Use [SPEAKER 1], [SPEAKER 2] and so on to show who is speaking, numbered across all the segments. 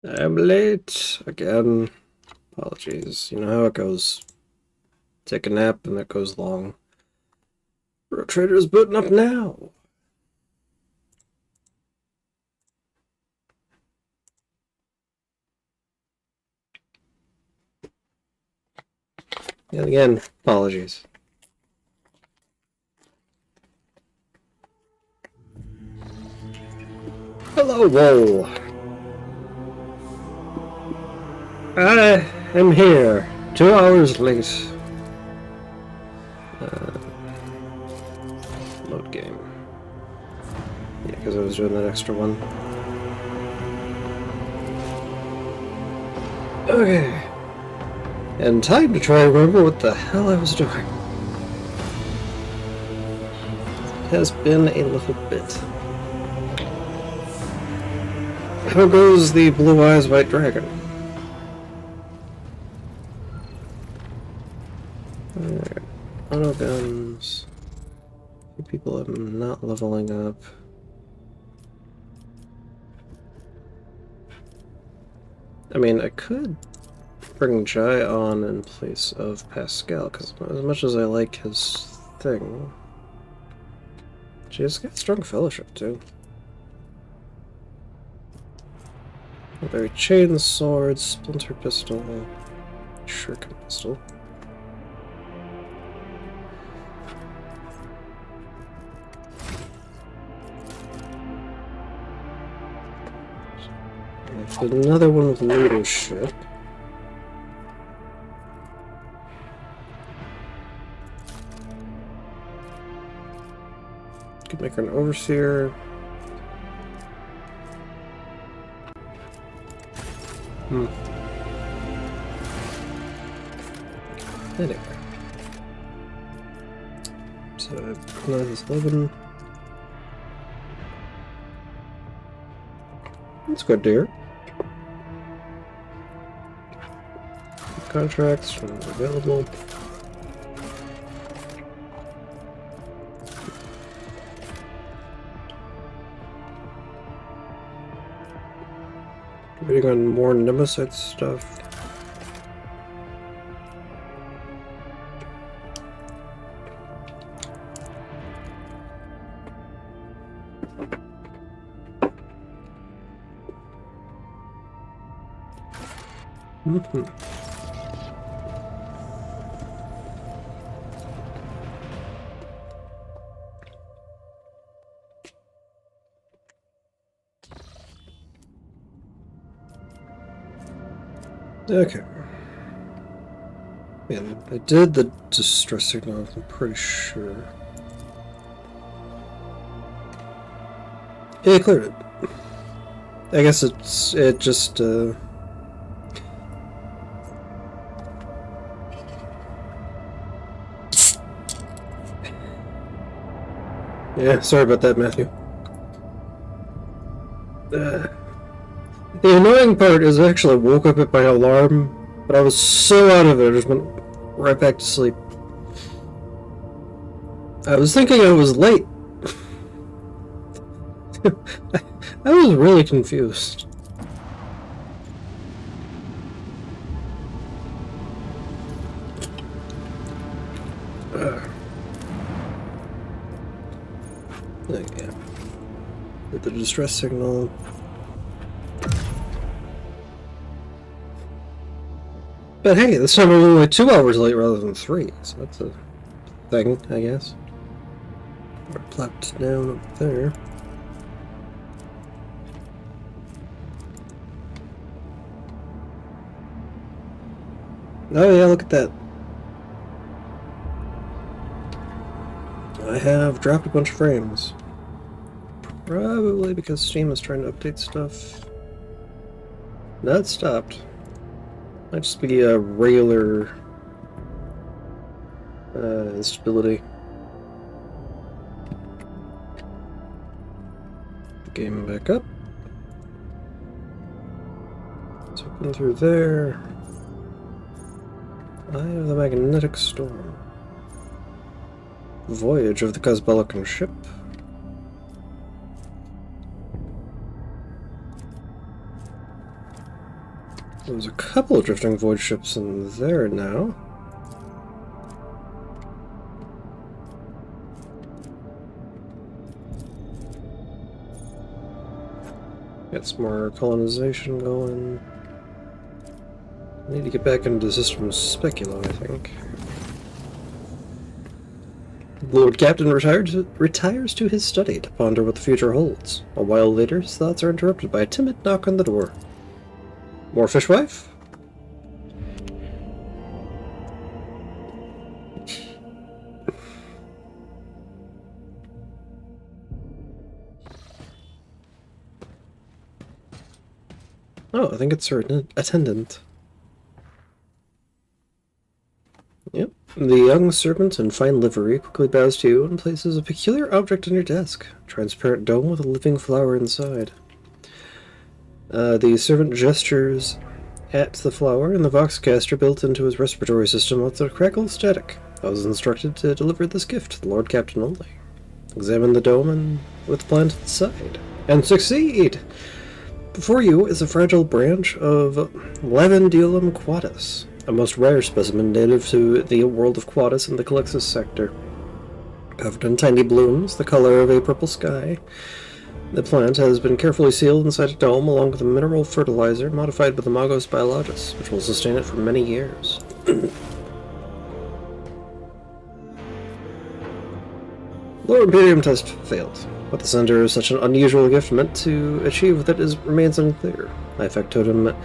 [SPEAKER 1] I'm late again. Apologies. You know how it goes. Take a nap and it goes long. Road Trader's booting up now. And again, apologies. Hello, whoa. I am here. 2 hours late. Load game. Yeah, because I was doing that extra one. Okay. And time to try and remember what the hell I was doing. It has been a little bit. How goes the Blue Eyes White Dragon? Alright. Auto guns. A few people I'm not leveling up. I mean, I could bring Jai on in place of Pascal, because as much as I like his thing, Jai's got strong fellowship too. Very chain sword, splinter pistol, shuriken pistol. Another one with leadership. Could make her an overseer. Anyway. So that is 11. That's good, dear. Contracts available. Waiting on more Nemesis stuff. Okay. Man, I did the distress signal, I'm pretty sure. Yeah, I cleared it. I guess it just yeah, sorry about that, Matthew. The annoying part is I actually woke up at my alarm, but I was so out of it, I just went right back to sleep. I was thinking I was late. I was really confused. Okay. With the distress signal. But hey, this time I'm only 2 hours late rather than 3, so that's a thing, I guess. We're plopped down up there. Oh yeah, look at that. I have dropped a bunch of frames. Probably because Steam is trying to update stuff. No, it stopped. Might just be a regular instability. Game back up. Let's open through there. Eye of the Magnetic Storm. Voyage of the Cosbelican Ship. There's a couple of drifting void ships in there now. Got some more colonization going. I need to get back into System Specula, I think. Lord Captain retires to his study to ponder what the future holds. A while later, his thoughts are interrupted by a timid knock on the door. More fishwife? Oh, I think it's her attendant. Yep. The young servant in fine livery quickly bows to you and places a peculiar object on your desk. A transparent dome with a living flower inside. The servant gestures at the flower, and the voxcaster built into his respiratory system lets it crackle static. I was instructed to deliver this gift to the Lord Captain only. Examine the dome and with the plant inside. And succeed! Before you is a fragile branch of Lavandulum quatus, a most rare specimen native to the world of Quatus in the Calixis sector. Covered in tiny blooms, the color of a purple sky, the plant has been carefully sealed inside a dome along with a mineral fertilizer modified by the Magos Biologus, which will sustain it for many years. Lower Imperium test failed. What the sender of such an unusual gift meant to achieve with it remains unclear. My factotum,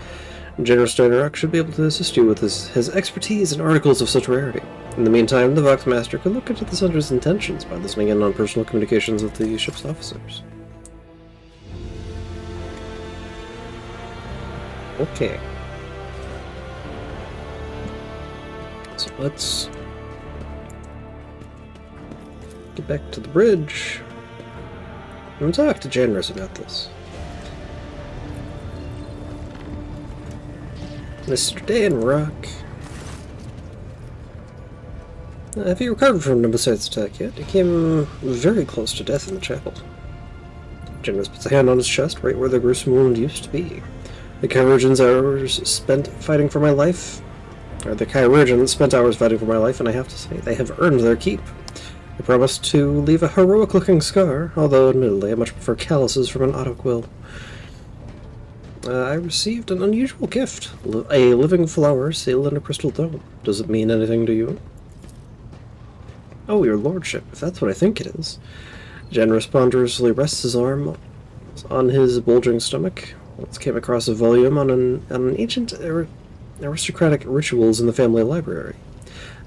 [SPEAKER 1] General Steinrock, should be able to assist you with his expertise in articles of such rarity. In the meantime, the Voxmaster could look into the sender's intentions by listening in on personal communications with the ship's officers. Okay. So let's get back to the bridge. I'm gonna talk to Janris about this. Mr. Dan Rock. Have you recovered from Nemesis attack yet? He came very close to death in the chapel. Janris puts a hand on his chest, right where the gruesome wound used to be. The Chirurgeon's hours spent fighting for my life, the Chirurgeon spent hours fighting for my life, and I have to say, they have earned their keep. I promised to leave a heroic-looking scar, although admittedly I much prefer calluses from an autoquill. I received an unusual gift, a living flower sealed in a crystal dome. Does it mean anything to you? Oh, your lordship, if that's what I think it is. Janris ponderously rests his arm on his bulging stomach. Once came across a volume on an ancient aristocratic rituals in the family library.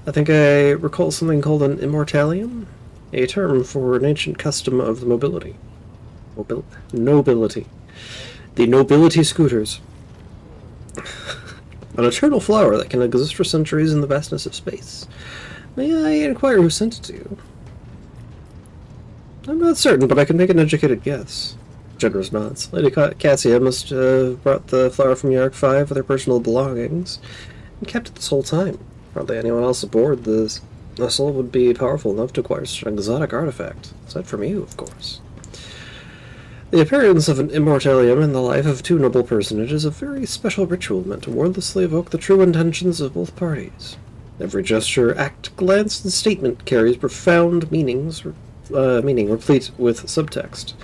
[SPEAKER 1] I think I recall something called an immortalium, a term for an ancient custom of the nobility. Nobility. The nobility scooters. An eternal flower that can exist for centuries in the vastness of space. May I inquire who sent it to you? I'm not certain, but I can make an educated guess. Generous nods. Lady Cassia must have brought the flower from Yark 5 with her personal belongings and kept it this whole time. Hardly anyone else aboard this vessel would be powerful enough to acquire such an exotic artifact, aside from you, of course. The appearance of an immortalium in the life of two noble personages is a very special ritual meant to wordlessly evoke the true intentions of both parties. Every gesture, act, glance, and statement carries profound meaning replete with subtext.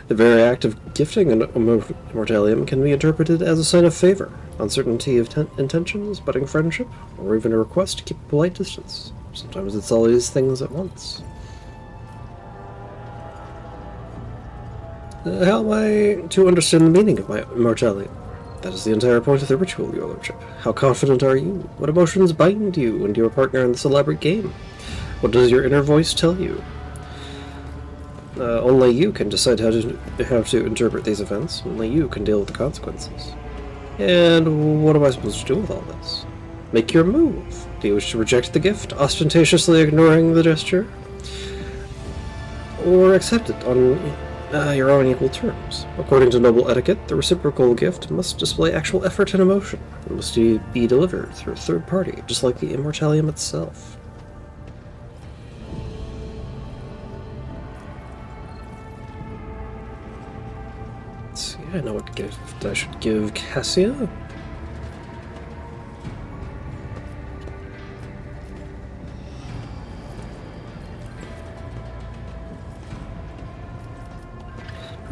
[SPEAKER 1] The very act of gifting an immortalium can be interpreted as a sign of favor, uncertainty of intentions, budding friendship, or even a request to keep a polite distance. Sometimes it's all these things at once. How am I to understand the meaning of my immortalium? That is the entire point of the ritual, your lordship. How confident are you? What emotions bind you and your partner in this elaborate game? What does your inner voice tell you? Only you can decide how to interpret these events. Only you can deal with the consequences. And what am I supposed to do with all this? Make your move. Do you wish to reject the gift, ostentatiously ignoring the gesture? Or accept it on your own equal terms? According to noble etiquette, the reciprocal gift must display actual effort and emotion. It must be delivered through a third party, just like the immortalium itself. I know what gift I should give Cassia.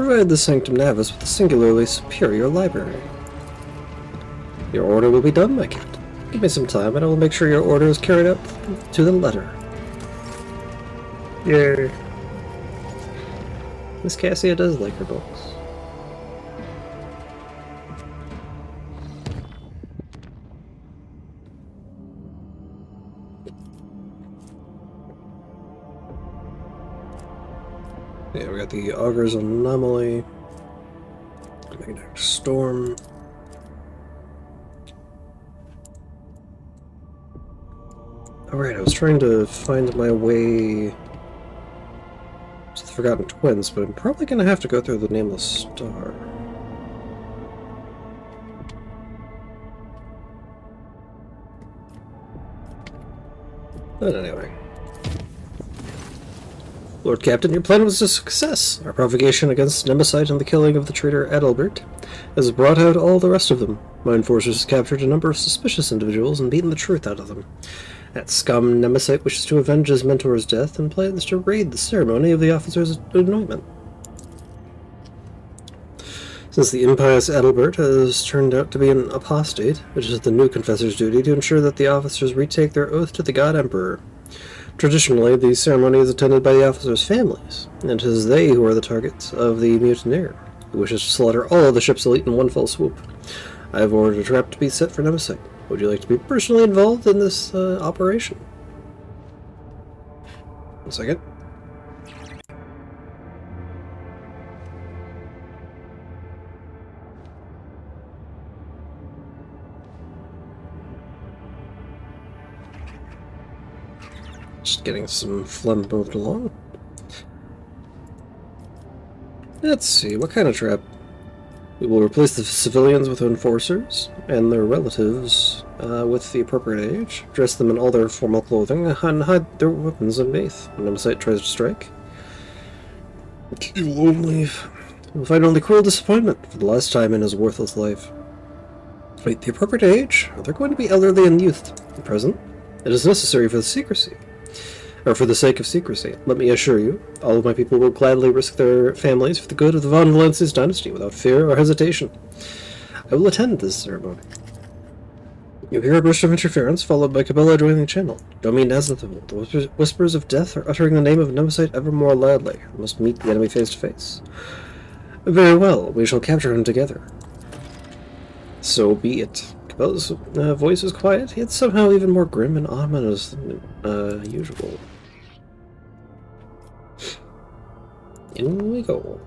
[SPEAKER 1] provide the Sanctum Navis with a singularly superior library. Your order will be done, my captain. Give me some time, and I will make sure your order is carried out to the letter. Yay. Miss Cassia does like her books. Yeah, we got the Augure's Anomaly, Magnetic Storm. Alright, I was trying to find my way to the Forgotten Twins, but I'm probably going to have to go through the Nameless Star. But anyway. Lord Captain, your plan was a success. Our provocation against Nemesite and the killing of the traitor Adalbert has brought out all the rest of them. My enforcers have captured a number of suspicious individuals and beaten the truth out of them. That scum Nemesite wishes to avenge his mentor's death and plans to raid the ceremony of the officer's anointment. Since the impious Adalbert has turned out to be an apostate, it is the new confessor's duty to ensure that the officers retake their oath to the God Emperor. Traditionally, the ceremony is attended by the officers' families, and it is they who are the targets of the mutineer, who wishes to slaughter all of the ship's elite in one fell swoop. I have ordered a trap to be set for Nemesite. Would you like to be personally involved in this operation? 1 second. Just getting some phlegm moved along. Let's see, what kind of trap? We will replace the civilians with enforcers, and their relatives with the appropriate age, dress them in all their formal clothing, and hide their weapons underneath when Nemesite tries to strike. You won't leave. You'll find only cruel disappointment for the last time in his worthless life. Wait, the appropriate age? Are there going to be elderly and youth present? It is necessary for the secrecy. Or for the sake of secrecy. Let me assure you, all of my people will gladly risk their families for the good of the Von Valencia's dynasty without fear or hesitation. I will attend this ceremony. You hear a burst of interference, followed by Cabela joining the channel. Domi Nazatho, the whispers of death are uttering the name of Nemesite ever more loudly. We must meet the enemy face to face. Very well, we shall capture him together. So be it. Cabela's voice is quiet, yet somehow even more grim and ominous than usual. In we go.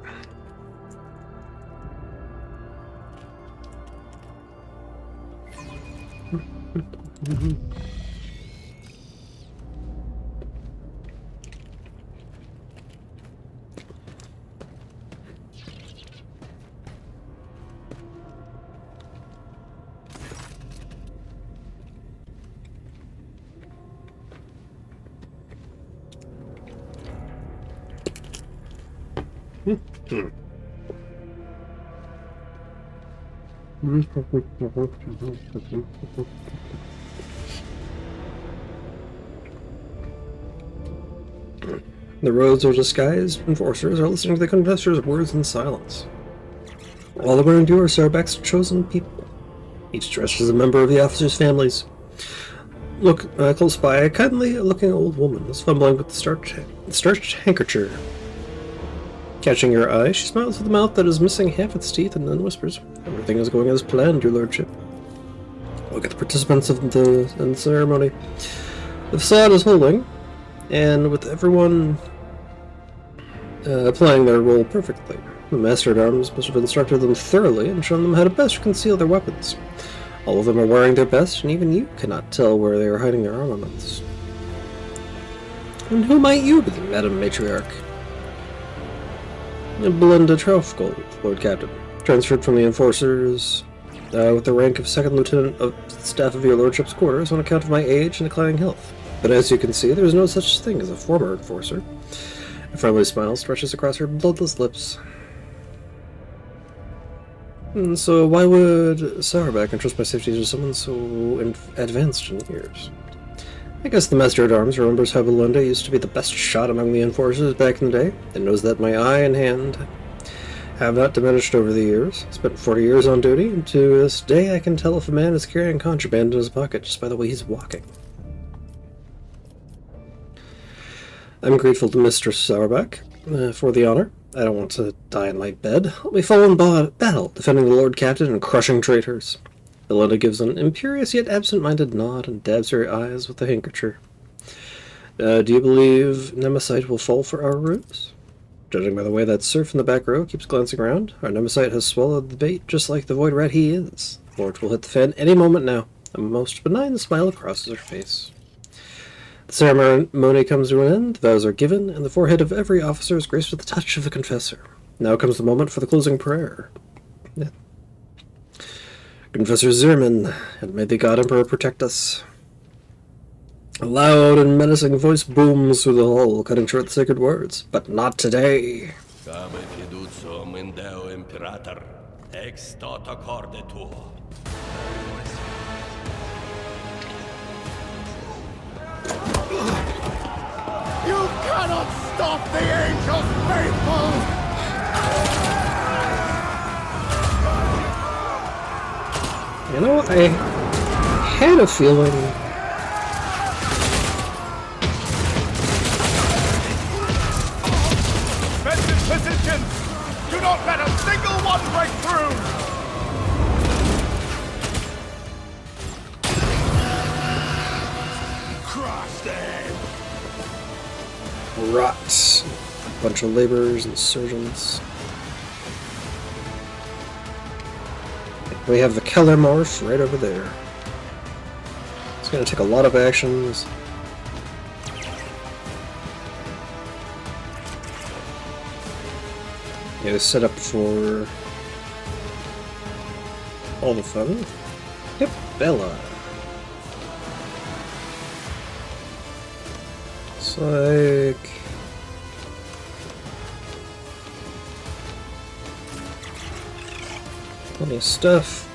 [SPEAKER 1] The roads are disguised, enforcers are listening to the confessor's words in silence. All around you are Sarbak's chosen people, each dressed as a member of the officers' families. Look, close by, a kindly-looking old woman is fumbling with the starched handkerchief. Catching your eye, she smiles with a mouth that is missing half its teeth and then whispers, "Everything is going as planned, your lordship." Look at the participants in the ceremony. The facade is holding, and with everyone playing their role perfectly. The Master-at-Arms must have instructed them thoroughly and shown them how to best conceal their weapons. All of them are wearing their best, and even you cannot tell where they are hiding their armaments. And who might you be, Madam Matriarch? Belinda Troufgold, Lord Captain, transferred from the Enforcers with the rank of Second Lieutenant of Staff of your Lordship's quarters on account of my age and declining health. But as you can see, there is no such thing as a former Enforcer. A friendly smile stretches across her bloodless lips. And so why would Sarbak entrust my safety to someone so advanced in years? I guess the Master-at-Arms remembers how Belinda used to be the best shot among the Enforcers back in the day, and knows that my eye and hand have not diminished over the years. Spent 40 years on duty, and to this day I can tell if a man is carrying contraband in his pocket just by the way he's walking. I'm grateful to Mr. Sauerback for the honor. I don't want to die in my bed. Let me fall in battle, defending the Lord Captain and crushing traitors. Belinda gives an imperious yet absent-minded nod and dabs her eyes with a handkerchief. Do you believe Nemesis will fall for our ruse? Judging by the way that serf in the back row keeps glancing around, our Nemesis has swallowed the bait just like the void rat he is. Lord will hit the fan any moment now. A most benign smile crosses her face. The ceremony comes to an end, the vows are given, and the forehead of every officer is graced with the touch of the confessor. Now comes the moment for the closing prayer. Yeah. Confessor Zerman, and may the God Emperor protect us. A loud and menacing voice booms through the hall, cutting short the sacred words. But not today.
[SPEAKER 2] You cannot stop the angels, faithful!
[SPEAKER 1] You know, I had a feeling...
[SPEAKER 2] Defensive positions! Do not let a single one break through! Crush them!
[SPEAKER 1] Rot. A bunch of laborers and surgeons. We have the Kellermorph right over there. It's going to take a lot of actions. Yeah, set up for all the fun. Yep, Bella. It's like... plenty of stuff.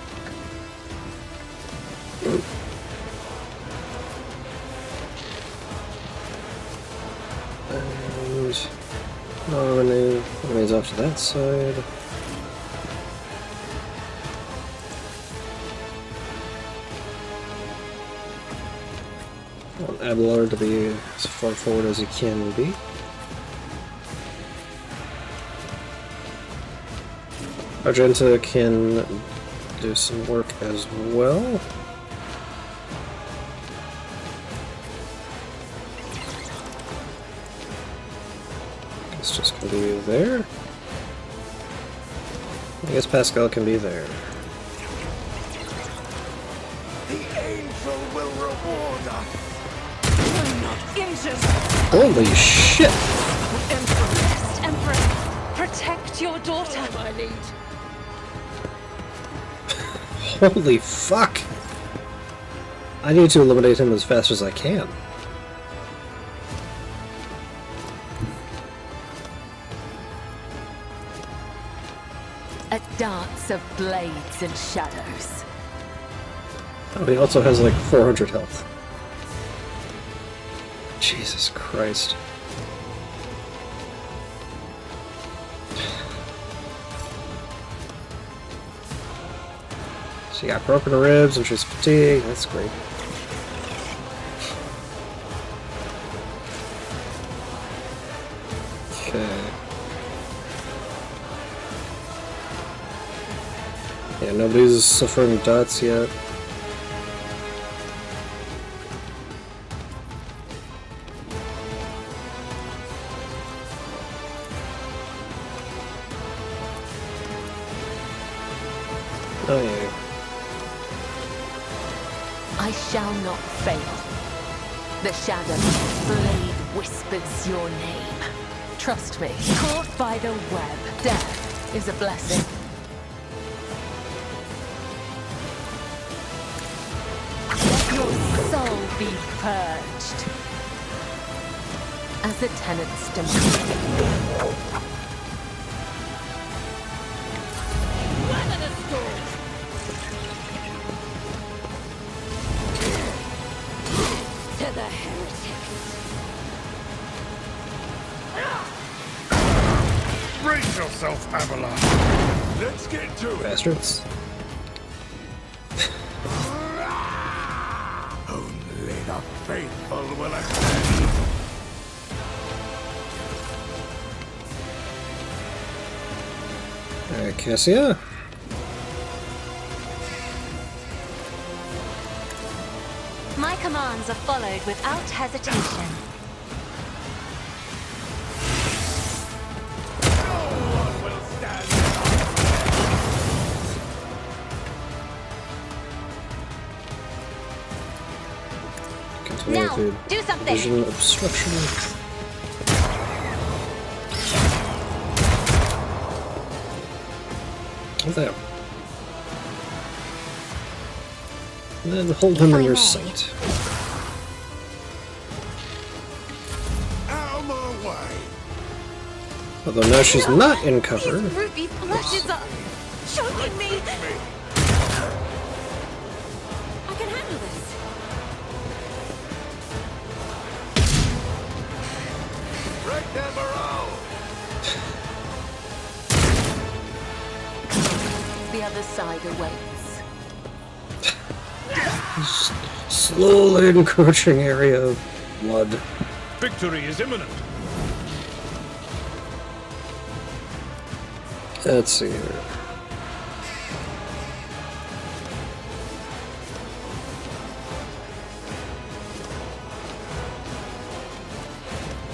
[SPEAKER 1] And no enemies off to that side. I want Abelard to be as far forward as he can be. Argenta can do some work as well. It's just gonna be there. I guess Pascal can be there.
[SPEAKER 2] The angel will reward us!
[SPEAKER 3] We're not injured!
[SPEAKER 1] Holy shit!
[SPEAKER 3] Emperor, protect your daughter! I need.
[SPEAKER 1] Holy fuck! I need to eliminate him as fast as I can.
[SPEAKER 3] A dance of blades and shadows.
[SPEAKER 1] Oh, he also has like 400 health. Jesus Christ. She got broken ribs and she's fatigued. That's great. Okay. Yeah, nobody's suffering dots yet. Oh yeah.
[SPEAKER 3] I shall not fail. The shadow blade whispers your name. Trust me, caught by the web, death is a blessing. Let your soul be purged. As the tenants demand. Weather the storm! To the heretics.
[SPEAKER 2] Brace yourself! yourself, Abelard. Let's get to it.
[SPEAKER 1] Bastards.
[SPEAKER 2] Only the faithful will ascend.
[SPEAKER 1] Alright, Cassia.
[SPEAKER 4] My commands are followed without hesitation.
[SPEAKER 2] No one will stand
[SPEAKER 1] Continue
[SPEAKER 4] Now,
[SPEAKER 1] with
[SPEAKER 4] do
[SPEAKER 1] the
[SPEAKER 4] something.
[SPEAKER 1] vision obstruction. There. And then hold him in your sight.
[SPEAKER 2] out of my way.
[SPEAKER 1] Although now she's not in cover.
[SPEAKER 4] These ruby flashes are choking me. I can handle this.
[SPEAKER 2] Break their morale.
[SPEAKER 3] The other side awaits.
[SPEAKER 1] Slowly encroaching area of blood.
[SPEAKER 2] Victory is imminent.
[SPEAKER 1] Let's see here.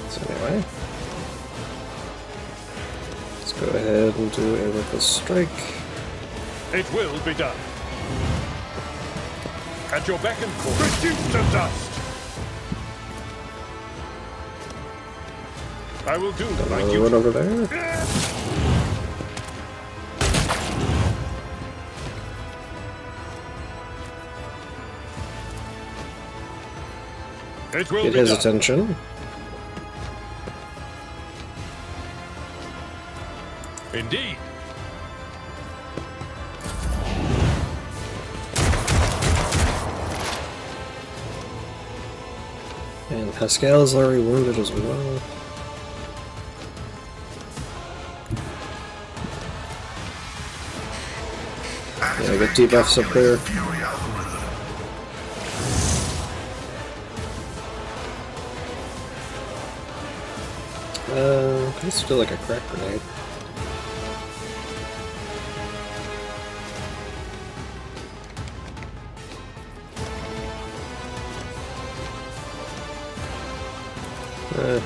[SPEAKER 1] So anyway, let's go ahead and do a reckless strike.
[SPEAKER 2] It will be done. At your beck and call. Reduced to dust. I will do my
[SPEAKER 1] Another
[SPEAKER 2] duty.
[SPEAKER 1] one over there.
[SPEAKER 2] It will
[SPEAKER 1] Get
[SPEAKER 2] be
[SPEAKER 1] his
[SPEAKER 2] done.
[SPEAKER 1] attention.
[SPEAKER 2] Indeed.
[SPEAKER 1] And Pascal is already wounded as well. Yeah, get debuffs up there. Let's do like a crack grenade.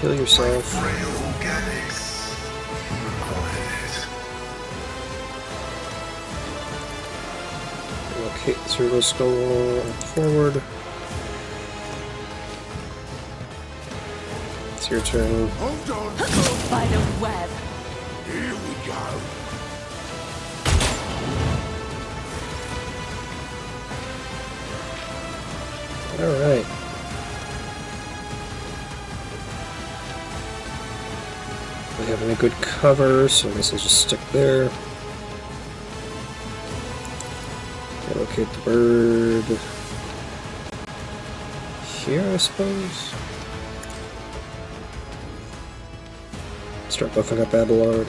[SPEAKER 1] Heal yourself. Okay, through the skull forward. It's your turn.
[SPEAKER 2] Hold on.
[SPEAKER 3] By the web.
[SPEAKER 2] Here we go.
[SPEAKER 1] Alright. We have any good cover, so this will just stick there. Locate the bird here, I suppose. Start buffing up Abelard.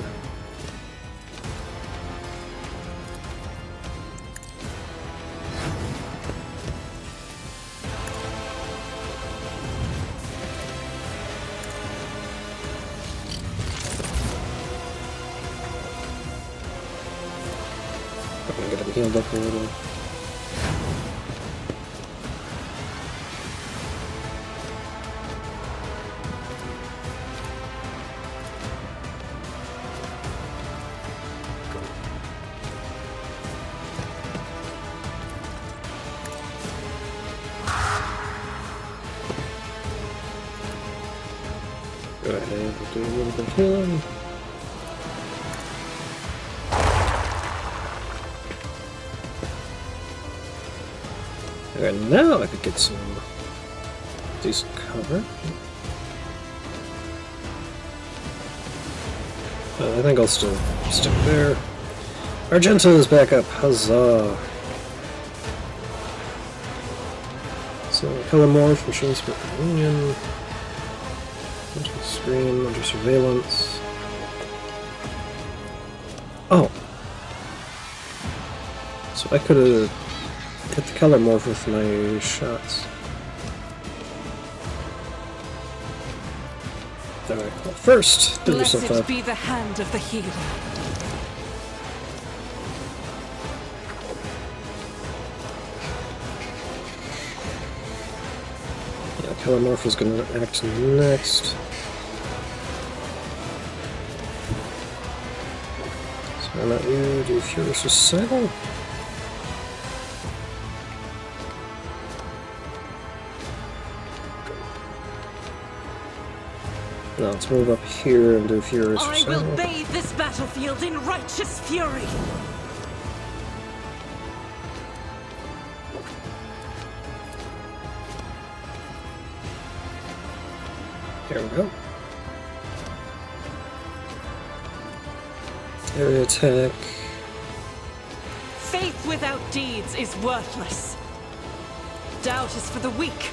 [SPEAKER 1] I'm gonna get him healed up a little. Go ahead and do a little bit of healing. And now I could get some decent cover. I think I'll still stick there. Argento is back up. Huzzah! So, Hellamorph, Machine Spirit Communion. Under Scream, under Surveillance. Oh! So I could have hit the color morph with my shots. Alright, well, first, do yourself
[SPEAKER 3] Blessed
[SPEAKER 1] up.
[SPEAKER 3] be the hand of the healer.
[SPEAKER 1] Yeah, color morph is going to act next. So I'm not you, do Furious Recital. Now let's move up here and do Furious
[SPEAKER 3] I
[SPEAKER 1] Recital.
[SPEAKER 3] will bathe this battlefield in righteous fury.
[SPEAKER 1] There we go. Area attack.
[SPEAKER 3] Faith without deeds is worthless. Doubt is for the weak.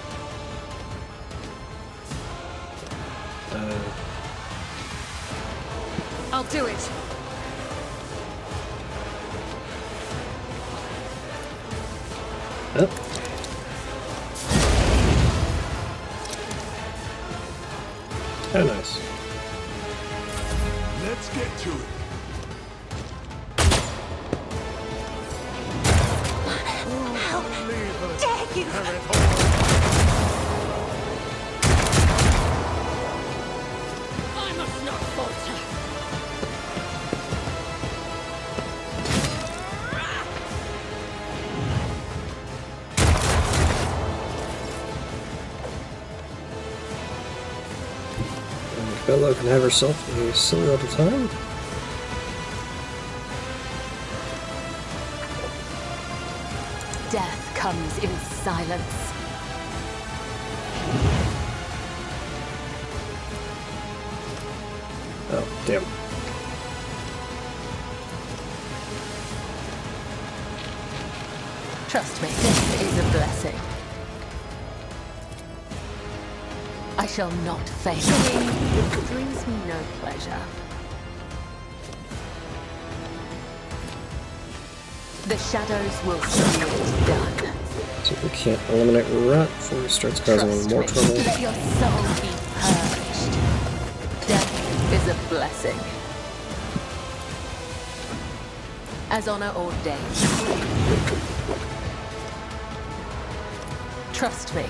[SPEAKER 3] I'll do it.
[SPEAKER 1] Up. Oh, nice.
[SPEAKER 2] Let's get to it.
[SPEAKER 4] How dare you!
[SPEAKER 3] I must not falter.
[SPEAKER 1] And Bella can have herself a silly little time.
[SPEAKER 3] Death comes in silence.
[SPEAKER 1] Oh, damn.
[SPEAKER 3] Trust me, this is a blessing. I shall not fail. It brings me no pleasure. The shadows will see it done.
[SPEAKER 1] So we can't eliminate Rot before he starts causing
[SPEAKER 3] Trust
[SPEAKER 1] more
[SPEAKER 3] me.
[SPEAKER 1] trouble.
[SPEAKER 3] Let your soul be purged. Death is a blessing. As honor ordained. Trust me.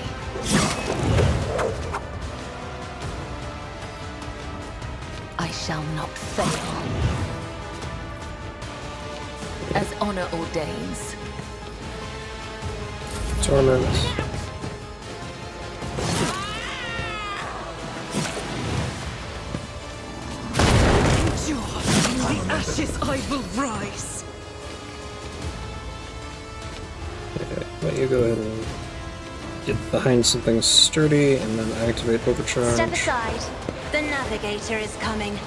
[SPEAKER 3] I shall not fail. As honor ordains.
[SPEAKER 1] Torment.
[SPEAKER 3] Endure. In the ashes I will rise.
[SPEAKER 1] Okay, let you go ahead and get behind something sturdy and then activate Overcharge.
[SPEAKER 4] Step aside. The navigator is coming.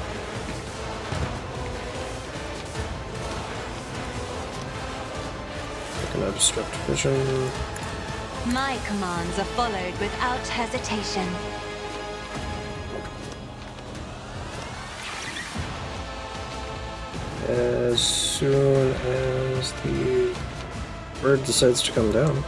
[SPEAKER 1] I can obstruct vision.
[SPEAKER 4] My commands are followed without hesitation.
[SPEAKER 1] As soon as the bird decides to come down.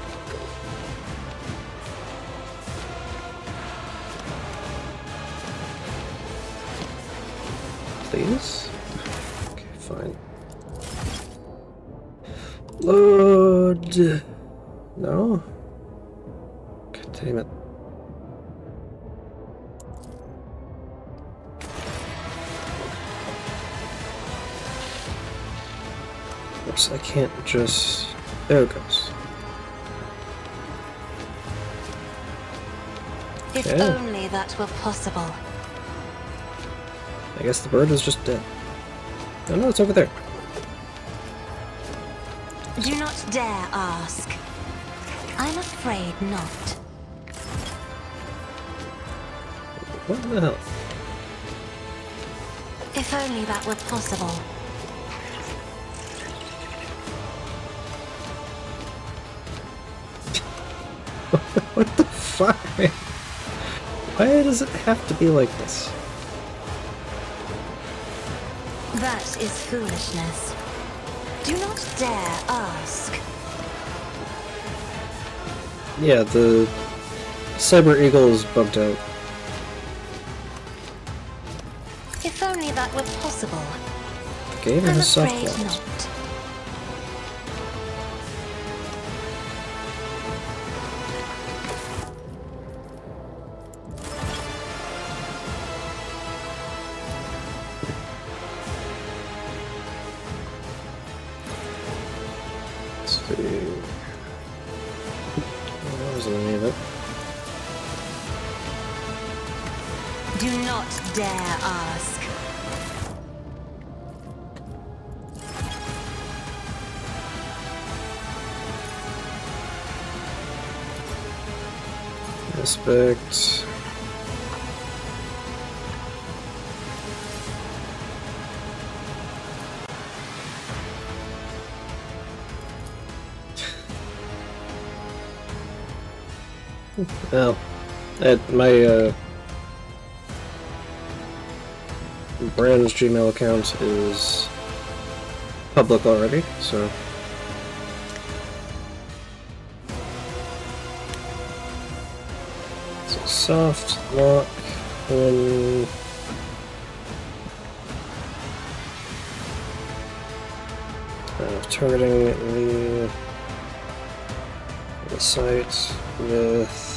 [SPEAKER 1] Please? Okay, fine. Load! No? God damn it. Oops, I can't just... There it goes.
[SPEAKER 4] If
[SPEAKER 1] Okay.
[SPEAKER 4] only that were possible.
[SPEAKER 1] I guess the bird is just dead. Oh no, it's over there.
[SPEAKER 4] Do not dare ask. I'm afraid not.
[SPEAKER 1] What the hell?
[SPEAKER 4] If only that were possible.
[SPEAKER 1] What the fuck, man? Why does it have to be like this?
[SPEAKER 4] That is foolishness. Do not dare ask.
[SPEAKER 1] Yeah, the Cyber Eagle is bugged out.
[SPEAKER 4] If only that were possible.
[SPEAKER 1] The game
[SPEAKER 4] I'm
[SPEAKER 1] has soft
[SPEAKER 4] afraid
[SPEAKER 1] launch.
[SPEAKER 4] not.
[SPEAKER 1] Let's see. Oh, that wasn't any of it.
[SPEAKER 4] Do not dare ask.
[SPEAKER 1] Aspect. Well, my brand's Gmail account is public already, so soft lock when targeting the site with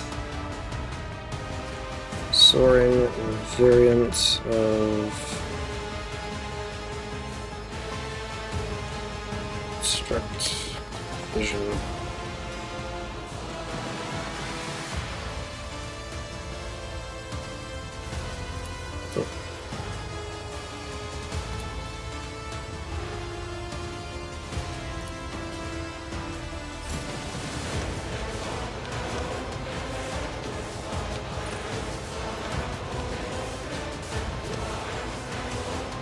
[SPEAKER 1] soaring variant of obstruct vision.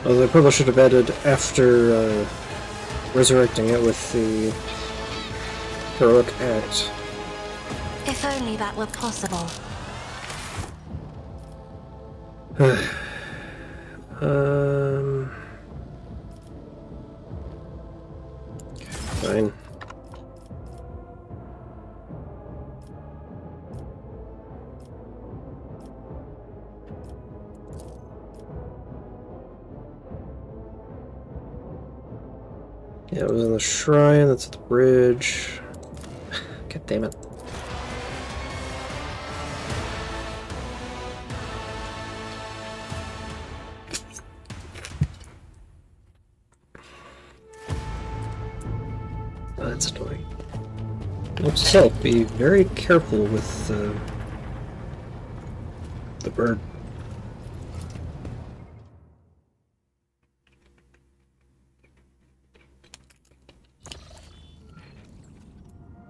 [SPEAKER 1] Well, they probably should have added after resurrecting it with the heroic act.
[SPEAKER 4] If only that were possible.
[SPEAKER 1] Fine. Yeah, it was in the shrine, that's at the bridge. God damn it. Oh, that's annoying. So, be very careful with the bird.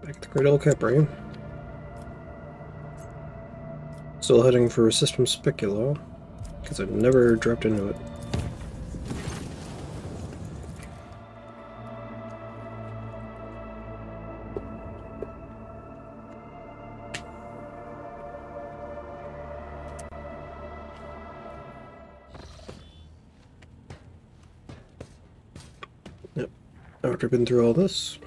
[SPEAKER 1] Back to Great Old Capri. Still heading for System Speculo, because I've never dropped into it. Yep, after I've been through all this.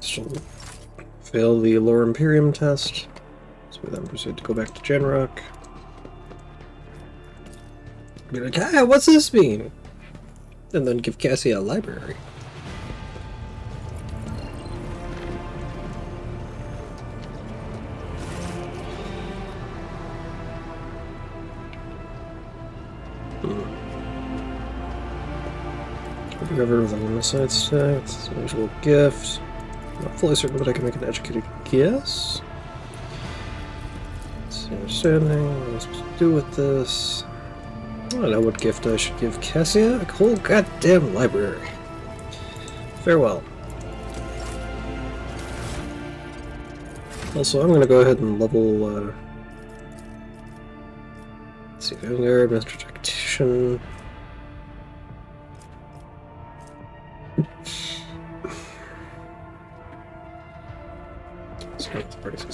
[SPEAKER 1] Still fail the Lore Imperium test, so we then proceed to go back to Genrock. Be like, ah, what's this mean? And then give Cassie a library. Recover with a side stack, it's an unusual gift. Not fully certain, but I can make an educated guess. Let's see, understanding, what am I supposed to do with this? I don't know what gift I should give Cassia. A whole goddamn library. Farewell. Also, I'm going to go ahead and level, let's see, Vanguard, Master Tactician. So,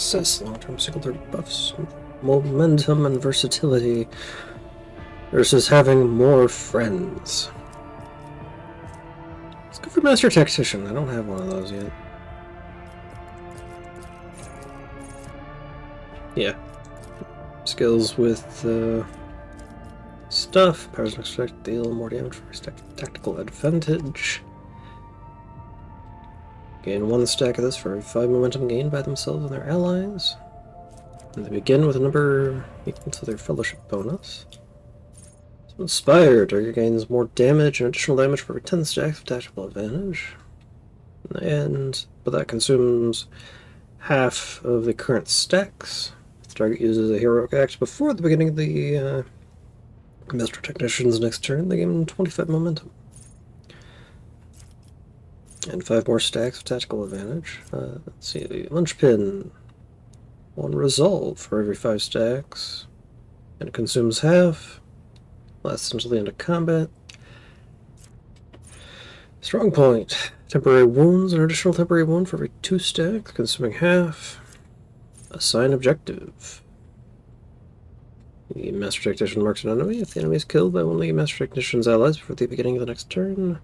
[SPEAKER 1] success, long-term single target buffs, momentum, and versatility versus having more friends. Let's go for Master Tactician. I don't have one of those yet. Yeah. Skills with stuff. Powers and expect deal more damage for tactical advantage. Gain 1 stack of this for every 5 momentum gained by themselves and their allies. And they begin with a number equal to their fellowship bonus. So Inspire. Target gains more damage and additional damage for every 10 stacks of tactical advantage. But that consumes half of the current stacks. If the target uses a heroic act before the beginning of the Master Technician's next turn, they gain 25 momentum. And 5 more stacks of tactical advantage. Let's see, Lunchpin. 1 resolve for every 5 stacks. And it consumes half. Lasts until the end of combat. Strong Point. Temporary wounds, an additional temporary wound for every 2 stacks, consuming half. Assign objective. The Master Technician marks an enemy. If the enemy is killed by one of the Master Technician's allies before the beginning of the next turn,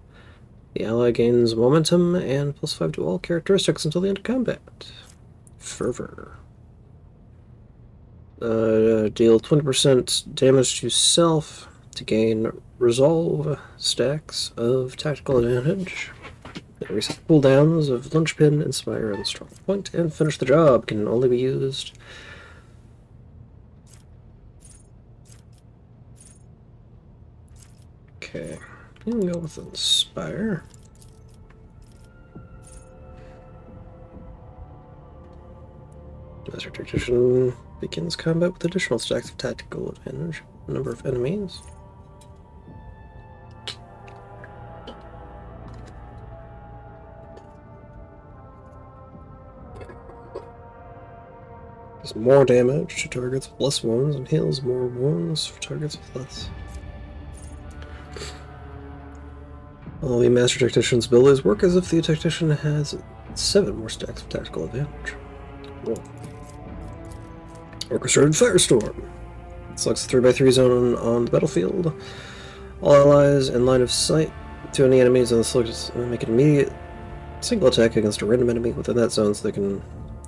[SPEAKER 1] the ally gains momentum and +5 to all characteristics until the end of combat. Fervor. Deal 20% damage to self to gain resolve stacks of tactical advantage. Reset cooldowns of Lunchpin, Inspire, and Strong Point, and Finish the Job can only be used. Okay, you can go with Inspire. Master Tactician begins combat with additional stacks of tactical advantage. Number of enemies. Does more damage to targets with less wounds and heals more wounds for targets with less. All the Master Tactician's abilities work as if the Tactician has 7 more stacks of tactical advantage. Cool. Orchestrated Firestorm. Selects the 3x3 zone on the battlefield. All allies in line of sight to any enemies on the select make an immediate single attack against a random enemy within that zone so they can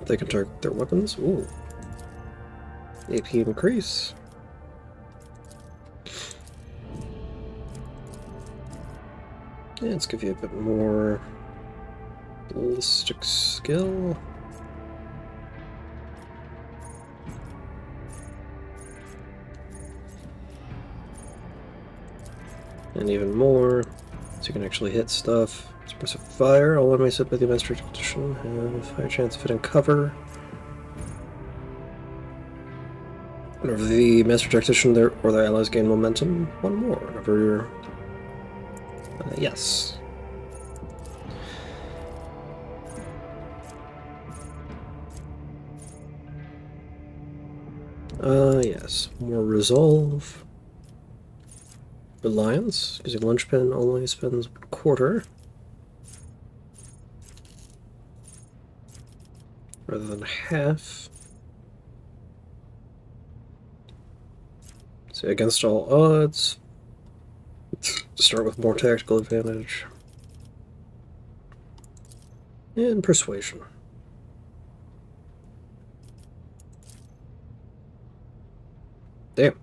[SPEAKER 1] target their weapons. Ooh. AP increase. Yeah, let's give you a bit more ballistic skill. And even more, so you can actually hit stuff. Suppressive fire. All enemies hit by the Master Tactician have a higher chance of hitting cover. Whenever the Master Tactician or their allies gain momentum, 1 more. Whenever you're... yes. Yes. More resolve. Reliance, using Lunchpin only spends 1/4 rather than half. So against all odds, start with more tactical advantage. And Persuasion. Damn.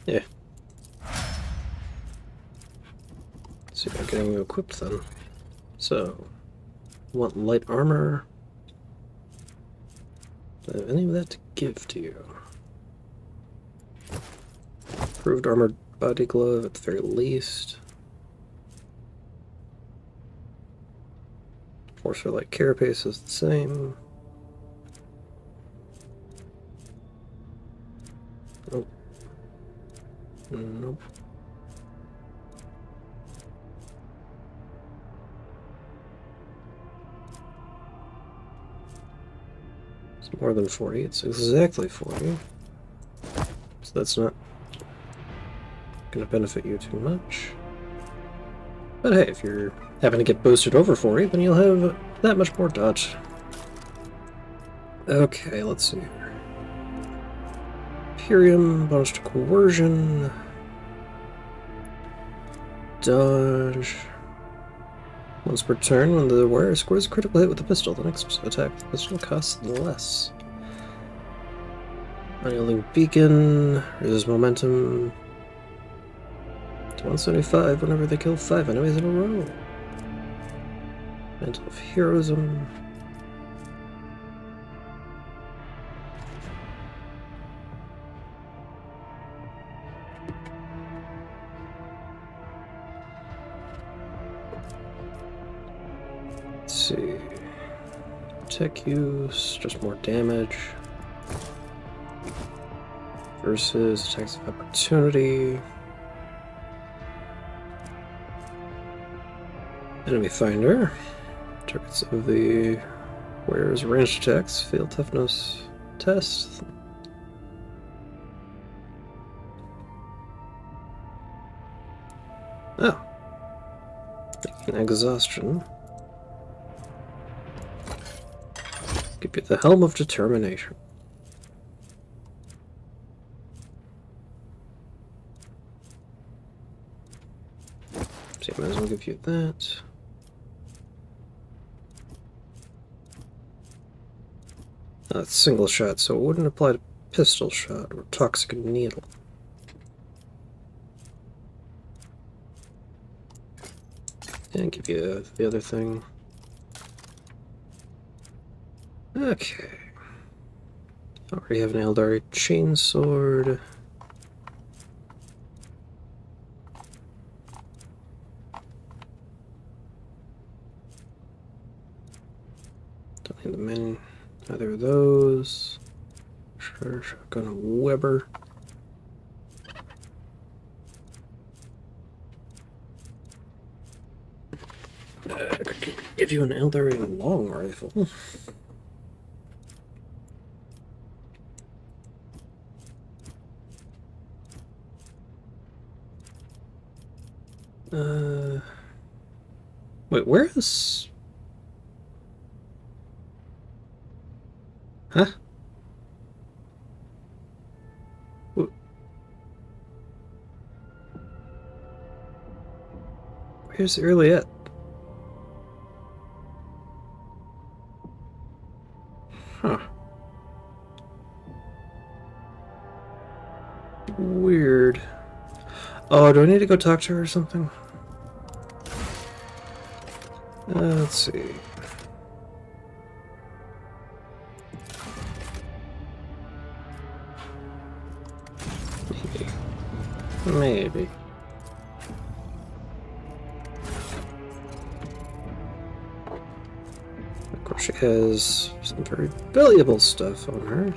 [SPEAKER 1] Yeah. Let's see about getting you equipped then. So, want light armor. Do I have any of that to give to you? Improved armored body glove at the very least. Force for light carapace is the same. Nope. Nope. It's more than 40. It's exactly 40. that's not going to benefit you too much. But hey, if you're having to get boosted over 40, then you'll have that much more dodge. Okay, let's see here. Imperium, bonus to coercion. Dodge. Once per turn, when the wearer scores a critical hit with the pistol, the next attack with the pistol costs less. Unyielding Beacon, raises momentum to 175 whenever they kill 5 enemies in a row. Mantle of Heroism. Let's see. Tech use, just more damage. Versus attacks of opportunity. Enemy finder. Targets of the wearer's ranged attacks fail toughness test. Oh. Taking exhaustion. Give you the Helm of Determination. So I might as well give you that. It's single shot, so it wouldn't apply to pistol shot or toxic needle. And give you the other thing. Okay. Already have an Eldari chainsword. Don't need the main. Either of those. Sure, shotgun Weber. I could give you an Eldari long rifle. Wait, where is... Huh? Where's Earliet? Huh. Weird. Oh, do I need to go talk to her or something? Let's see. Maybe. Of course, she has some very valuable stuff on her.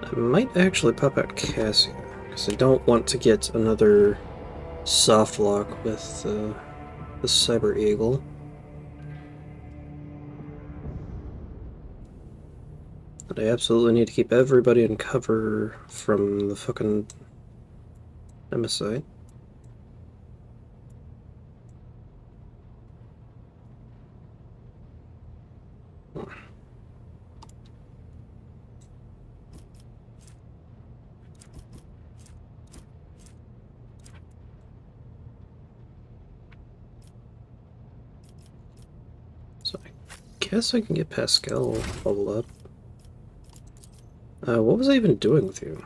[SPEAKER 1] I might actually pop out Cassia, because I don't want to get another soft lock with the Cyber Eagle. But I absolutely need to keep everybody in cover from the fucking Nemesis. So I guess I can get Pascal leveled up. What was I even doing with you?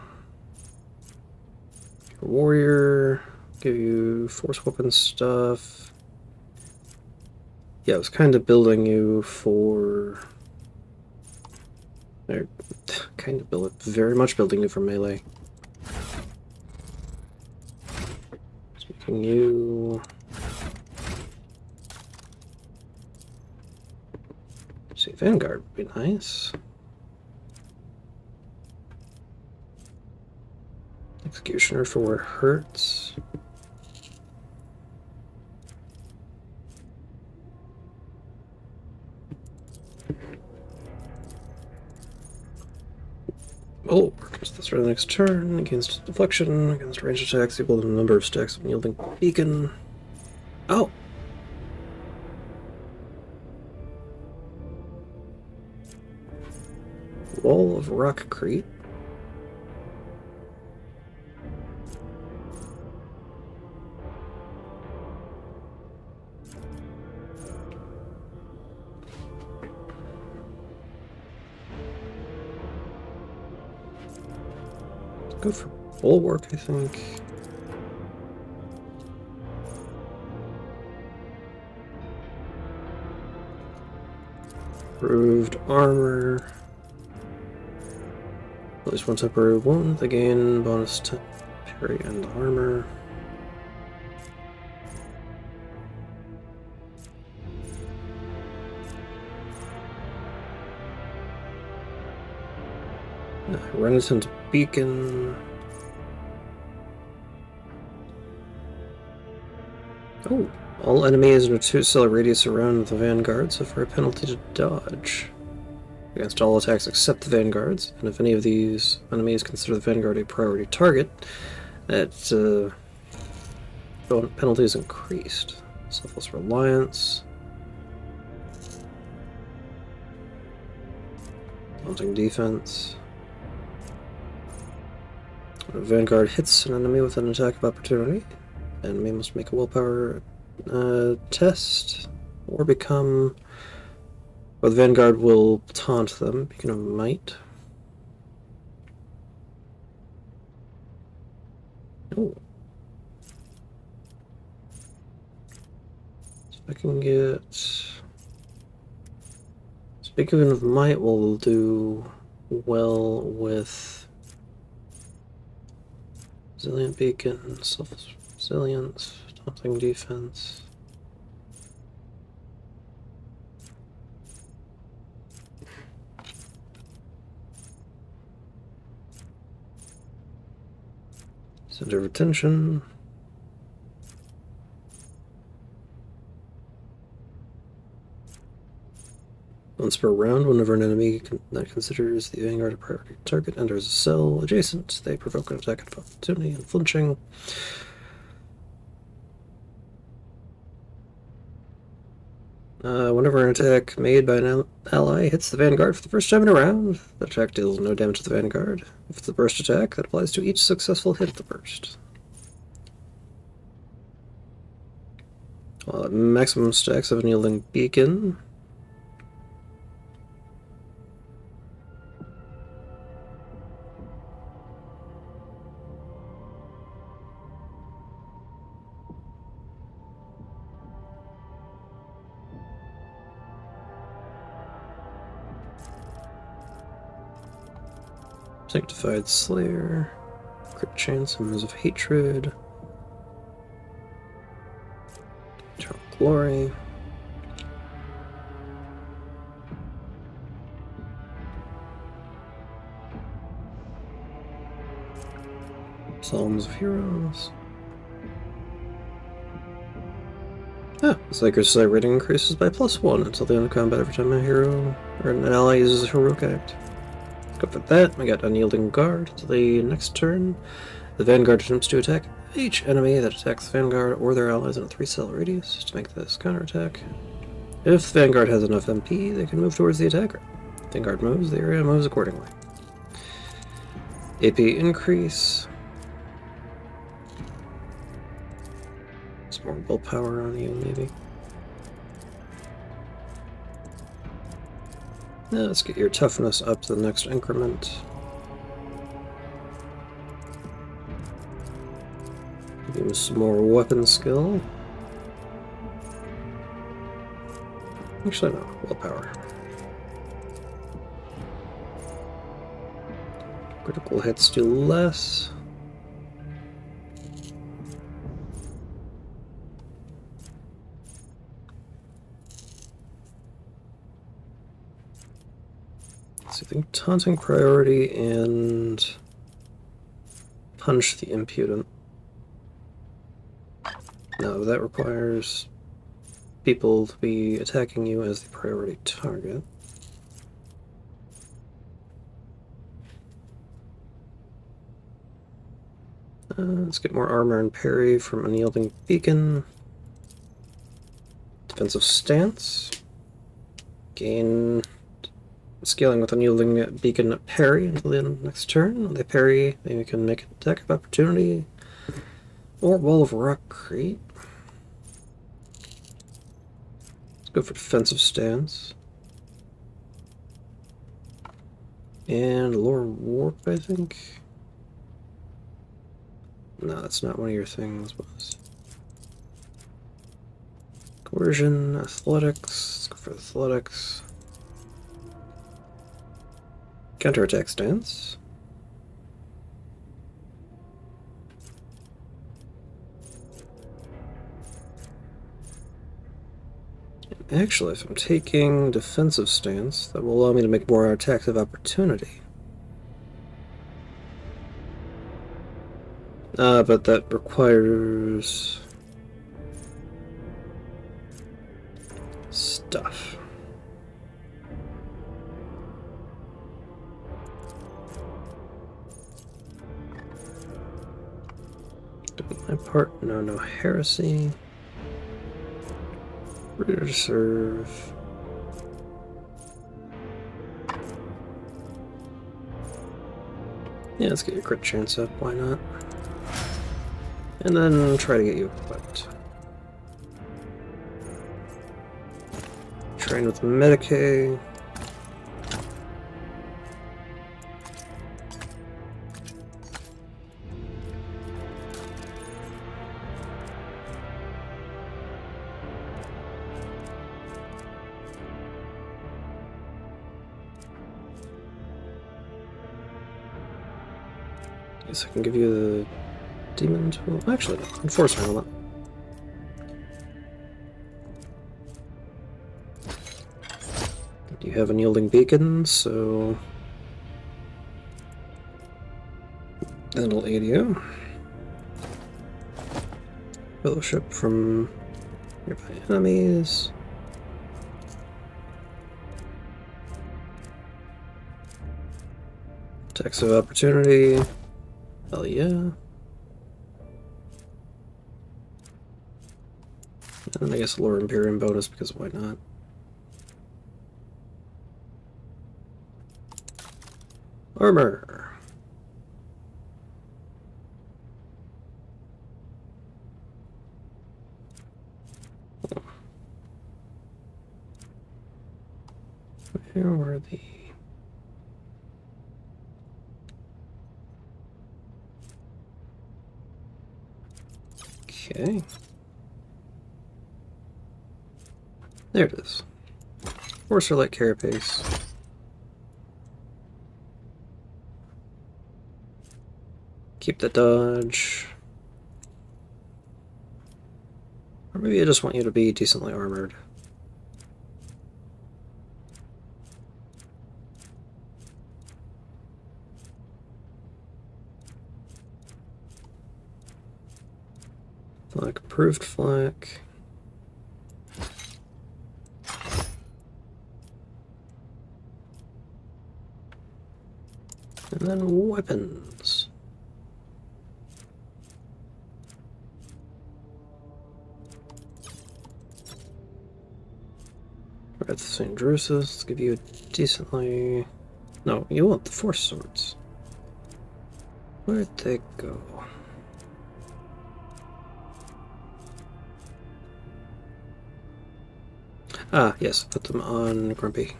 [SPEAKER 1] Warrior, give you force weapon stuff. Yeah, I was kind of building you for... kind of very much building you for melee. Making you... see, Vanguard would be nice. Executioner for where it hurts. Oh, works the start of the next turn. Against deflection, against ranged attacks, equal to the number of stacks of yielding beacon. Oh! Wall of Rockcrete. Go for Bulwark, I think. Improved armor. At least one temporary wound. They gain bonus to parry and armor. Renaissance Beacon. Oh, all enemies in a 2-cell radius around the Vanguard suffer a penalty to dodge against all attacks except the Vanguards, and if any of these enemies consider the Vanguard a priority target, that penalty is increased. Selfless Reliance. Daunting Defense. When a Vanguard hits an enemy with an attack of opportunity, the enemy must make a willpower test, or become... or the Vanguard will taunt them, Beacon of Might. Oh. So I can get... Beacon of Might will do well with... Resilient Beacon, Self-Resilience, Taunting Defense. Center of Attention. Once per round, whenever an enemy that considers the Vanguard a priority target enters a cell adjacent, they provoke an attack of opportunity and flinching. Whenever an attack made by an ally hits the Vanguard for the first time in a round, the attack deals no damage to the Vanguard. If it's a burst attack, that applies to each successful hit of the burst. Maximum stacks of Unyielding Beacon. Sanctified Slayer, Crit Chance, Hymns of Hatred, Eternal Glory, Psalms of Heroes. Psyker's Sight rating increases by +1 until the end of combat every time a hero or an ally uses a heroic act. Go for that. We got Unyielding Guard. To the next turn, the Vanguard attempts to attack each enemy that attacks the Vanguard or their allies in a 3-cell radius to make this counterattack. If the Vanguard has enough MP, they can move towards the attacker. If the Vanguard moves, the area moves accordingly. AP increase. Some more willpower on you, maybe. Now let's get your toughness up to the next increment. Give him some more weapon skill. Actually, no. Willpower. Critical hits do less. So I think taunting priority and punch the impudent. No, that requires people to be attacking you as the priority target. Let's get more armor and parry from Unyielding Beacon. Defensive stance. Gain scaling with Unyielding Beacon parry until the next turn. When they parry, maybe can make an attack of opportunity. Or Wall of Rock Crate. Let's go for defensive stance. And Lore Warp, I think. No, that's not one of your things, was. Coercion, athletics. Let's go for athletics. Counterattack stance. Actually, if I'm taking defensive stance, that will allow me to make more attacks of opportunity. But that requires stuff. Doing my part, no heresy. Ready to serve. Yeah, let's get your crit chance up, why not? And then try to get you equipped. Train with Medicaid. Guess I can give you the demon tool. Actually, no. Enforcer helmet. You have Unyielding Beacon, so that'll aid you. Fellowship from nearby enemies. Attacks of opportunity. Hell yeah. And I guess Lore Imperium bonus, because why not? Armor. Where were the... Okay. There it is. Forcer Light Carapace. Keep the dodge. Or maybe I just want you to be decently armored. Flak, approved flak. And then weapons. We're at the St. Drusus. Let's give you a decently... No, you want the Force Swords. Where'd they go? Ah, yes, put them on Grumpy.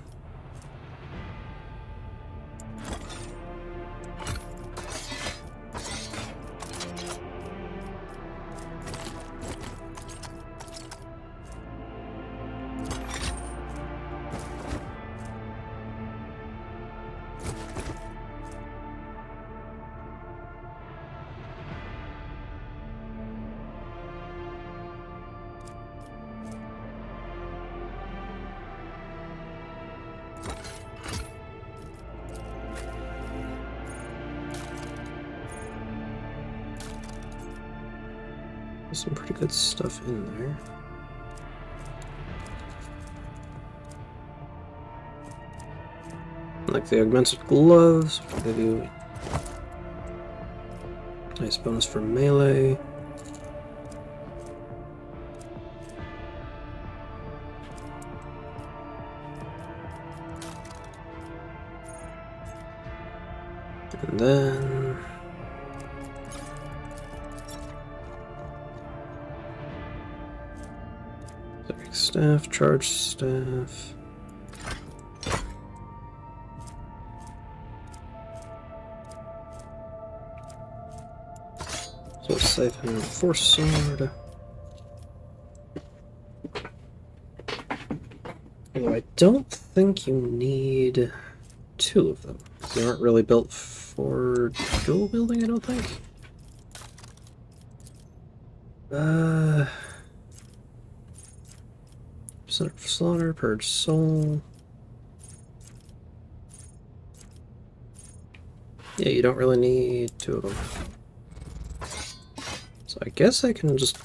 [SPEAKER 1] There's some pretty good stuff in there. Like the augmented gloves, which give you nice bonus for melee. And then staff, charge staff. So siphon, force sword. Although I don't think you need two of them. They aren't really built for dual wielding, I don't think. Center for slaughter, purge soul. Yeah, you don't really need two of them. So I guess I can just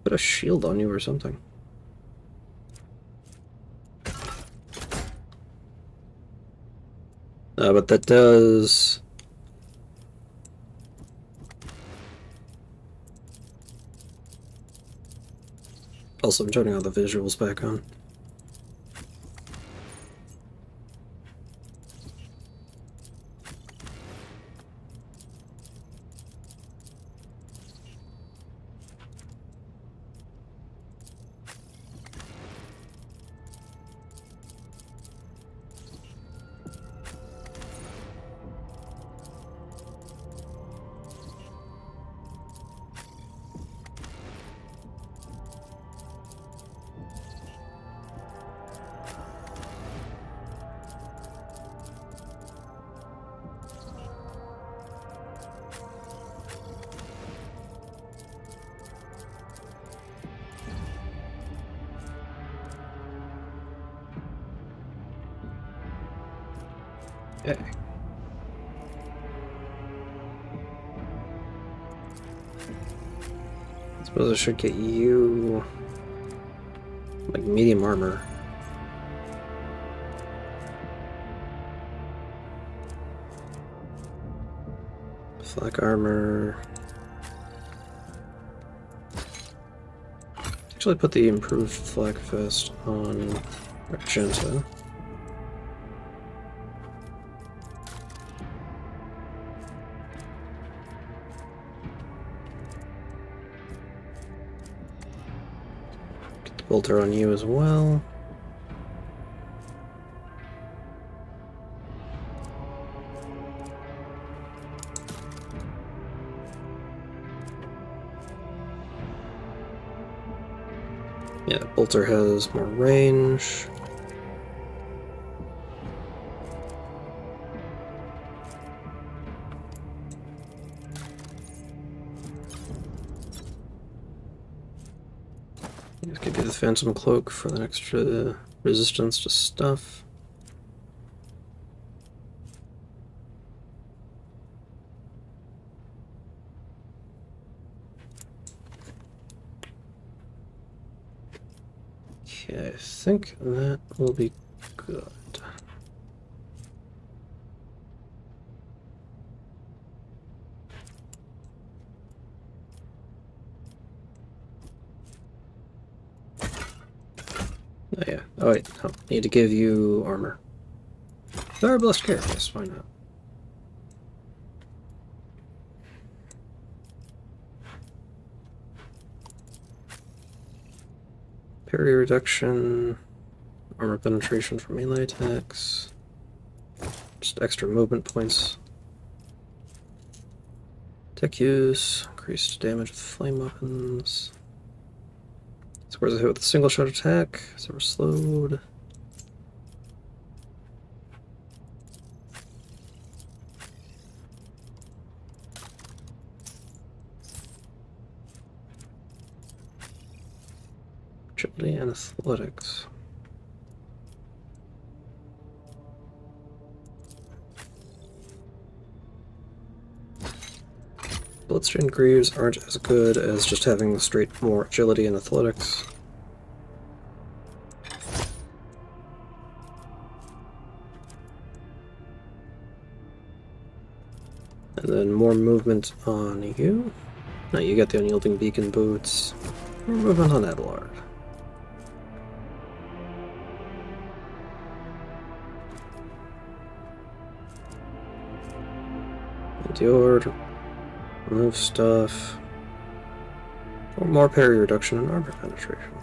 [SPEAKER 1] put a shield on you or something. But that does... Also, I'm turning all the visuals back on. Okay. I suppose I should get you like medium armor. Flak armor. Actually put the improved flak vest on Argenta. Bolter on you as well. Yeah, Bolter has more range. Just give you the Phantom Cloak for the extra resistance to stuff. Okay, I think that will be good. Oh yeah. Oh wait, no. Need to give you armor. Power Blessed Carapace, why not? Parry reduction, armor penetration for melee attacks, just extra movement points. Tech use, increased damage with flame weapons. Scores a hit with a single shot attack, so we're slowed. Agility and athletics. Bloodstained Greaves aren't as good as just having straight more agility and athletics. And then more movement on you. Now you got the Unyielding Beacon boots. More movement on Adelard. Endure, remove stuff. Or more parry reduction and armor penetration.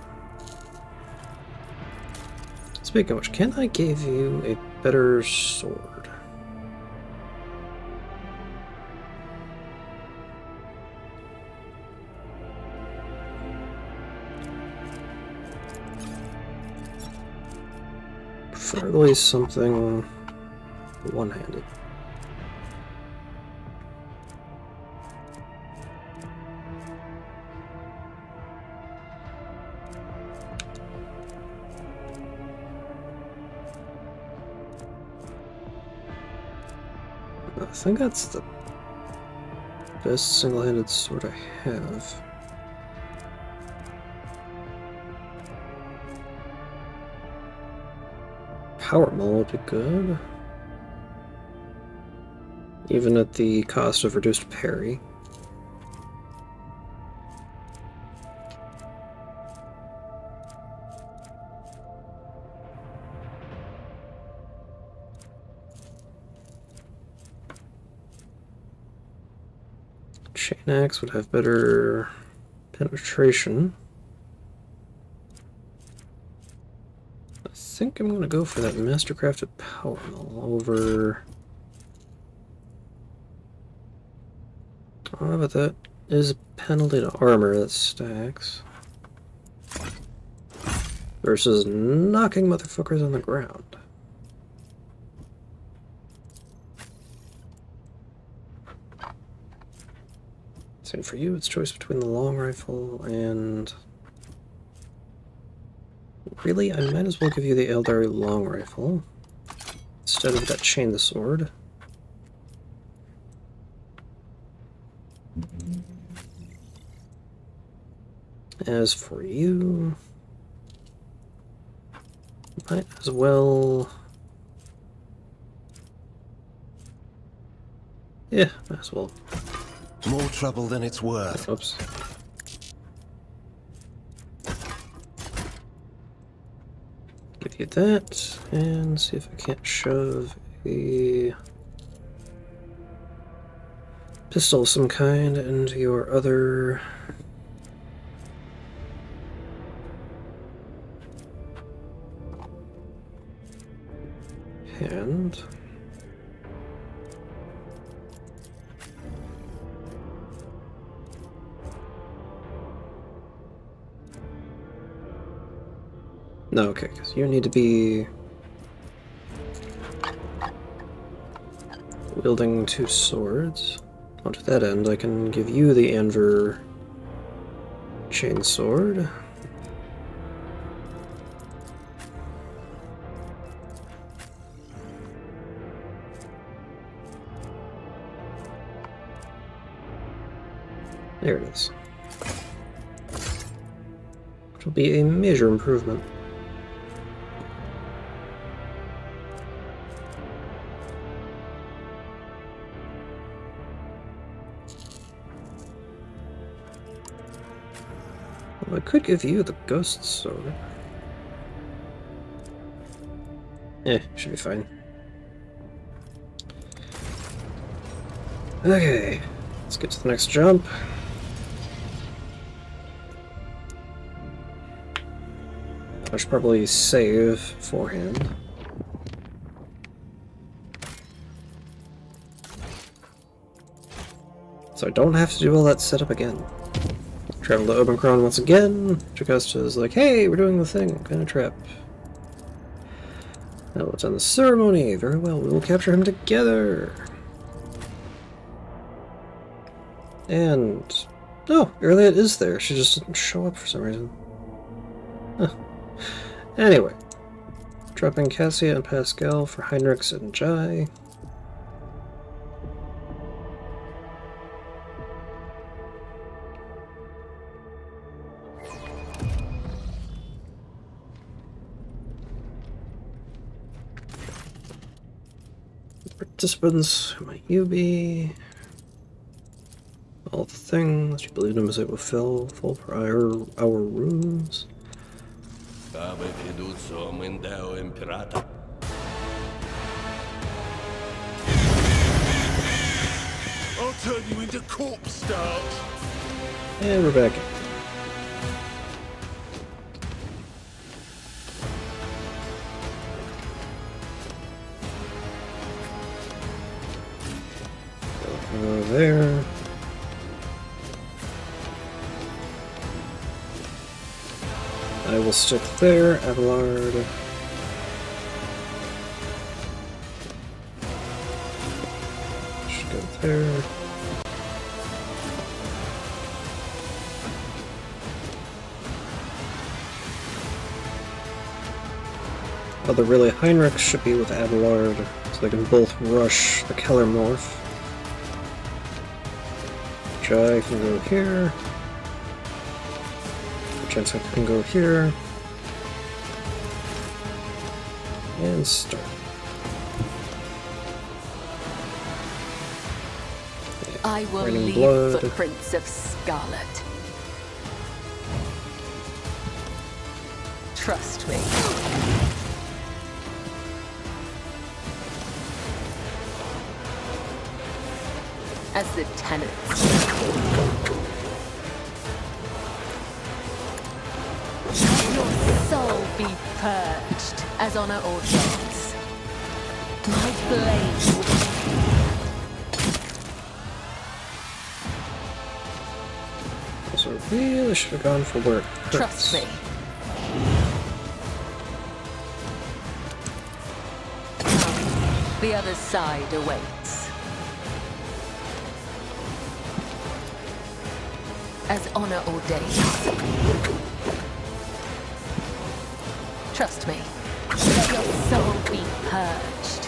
[SPEAKER 1] Speaking of which, can I give you a better sword? Preferably something one-handed. I think that's the best single-handed sword I have. Power Maul would be good. Even at the cost of reduced parry. Chain Axe would have better penetration. I think I'm going to go for that Mastercrafted Power Maul over... Oh, but that is a penalty to armor that stacks. Versus knocking motherfuckers on the ground. So for you, it's choice between the long rifle and... Really, I might as well give you the Eldari long rifle instead of that chain the sword. As for you, might as well... Yeah, might as well.
[SPEAKER 5] More trouble than it's worth.
[SPEAKER 1] Oops. Give you that, and see if I can't shove a pistol of some kind into your other... hand. No, okay, because you need to be wielding two swords. Oh, to that end, I can give you the Anvur chainsword. There it is. Which will be a major improvement. Well, I could give you the ghost sword. Should be fine. Okay, let's get to the next jump. I should probably save beforehand. So I don't have to do all that setup again. Travel to Obenkron once again. Jocasta is like, hey, we're doing the thing. Kind of trap. Now let's end the ceremony. Very well, we will capture him together. And... oh, Erliet is there. She just didn't show up for some reason. Huh. Anyway. Dropping Cassia and Pascal for Heinrichs and Jai. Disciplines, might you be? All the things you believed him as it would fill full for our rooms.
[SPEAKER 2] I'll turn you into corpse starch.
[SPEAKER 1] And we're back. Go there. I will stick there, Abelard. Should go there. Although really, Heinrich should be with Abelard, so they can both rush the Keller Morph. Jai can go here. Jensen can go here. And start.
[SPEAKER 3] I will
[SPEAKER 1] Raining
[SPEAKER 3] leave
[SPEAKER 1] blood.
[SPEAKER 3] footprints of scarlet. Trust me. As the tenants. Your soul be purged, as honor ordains. My blade will...
[SPEAKER 1] So really should have gone for where it hurts.
[SPEAKER 3] Trust me. The other side awaits. As honor ordains. Trust me. Let your soul be purged.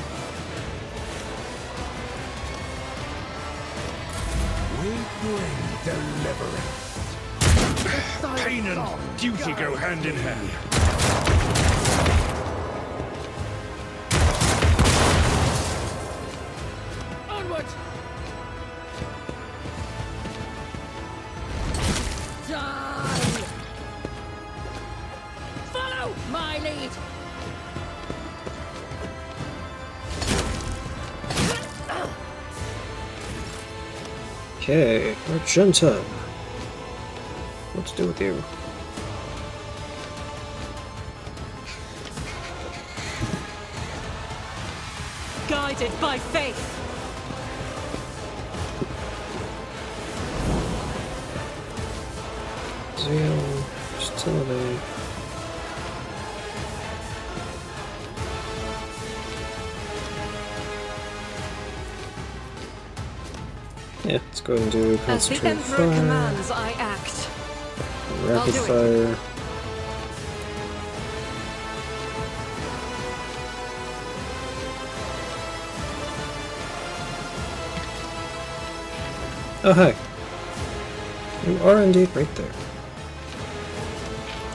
[SPEAKER 2] We bring deliverance. Pain and duty go hand in hand. Onward!
[SPEAKER 3] Die! Follow my lead!
[SPEAKER 1] Okay, Argenta. What to do with you?
[SPEAKER 3] Guided by faith.
[SPEAKER 1] Zeal, Hostility. Yeah, let's go ahead and do
[SPEAKER 6] As the
[SPEAKER 1] Concentrate
[SPEAKER 6] Emperor
[SPEAKER 1] Fire,
[SPEAKER 6] commands, I act.
[SPEAKER 1] Rapid
[SPEAKER 6] do it.
[SPEAKER 1] Fire. Oh, hi. You are indeed right there.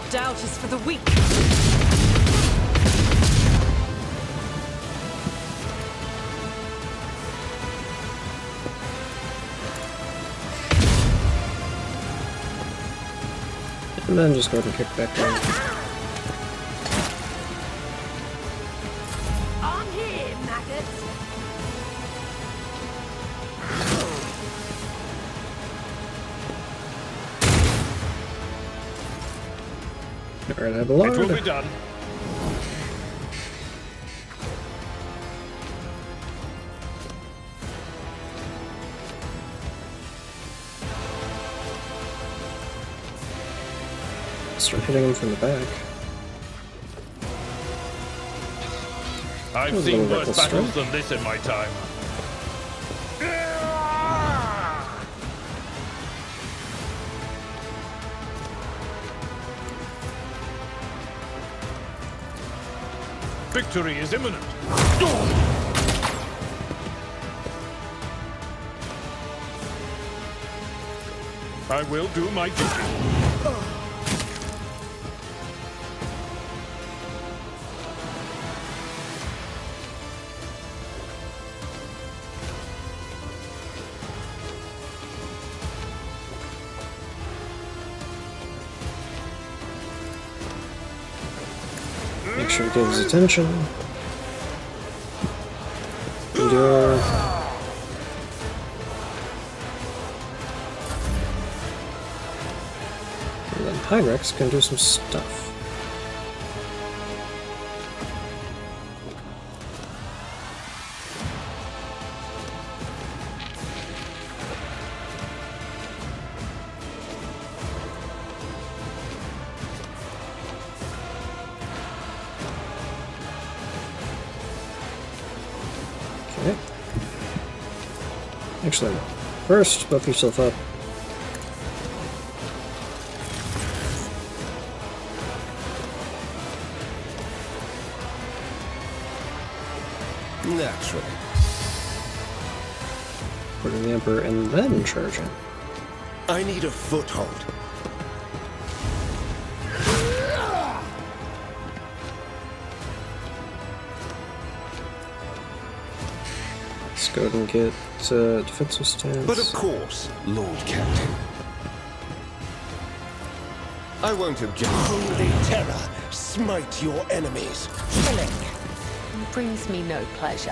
[SPEAKER 6] Doubt is for the weak.
[SPEAKER 1] And then just go ahead and kick back down.
[SPEAKER 6] I'm here, maggots.
[SPEAKER 1] Alright, I have a
[SPEAKER 2] It will
[SPEAKER 1] Lord.
[SPEAKER 2] be done.
[SPEAKER 1] Start hitting him from the back.
[SPEAKER 2] I've
[SPEAKER 1] was a
[SPEAKER 2] seen
[SPEAKER 1] little
[SPEAKER 2] worse
[SPEAKER 1] reckless
[SPEAKER 2] battles
[SPEAKER 1] strike.
[SPEAKER 2] than this in my time. Victory is imminent. I will do my duty.
[SPEAKER 1] Make sure to get his attention. Endure. And then Pyrex can do some stuff. Okay. Actually, first, buff yourself up.
[SPEAKER 5] Naturally.
[SPEAKER 1] Put in the Emperor and then charge in.
[SPEAKER 5] I need a foothold.
[SPEAKER 1] Let's go ahead and get defensive stance.
[SPEAKER 5] But of course, Lord Captain. I won't object. Holy terror, smite your enemies.
[SPEAKER 3] Killing brings me no pleasure.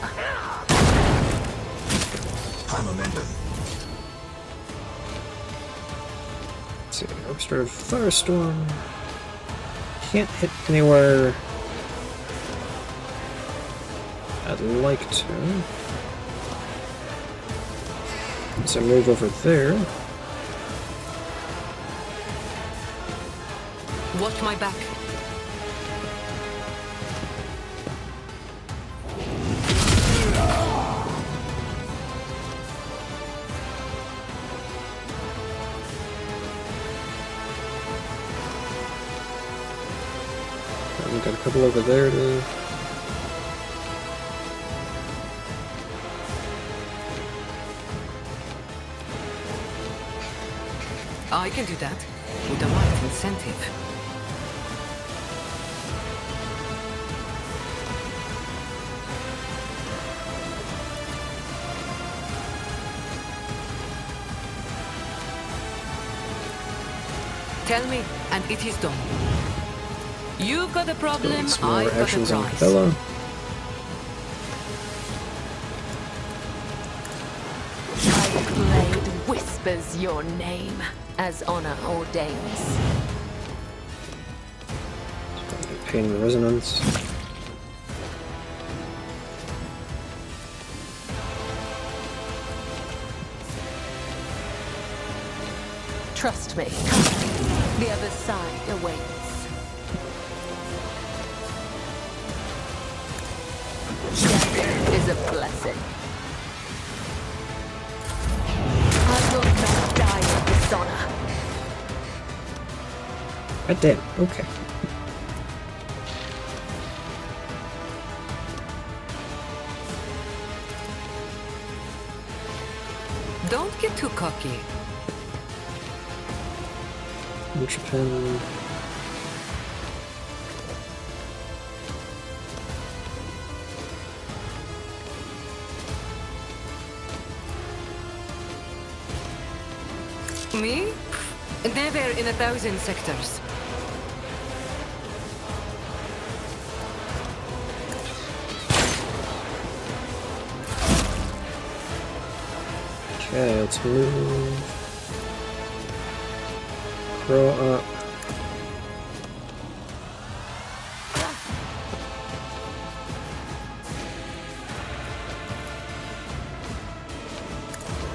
[SPEAKER 2] High momentum.
[SPEAKER 1] Let's see, Orchestra Firestorm. Can't hit anywhere I'd like to. So move over there.
[SPEAKER 6] Watch my back.
[SPEAKER 1] And we've got a couple over there to.
[SPEAKER 6] I can do that with the right incentive. Tell me, and it is done. You've got a problem,
[SPEAKER 1] Some more
[SPEAKER 6] I've got a
[SPEAKER 1] actions on
[SPEAKER 6] prize.
[SPEAKER 1] Capella.
[SPEAKER 3] My blade whispers your name, as honor ordains.
[SPEAKER 1] Pain resonance.
[SPEAKER 3] Trust me, the other side awaits. Death is a blessing. I will not die in dishonor.
[SPEAKER 1] God damn, okay.
[SPEAKER 6] Don't get too cocky.
[SPEAKER 1] Japan.
[SPEAKER 6] Me? Never in 1,000 sectors.
[SPEAKER 1] Okay, let's move. Grow up.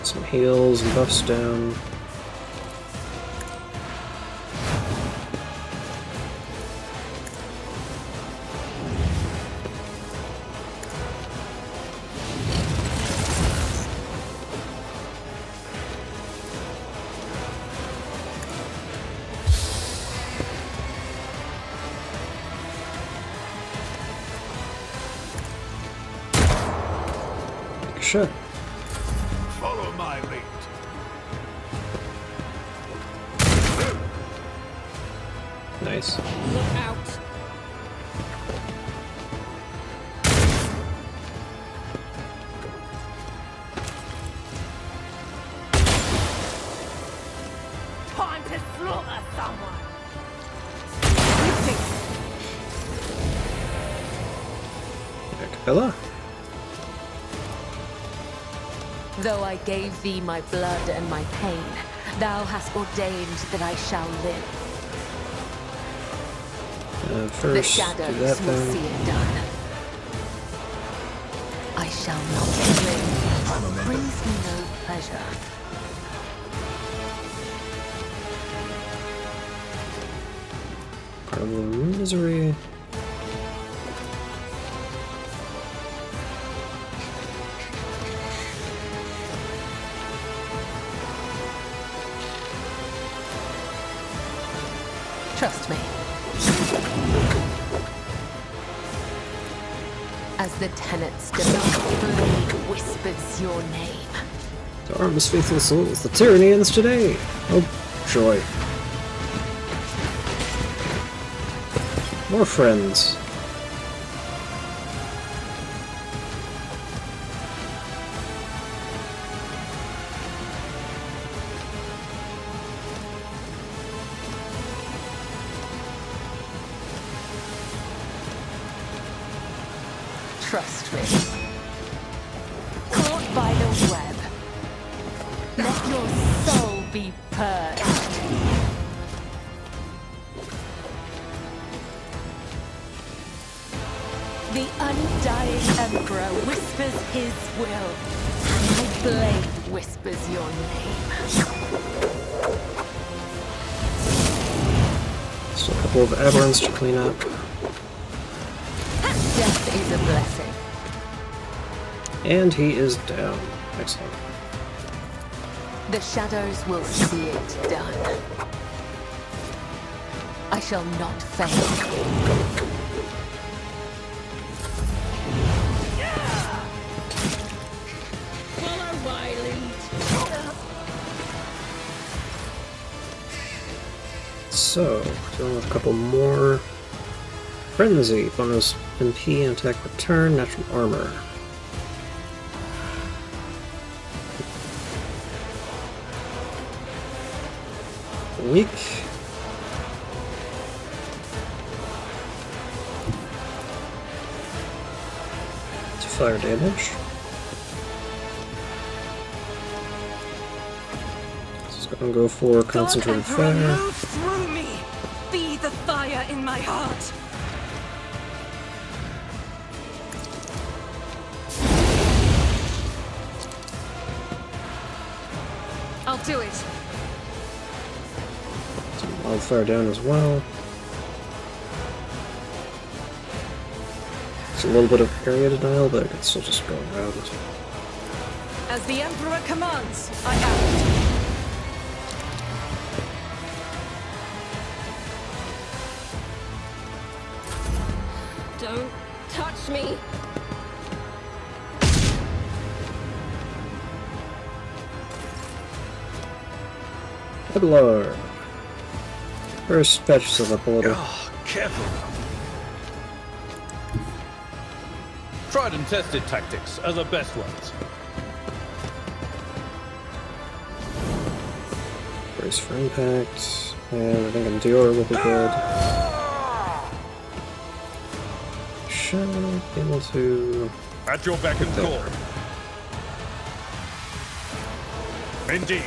[SPEAKER 1] Some heals and buffs down. Sure.
[SPEAKER 2] Follow my lead.
[SPEAKER 1] Nice.
[SPEAKER 6] Look out.
[SPEAKER 3] Time to slaughter someone.
[SPEAKER 1] Capella?
[SPEAKER 3] Though I gave thee my blood and my pain, thou hast ordained that I shall live. The
[SPEAKER 1] First, do that
[SPEAKER 3] shadows will
[SPEAKER 1] thing.
[SPEAKER 3] see it done. I shall not live. Brings me no pleasure.
[SPEAKER 1] Problem misery.
[SPEAKER 3] Trust me. As the tenets demand, blade whispers your name.
[SPEAKER 1] To arm his faithful souls, the tyranny ends today! Oh, joy. More friends.
[SPEAKER 3] Trust me. Caught by the web. Let your soul be purged. The undying Emperor whispers his will. My blade whispers your name.
[SPEAKER 1] Still a couple of aberrants to clean up.
[SPEAKER 3] Death is a blessing.
[SPEAKER 1] And he is down. Excellent.
[SPEAKER 3] The shadows will see it done. I shall not fail.
[SPEAKER 1] So, dealing with a couple more. Frenzy, bonus MP and attack return, natural armor. Weak. To fire damage. Just gonna go for concentrated fire.
[SPEAKER 6] Move through me. Be the fire in my heart. I'll do it.
[SPEAKER 1] Some wildfire down as well. It's a little bit of area denial, but it's still just going around.
[SPEAKER 6] As the Emperor commands, I act. Don't touch me.
[SPEAKER 1] Heblar. First patch yourself up a little.
[SPEAKER 2] Oh, careful.
[SPEAKER 7] Tried and tested tactics are the best ones.
[SPEAKER 1] Brace for impact. And I think Endure will be good. Should be able to...
[SPEAKER 2] At your beck and call. Indeed.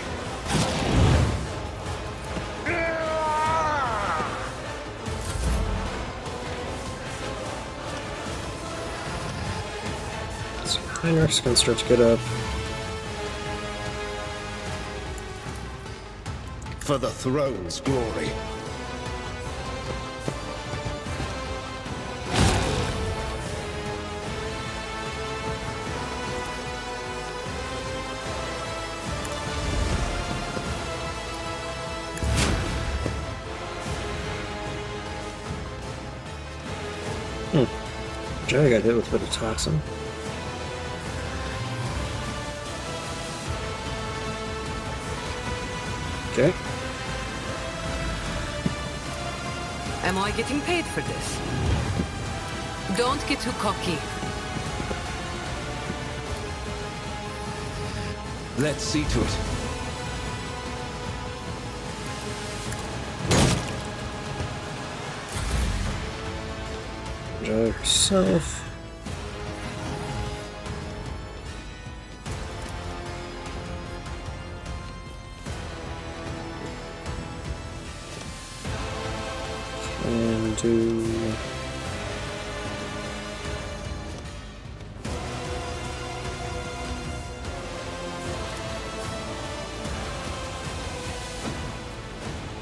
[SPEAKER 1] So Heinrich's gonna start to get up.
[SPEAKER 5] For the throne's glory.
[SPEAKER 1] Jay got hit with a bit of toxin. Okay.
[SPEAKER 6] Am I getting paid for this? Don't get too cocky.
[SPEAKER 5] Let's see to it.
[SPEAKER 1] Jay herself. and do...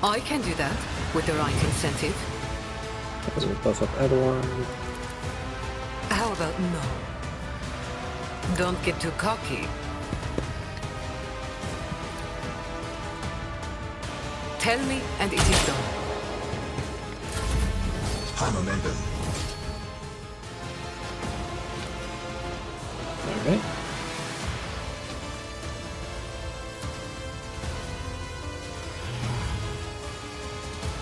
[SPEAKER 6] I can do that with the right incentive.
[SPEAKER 1] That doesn't buff up Avalon.
[SPEAKER 6] How about no? Don't get too cocky. Tell me and it is done.
[SPEAKER 2] High momentum.
[SPEAKER 1] Alright.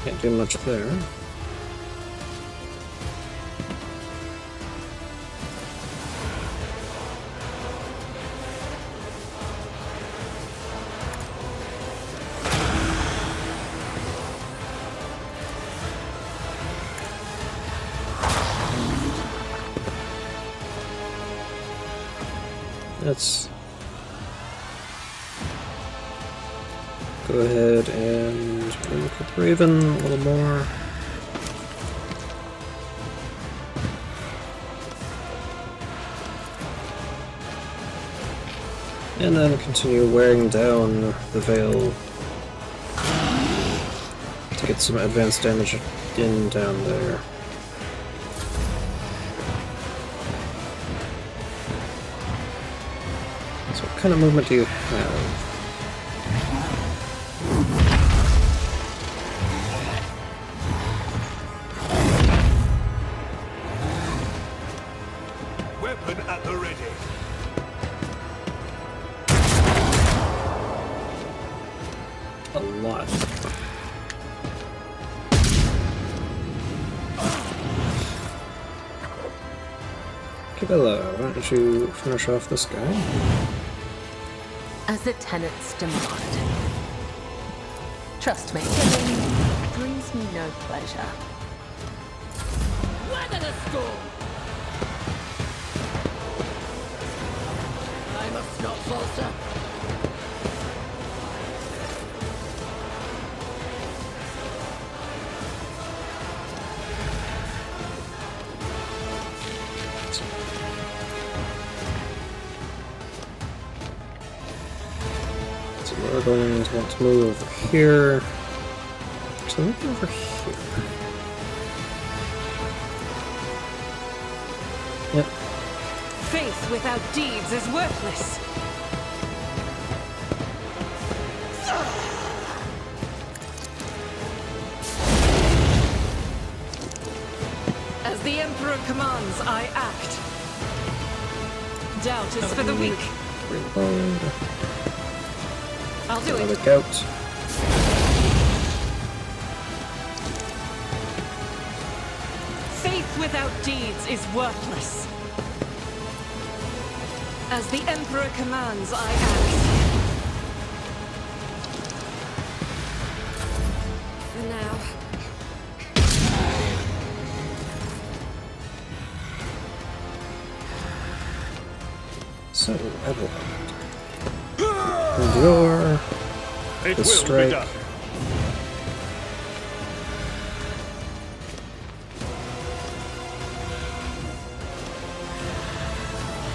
[SPEAKER 1] Can't do much there. Let's go ahead and look at Raven a little more. And then continue wearing down the Veil to get some advanced damage in down there. So what kind of movement do you have?
[SPEAKER 2] Weapon at the ready.
[SPEAKER 1] A lot. Cabela, why don't you finish off this guy?
[SPEAKER 3] As the tenants demand. Trust me, killing brings me no pleasure. Weather the storm! I must not falter.
[SPEAKER 1] So we're going to want to move over here. So maybe over here. Yep.
[SPEAKER 6] Faith without deeds is worthless. As the Emperor commands, I act. Doubt is for the weak.
[SPEAKER 1] Reload.
[SPEAKER 6] I'll do
[SPEAKER 1] Another
[SPEAKER 6] it.
[SPEAKER 1] gout.
[SPEAKER 6] Faith without deeds is worthless. As the Emperor commands, I act. For now.
[SPEAKER 1] So, Evelyn. Endure.
[SPEAKER 7] It
[SPEAKER 1] The
[SPEAKER 7] will
[SPEAKER 1] strike.
[SPEAKER 7] be done.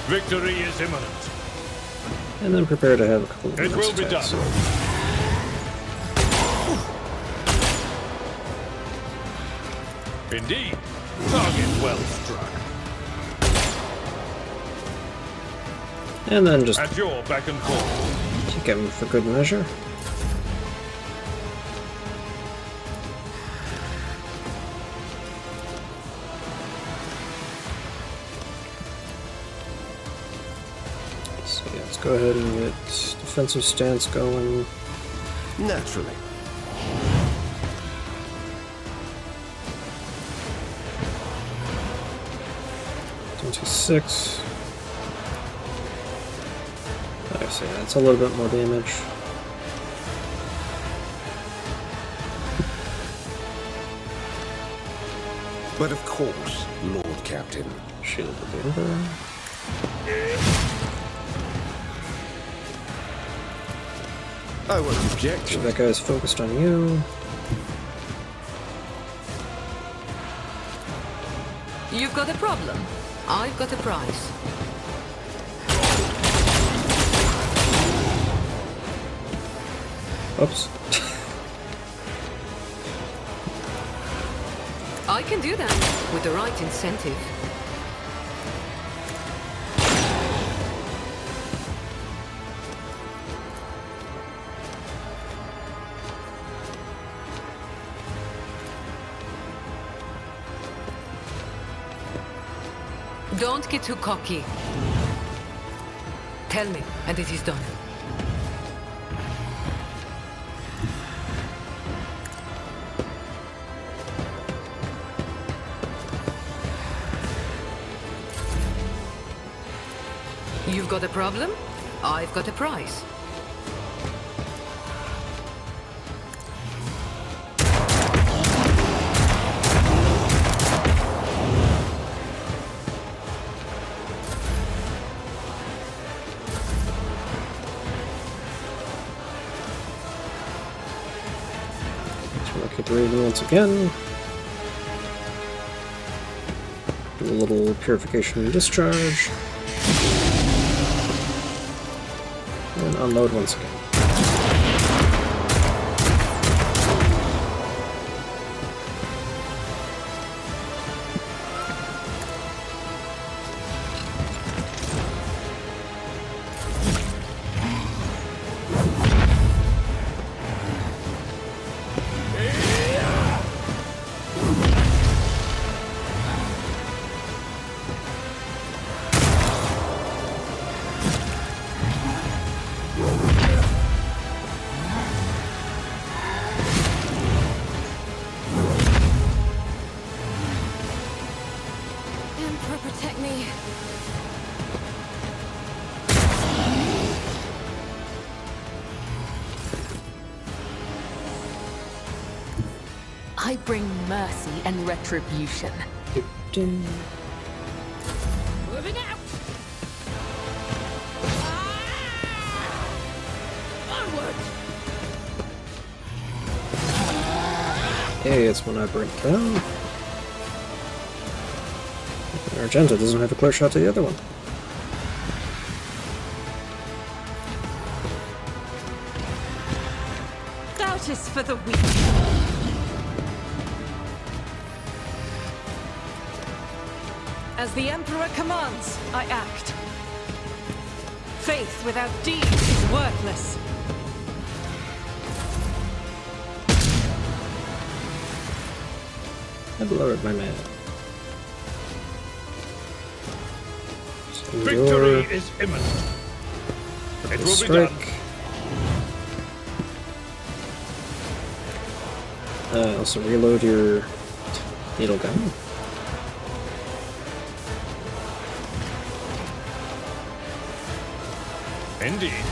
[SPEAKER 7] Victory is imminent.
[SPEAKER 1] And then prepare to have a couple of
[SPEAKER 7] It will be
[SPEAKER 1] attacks.
[SPEAKER 7] done. Indeed. Target well struck.
[SPEAKER 1] And then just
[SPEAKER 7] At your beck and call.
[SPEAKER 1] kick him for good measure. So yeah, let's go ahead and get defensive stance going.
[SPEAKER 5] Naturally.
[SPEAKER 1] Six. I see, that's a little bit more damage.
[SPEAKER 5] But of course, Lord Captain.
[SPEAKER 1] Shield of the Emperor.
[SPEAKER 5] I won't object
[SPEAKER 1] So
[SPEAKER 5] to
[SPEAKER 1] that
[SPEAKER 5] it.
[SPEAKER 1] guy's focused on you.
[SPEAKER 6] You've got a problem. I've got a prize.
[SPEAKER 1] Oops.
[SPEAKER 6] I can do that with the right incentive. Don't get too cocky. Tell me, and it is done. You've got a problem? I've got a prize.
[SPEAKER 1] Keep reading once again. Do a little purification and discharge. And unload once again.
[SPEAKER 3] Protect me. I bring mercy and retribution. Moving out. Onward.
[SPEAKER 1] Hey, it's when I bring it down. Argenta doesn't have a clear shot to the other one.
[SPEAKER 3] Doubt is for the weak.
[SPEAKER 8] As the Emperor commands, I act. Faith without deeds is worthless.
[SPEAKER 1] I've lowered my mana.
[SPEAKER 2] Victory is imminent. It will be done.
[SPEAKER 1] Also reload your needle gun.
[SPEAKER 2] Indeed.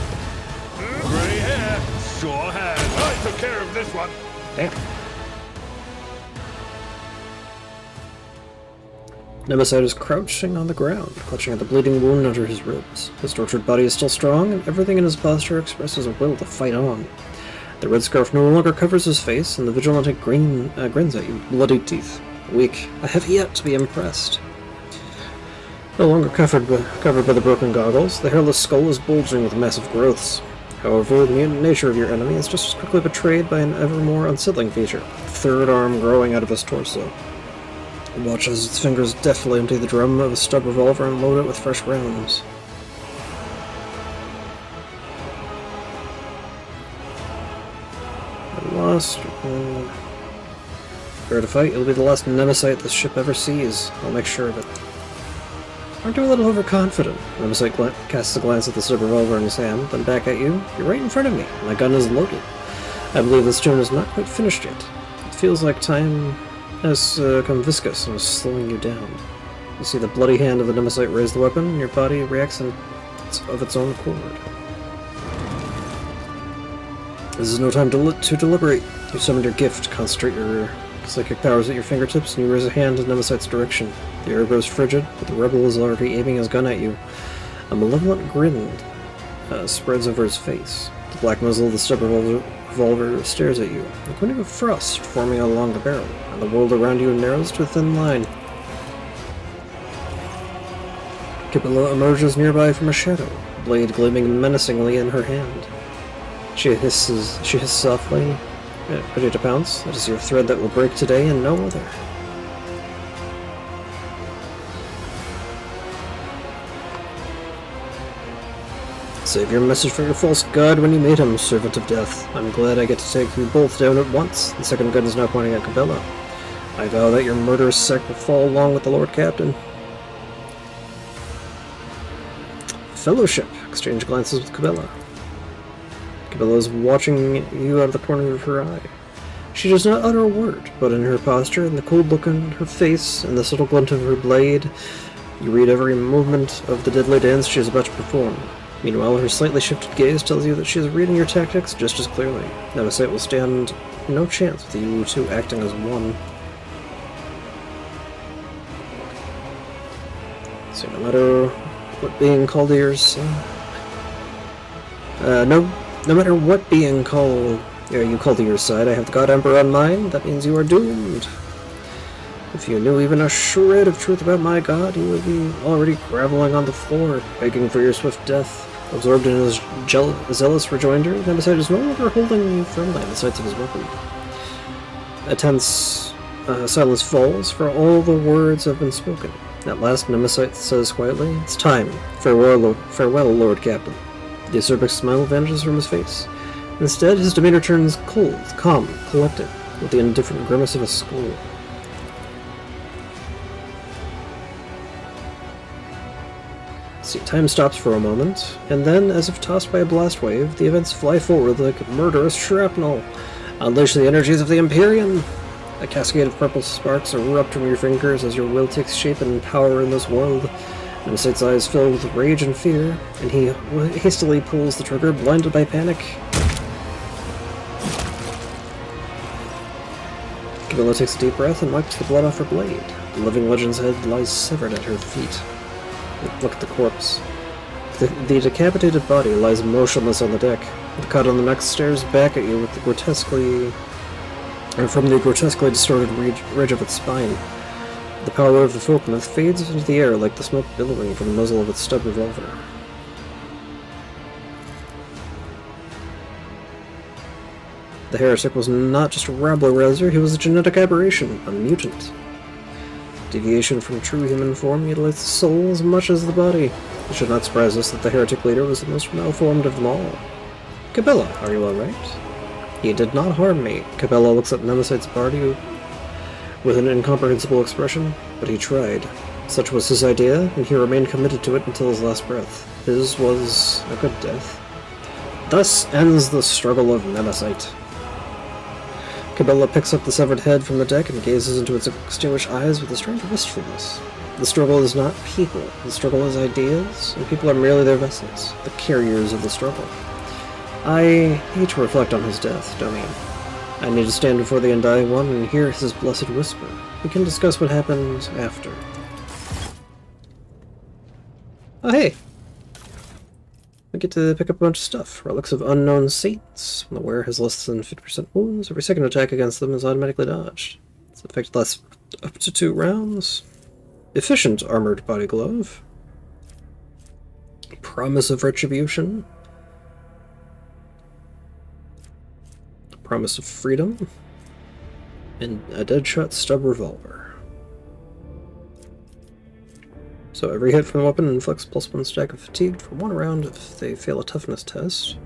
[SPEAKER 2] Gray hair, sure has. I took care of this one.
[SPEAKER 1] Damn. Nemesis is crouching on the ground, clutching at the bleeding wound under his ribs. His tortured body is still strong, and everything in his posture expresses a will to fight on. The red scarf no longer covers his face, and the vigilante grins at you, bloody teeth. Weak, I have yet to be impressed. No longer covered by the broken goggles, the hairless skull is bulging with massive growths. However, the mutant nature of your enemy is just as quickly betrayed by an ever more unsettling feature, a third arm growing out of his torso. Watch as its fingers deftly empty the drum of a stub revolver and load it with fresh rounds. Lost. Prepare to fight. You'll be the last Nemesite this ship ever sees. I'll make sure of it. Aren't you a little overconfident? Nemesite casts a glance at the stub revolver in his hand, then back at you. You're right in front of me. My gun is loaded. I believe this tune is not quite finished yet. It feels like time has come viscous and is slowing you down. You see the bloody hand of the Nemesite raise the weapon, and your body reacts of its own accord. This is no time to deliberate. You summon your gift, concentrate your psychic powers at your fingertips, and you raise a hand in Nemesite's direction. The air grows frigid, but the rebel is already aiming his gun at you. A malevolent grin spreads over his face. The black muzzle of the stub revolver stares at you, a glint of frost forming along the barrel, and the world around you narrows to a thin line. Cabela emerges nearby from a shadow, blade gleaming menacingly in her hand. She hisses softly, ready to pounce. It is your thread that will break today and no other. Save your message for your false god when you meet him, servant of death. I'm glad I get to take you both down at once. The second gun is now pointing at Cabela. I vow that your murderous sect will fall along with the Lord Captain. Fellowship. Exchange glances with Cabela. Cabela is watching you out of the corner of her eye. She does not utter a word, but in her posture, and the cold look on her face, and the subtle glint of her blade, you read every movement of the deadly dance she is about to perform. Meanwhile, her slightly shifted gaze tells you that she is reading your tactics just as clearly. Nemesis will stand no chance with you two acting as one. So no matter what being called to your side, no matter what being you call to your side, I have the God Emperor on mine. That means you are doomed. If you knew even a shred of truth about my god, you would be already groveling on the floor, begging for your swift death. Absorbed in his zealous rejoinder, Nemesis is no longer holding you firmly in the sights of his weapon. A tense silence falls, for all the words have been spoken. At last, Nemesis says quietly, "It's time. Farewell, Lord Captain." The acerbic smile vanishes from his face. Instead, his demeanor turns cold, calm, collected, with the indifferent grimace of a school. See, time stops for a moment, and then, as if tossed by a blast wave, the events fly forward like murderous shrapnel. Unleash the energies of the Empyrean! A cascade of purple sparks erupt from your fingers as your will takes shape and power in this world. Nemesis's eyes fill with rage and fear, and he hastily pulls the trigger, blinded by panic. Cabela takes a deep breath and wipes the blood off her blade. The living legend's head lies severed at her feet. Look at the corpse. The decapitated body lies motionless on the deck. The cut on the neck stares back at you with from the grotesquely distorted ridge of its spine. The power of the Falconeth fades into the air like the smoke billowing from the muzzle of its stub revolver. The heretic was not just a rabble-rouser, he was a genetic aberration, a mutant. Deviation from true human form mutilates the soul as much as the body. It should not surprise us that the heretic leader was the most malformed of them all. Cabela, are you alright? He did not harm me. Cabela looks at Nemesis's body with an incomprehensible expression, but he tried. Such was his idea, and he remained committed to it until his last breath. His was a good death. Thus ends the struggle of Nemesis. Cabela picks up the severed head from the deck and gazes into its extinguished eyes with a strange wistfulness. The struggle is not people. The struggle is ideas, and people are merely their vessels, the carriers of the struggle. I hate to reflect on his death, don't you? I need to stand before the undying one and hear his blessed whisper. We can discuss what happens after. Oh, hey! We get to pick up a bunch of stuff. Relics of unknown saints. When the wearer has less than 50% wounds, every second attack against them is automatically dodged. Its effect lasts up to 2 rounds. Efficient armored body glove. Promise of retribution. Promise of freedom. And a deadshot stub revolver. So every hit from the weapon inflicts +1 stack of fatigue for 1 round if they fail a toughness test.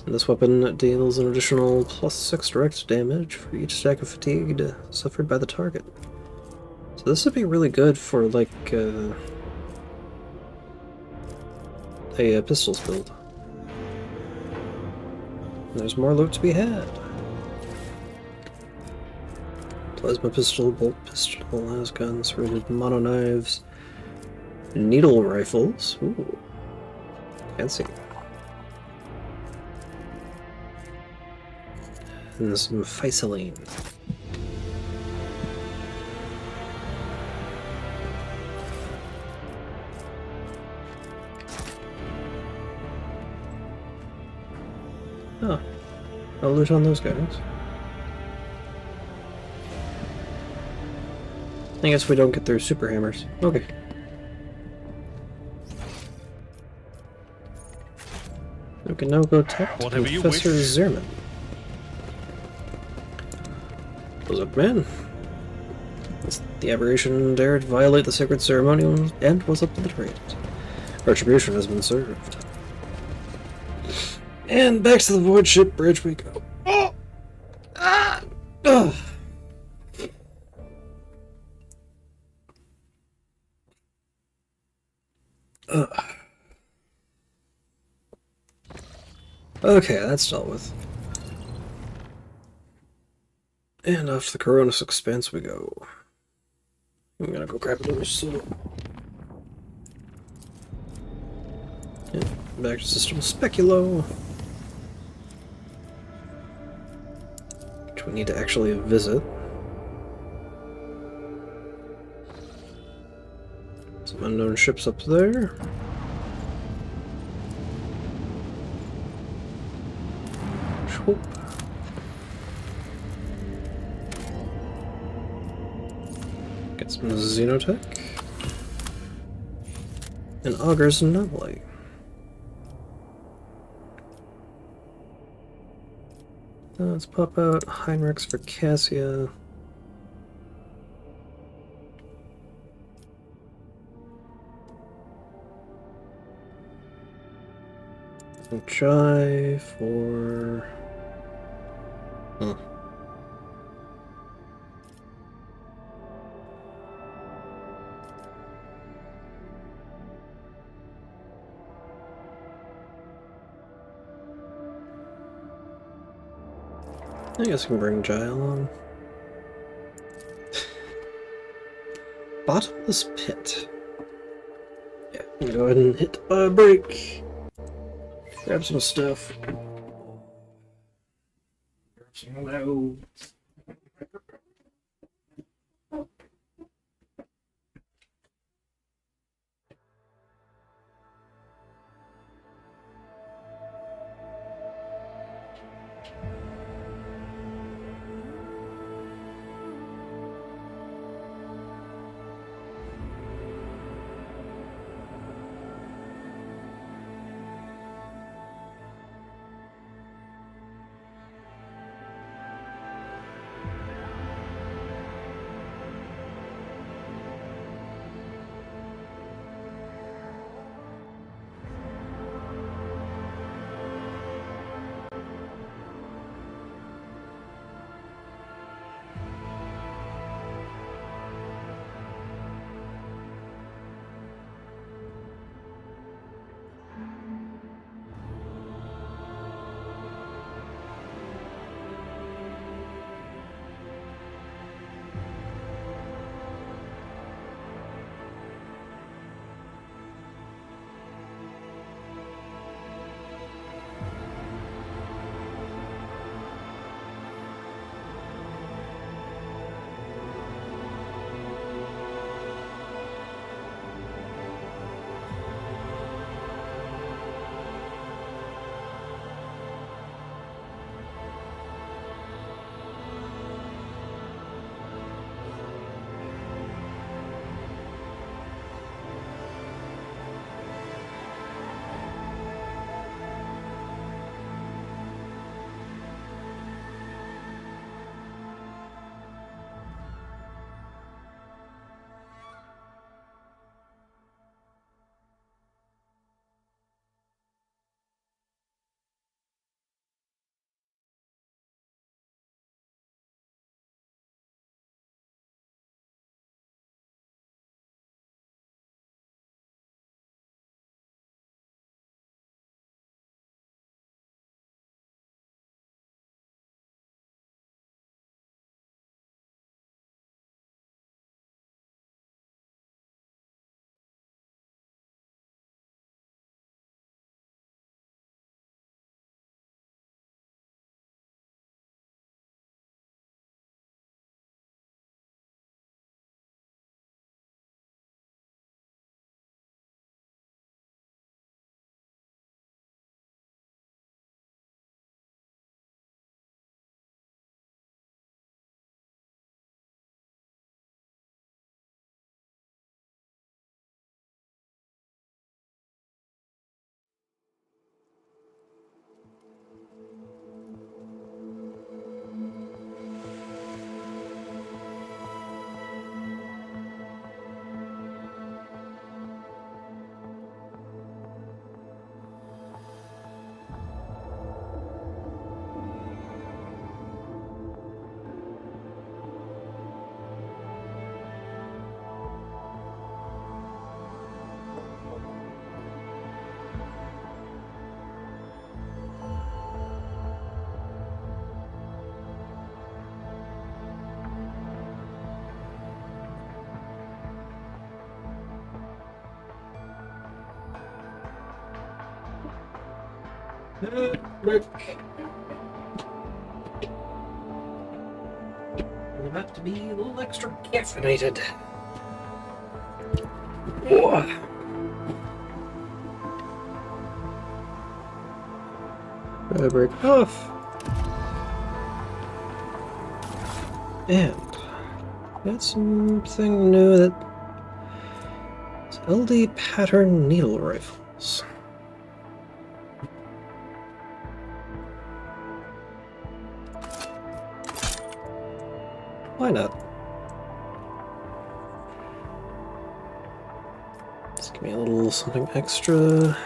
[SPEAKER 1] And this weapon deals an additional +6 direct damage for each stack of fatigue suffered by the target. So this would be really good for, like, a pistols build. And there's more loot to be had. Plasma pistol, bolt pistol, las guns, rooted mono knives, needle rifles. Ooh, fancy. And some Ficeline. Oh, I'll loot on those guys. I guess we don't get their super hammers. Okay. We can now go talk to
[SPEAKER 7] Whatever you
[SPEAKER 1] Professor
[SPEAKER 7] wish.
[SPEAKER 1] Zerman. What's up, man? The aberration dared violate the sacred ceremonial and was obliterated. Retribution has been served. And back to the void ship bridge we go. Oh! Ah! Ugh. Ugh. Okay, that's dealt with. And off to the Coronis Expanse we go. I'm gonna go grab another soul. And back to System Speculo. Which we need to actually visit. Some unknown ships up there. Swoop. Get some Xenotech. And Augur's Novelite. Let's pop out Heinrichs for Cassia. And Chai for... Hmm. I guess I can bring Jai along. Bottomless pit. Yeah, I'm gonna go ahead and hit break. Grab some stuff. Grab some loads. Rick. I'm about to be a little extra caffeinated. Whoa. Break off. And got something new that it's LD pattern needle rifles. Why not? Just give me a little something extra.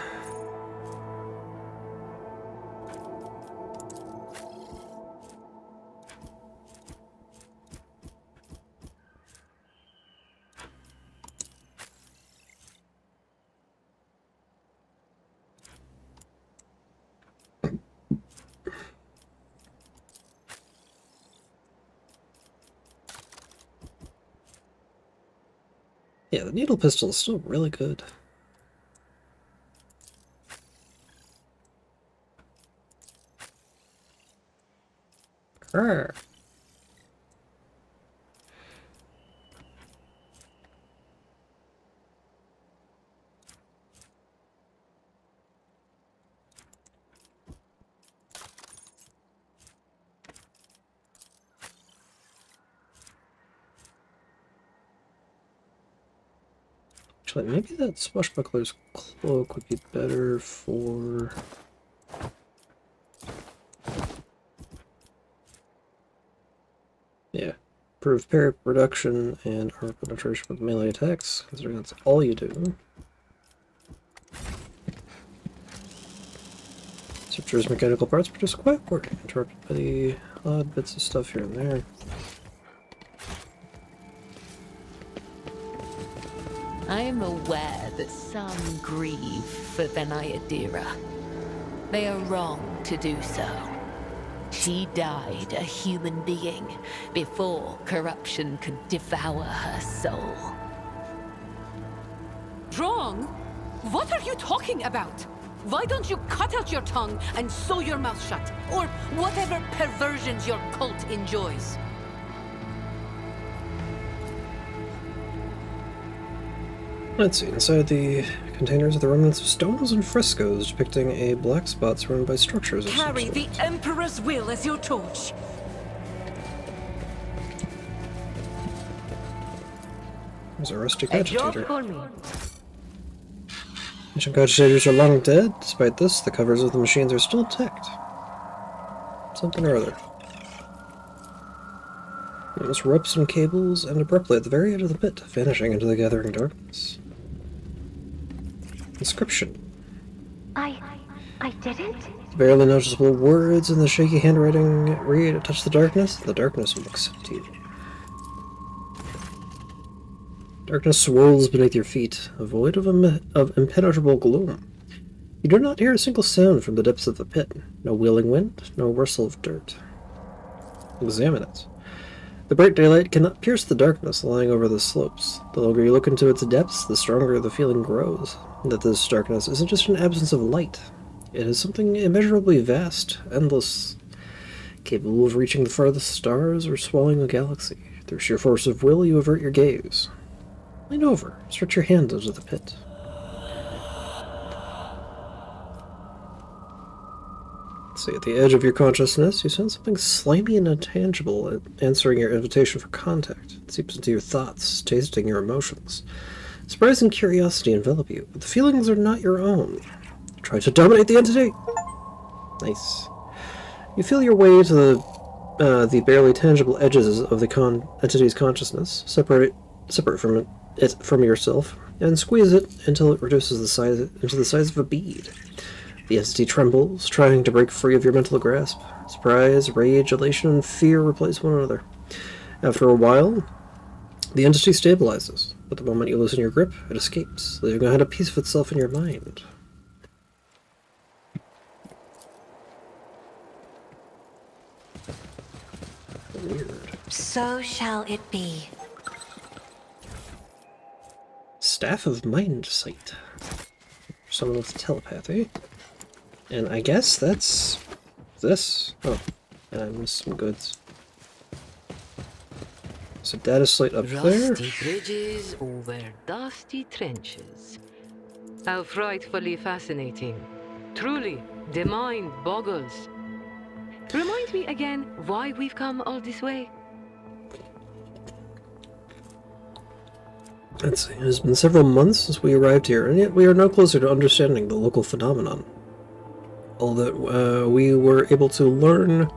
[SPEAKER 1] Yeah, the needle pistol is still really good. Grr. Actually, maybe that swashbuckler's cloak would be better for... Yeah. Improved parry reduction and armor penetration with melee attacks, considering that's all you do. Searcher's mechanical parts produce quiet work, interrupted by the odd bits of stuff here and there.
[SPEAKER 3] I am aware that some grieve for Benayadira. They are wrong to do so. She died a human being before corruption could devour her soul.
[SPEAKER 6] Wrong? What are you talking about? Why don't you cut out your tongue and sew your mouth shut? Or whatever perversions your cult enjoys.
[SPEAKER 1] Let's see, inside the containers are the remnants of stones and frescoes depicting a black spot surrounded by structures of some
[SPEAKER 8] Carry
[SPEAKER 1] sort.
[SPEAKER 8] the Emperor's will as your torch.
[SPEAKER 1] There's a rusty
[SPEAKER 3] A job
[SPEAKER 1] agitator.
[SPEAKER 3] for me.
[SPEAKER 1] Ancient agitators are long dead. Despite this, the covers of the machines are still intact. Something or other. There's ropes and cables, and abruptly at the very edge of the pit, vanishing into the gathering darkness. Inscription.
[SPEAKER 4] I didn't?
[SPEAKER 1] Barely noticeable words in the shaky handwriting read, touch the darkness will accept you. Darkness swirls beneath your feet, a void of impenetrable gloom. You do not hear a single sound from the depths of the pit. No wailing wind, no rustle of dirt. Examine it. The bright daylight cannot pierce the darkness lying over the slopes. The longer you look into its depths, the stronger the feeling grows that this darkness isn't just an absence of light. It is something immeasurably vast, endless, capable of reaching the farthest stars or swallowing a galaxy. Through sheer force of will, you avert your gaze. Lean over, stretch your hand into the pit. See, at the edge of your consciousness, you sense something slimy and intangible answering your invitation for contact. It seeps into your thoughts, tasting your emotions. Surprise and curiosity envelop you, but the feelings are not your own. Try to dominate the entity! Nice. You feel your way to the barely tangible edges of the entity's consciousness, separate from it from yourself, and squeeze it until it reduces into the size of a bead. The entity trembles, trying to break free of your mental grasp. Surprise, rage, elation, and fear replace one another. After a while, the entity stabilizes, but the moment you loosen your grip, it escapes, leaving behind a piece of itself in your mind. Weird.
[SPEAKER 4] So shall it be.
[SPEAKER 1] Staff of Mind Sight. Someone with telepathy. And I guess that's this. Oh, and I missed some goods. So data slate up there.
[SPEAKER 6] Rusty bridges over dusty trenches. How frightfully fascinating. Truly, the mind boggles. Remind me again why we've come all this way.
[SPEAKER 1] Let's see, it has been several months since we arrived here, and yet we are no closer to understanding the local phenomenon. All that we were able to learn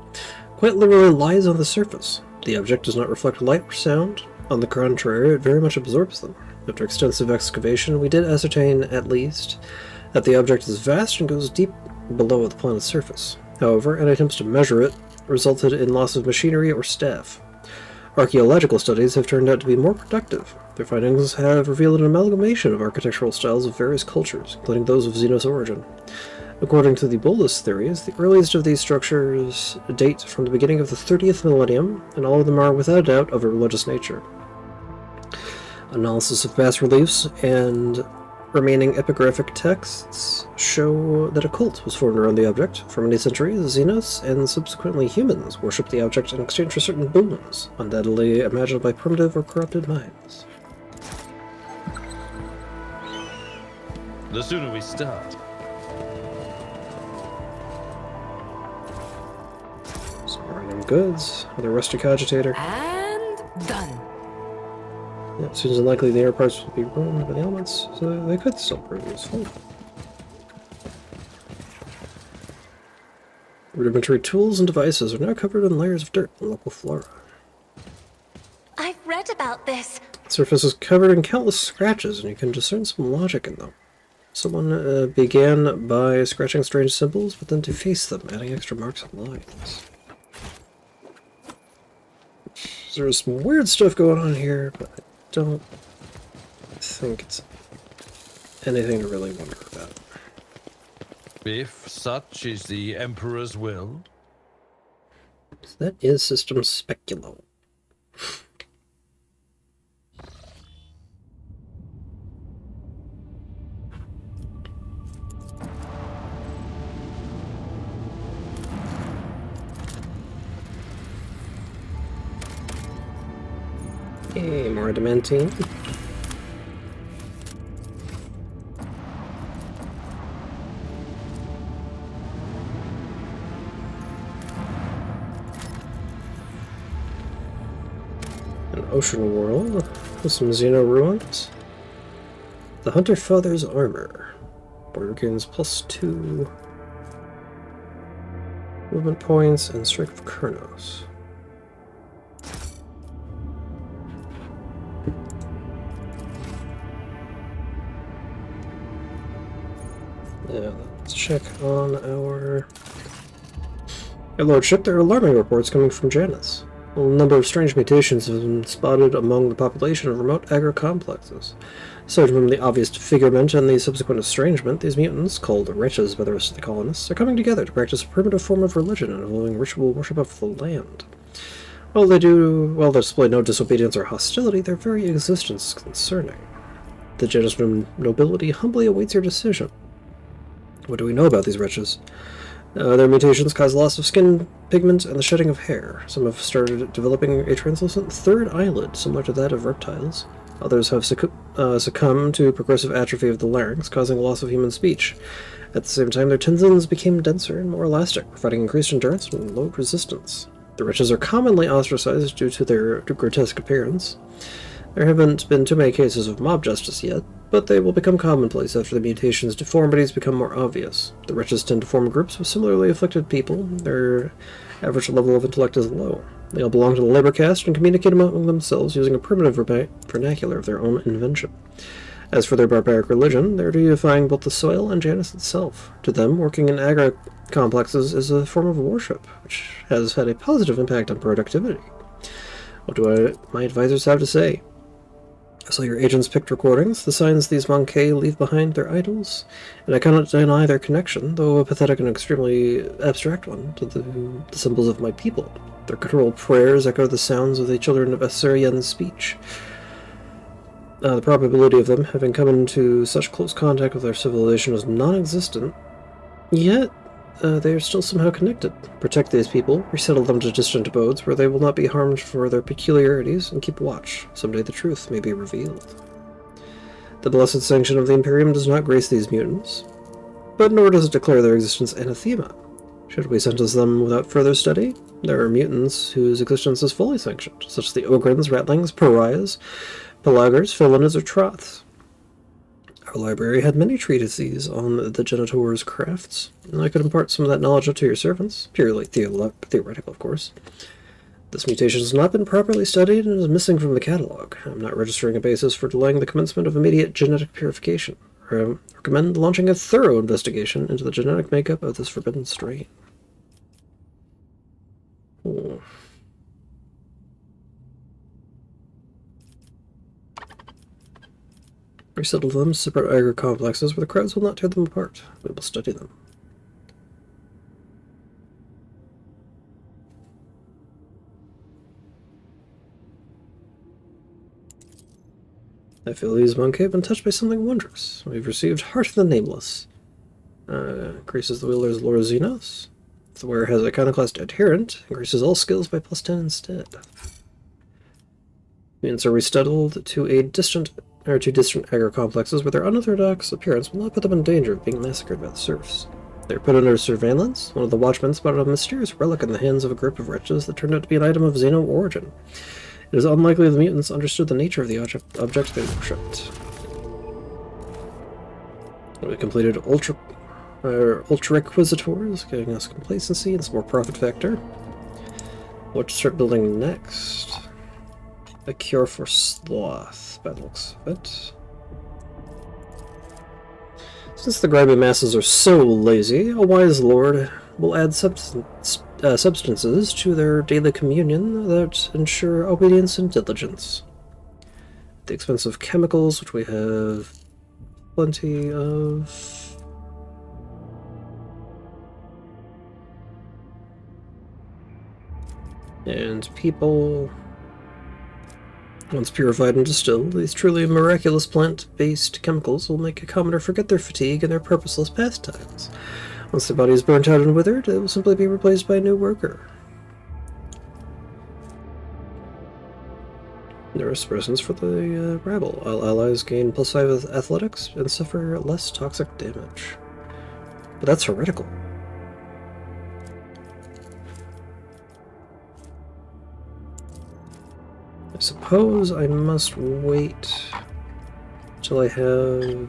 [SPEAKER 1] quite literally lies on the surface. The object does not reflect light or sound. On the contrary, it very much absorbs them. After extensive excavation, we did ascertain, at least, that the object is vast and goes deep below the planet's surface. However, any attempts to measure it resulted in loss of machinery or staff. Archaeological studies have turned out to be more productive. Their findings have revealed an amalgamation of architectural styles of various cultures, including those of Xenos origin. According to the boldest theories, the earliest of these structures date from the beginning of the 30th millennium, and all of them are without doubt of a religious nature. Analysis of bas-reliefs and remaining epigraphic texts show that a cult was formed around the object. For many centuries, Xenos and subsequently humans worshipped the object in exchange for certain boons, undoubtedly imagined by primitive or corrupted minds.
[SPEAKER 7] The sooner we start.
[SPEAKER 1] Some random goods, another rustic agitator.
[SPEAKER 6] And done.
[SPEAKER 1] Yeah, it seems unlikely the air parts will be ruined by the elements, so they could still prove useful. Rudimentary tools and devices are now covered in layers of dirt and local flora.
[SPEAKER 4] I've read about this.
[SPEAKER 1] The surface is covered in countless scratches, and you can discern some logic in them. Someone began by scratching strange symbols, but then defaced them, adding extra marks and lines. There's some weird stuff going on here, but I don't think it's anything to really wonder about.
[SPEAKER 7] If such is the Emperor's will.
[SPEAKER 1] So that is System Speculum. Okay, more adamantine. An ocean world with some Xeno ruins. The Hunter Father's armor. Border gains +2 movement points and strike of Kurnos. Yeah, let's check on our Lordship. There are alarming reports coming from Janus. A number of strange mutations have been spotted among the population of remote agro-complexes. Aside from the obvious disfigurement and the subsequent estrangement, these mutants, called wretches by the rest of the colonists, are coming together to practice a primitive form of religion involving ritual worship of the land. While they display no disobedience or hostility, their very existence is concerning. The Janus nobility humbly awaits your decision. What do we know about these wretches? Their mutations cause loss of skin pigment and the shedding of hair. Some have started developing a translucent third eyelid, similar to that of reptiles. Others have succumbed to progressive atrophy of the larynx, causing loss of human speech. At the same time, their tendons became denser and more elastic, providing increased endurance and low resistance. The wretches are commonly ostracized due to their grotesque appearance. There haven't been too many cases of mob justice yet, but they will become commonplace after the mutation's deformities become more obvious. The wretches tend to form groups with similarly afflicted people. Their average level of intellect is low. They all belong to the labor caste and communicate among themselves using a primitive vernacular of their own invention. As for their barbaric religion, they're deifying both the soil and Janus itself. To them, working in agri-complexes is a form of worship, which has had a positive impact on productivity. What do my advisors have to say? I saw your agents picked recordings, the signs these Monkey leave behind their idols, and I cannot deny their connection, though a pathetic and extremely abstract one, to the symbols of my people. Their guttural prayers echo the sounds of the children of Assyrian speech. The probability of them having come into such close contact with our civilization is non-existent. Yet, they are still somehow connected. Protect these people, resettle them to distant abodes where they will not be harmed for their peculiarities, and keep watch. Someday the truth may be revealed. The blessed sanction of the Imperium does not grace these mutants, but nor does it declare their existence anathema. Should we sentence them without further study? There are mutants whose existence is fully sanctioned, such as the Ogrins, Ratlings, Pariahs, Pelagers, Felonids, or Troths. Our library had many treatises on the Genitor's crafts, and I could impart some of that knowledge to your servants, purely theoretical, of course. This mutation has not been properly studied and is missing from the catalog. I'm not registering a basis for delaying the commencement of immediate genetic purification. I recommend launching a thorough investigation into the genetic makeup of this forbidden strain. Oh. Resettle them, separate aggregate complexes where the crowds will not tear them apart. We will study them. I feel these monkey have been touched by something wondrous. We've received Heart of the Nameless. Increases the wielder's Lore Xenos. If the wearer has a iconoclast adherent, increases all skills by +10 instead. Mutants are resettled to distant aggro complexes where their unorthodox appearance will not put them in danger of being massacred by the serfs. They are put under surveillance. One of the watchmen spotted a mysterious relic in the hands of a group of wretches that turned out to be an item of Xeno origin. It is unlikely the mutants understood the nature of the object they worshipped. We completed Ultra Requisitors, giving us complacency and some more profit factor. What to start building next? A cure for sloth, by the looks of it. Since the grimy masses are so lazy, a wise lord will add substances to their daily communion that ensure obedience and diligence. At the expense of chemicals, which we have plenty of. And people. Once purified and distilled, these truly miraculous plant-based chemicals will make a commoner forget their fatigue and their purposeless pastimes. Once their body is burnt out and withered, it will simply be replaced by a new worker. Neurosuppressants for the rabble. All allies gain +5 with athletics and suffer less toxic damage. But that's heretical. I suppose I must wait till I have...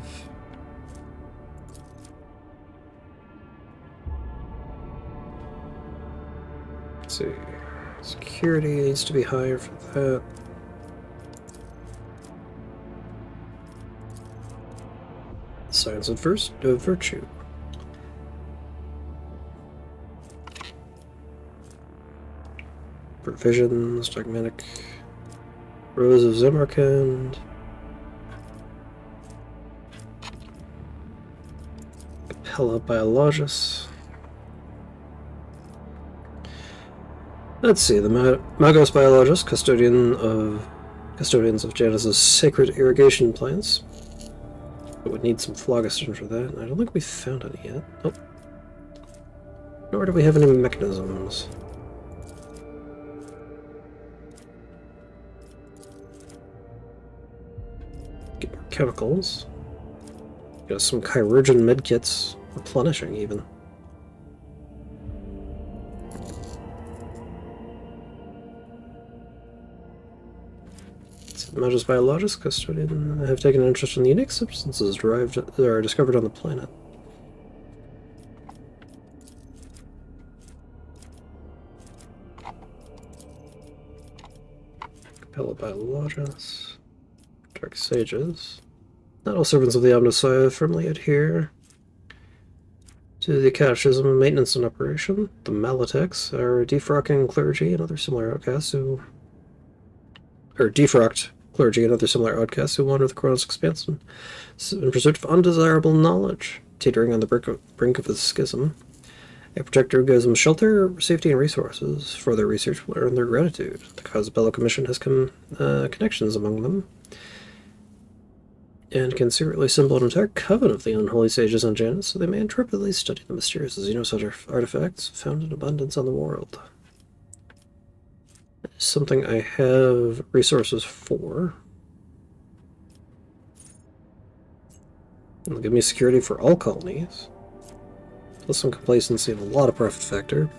[SPEAKER 1] Let's see. Security needs to be higher for that. Science of virtue. Provisions, dogmatic... Rose of Zemarkand. Capella Biologus. Let's see, the Magos Biologus, custodians of Janus's sacred irrigation plants. But would need some phlogiston for that. I don't think we've found any yet. Nope. Nor do we have any mechanisms. Get more chemicals. Got some chirurgeon medkits. Replenishing, even. Magos Biologus, custodian, have taken an interest in the unique substances discovered on the planet. Capella Biologus. Dark Sages. Not all servants of the Omnissiah firmly adhere to the catechism of maintenance and operation. The Malatex are defrocking clergy and other similar outcasts who... defrocked clergy and other similar outcasts who wander the Chronos expanse in pursuit of undesirable knowledge, teetering on the brink of the schism. A protector who gives them shelter, safety, and resources for their research will earn their gratitude. The Cosbello Commission has connections among them. and can secretly assemble an entire coven of the unholy sages on Janus, so they may intrepidly study the mysterious Xenos artifacts found in abundance on the world. Something I have resources for. It'll give me security for all colonies, plus some complacency and a lot of profit factor.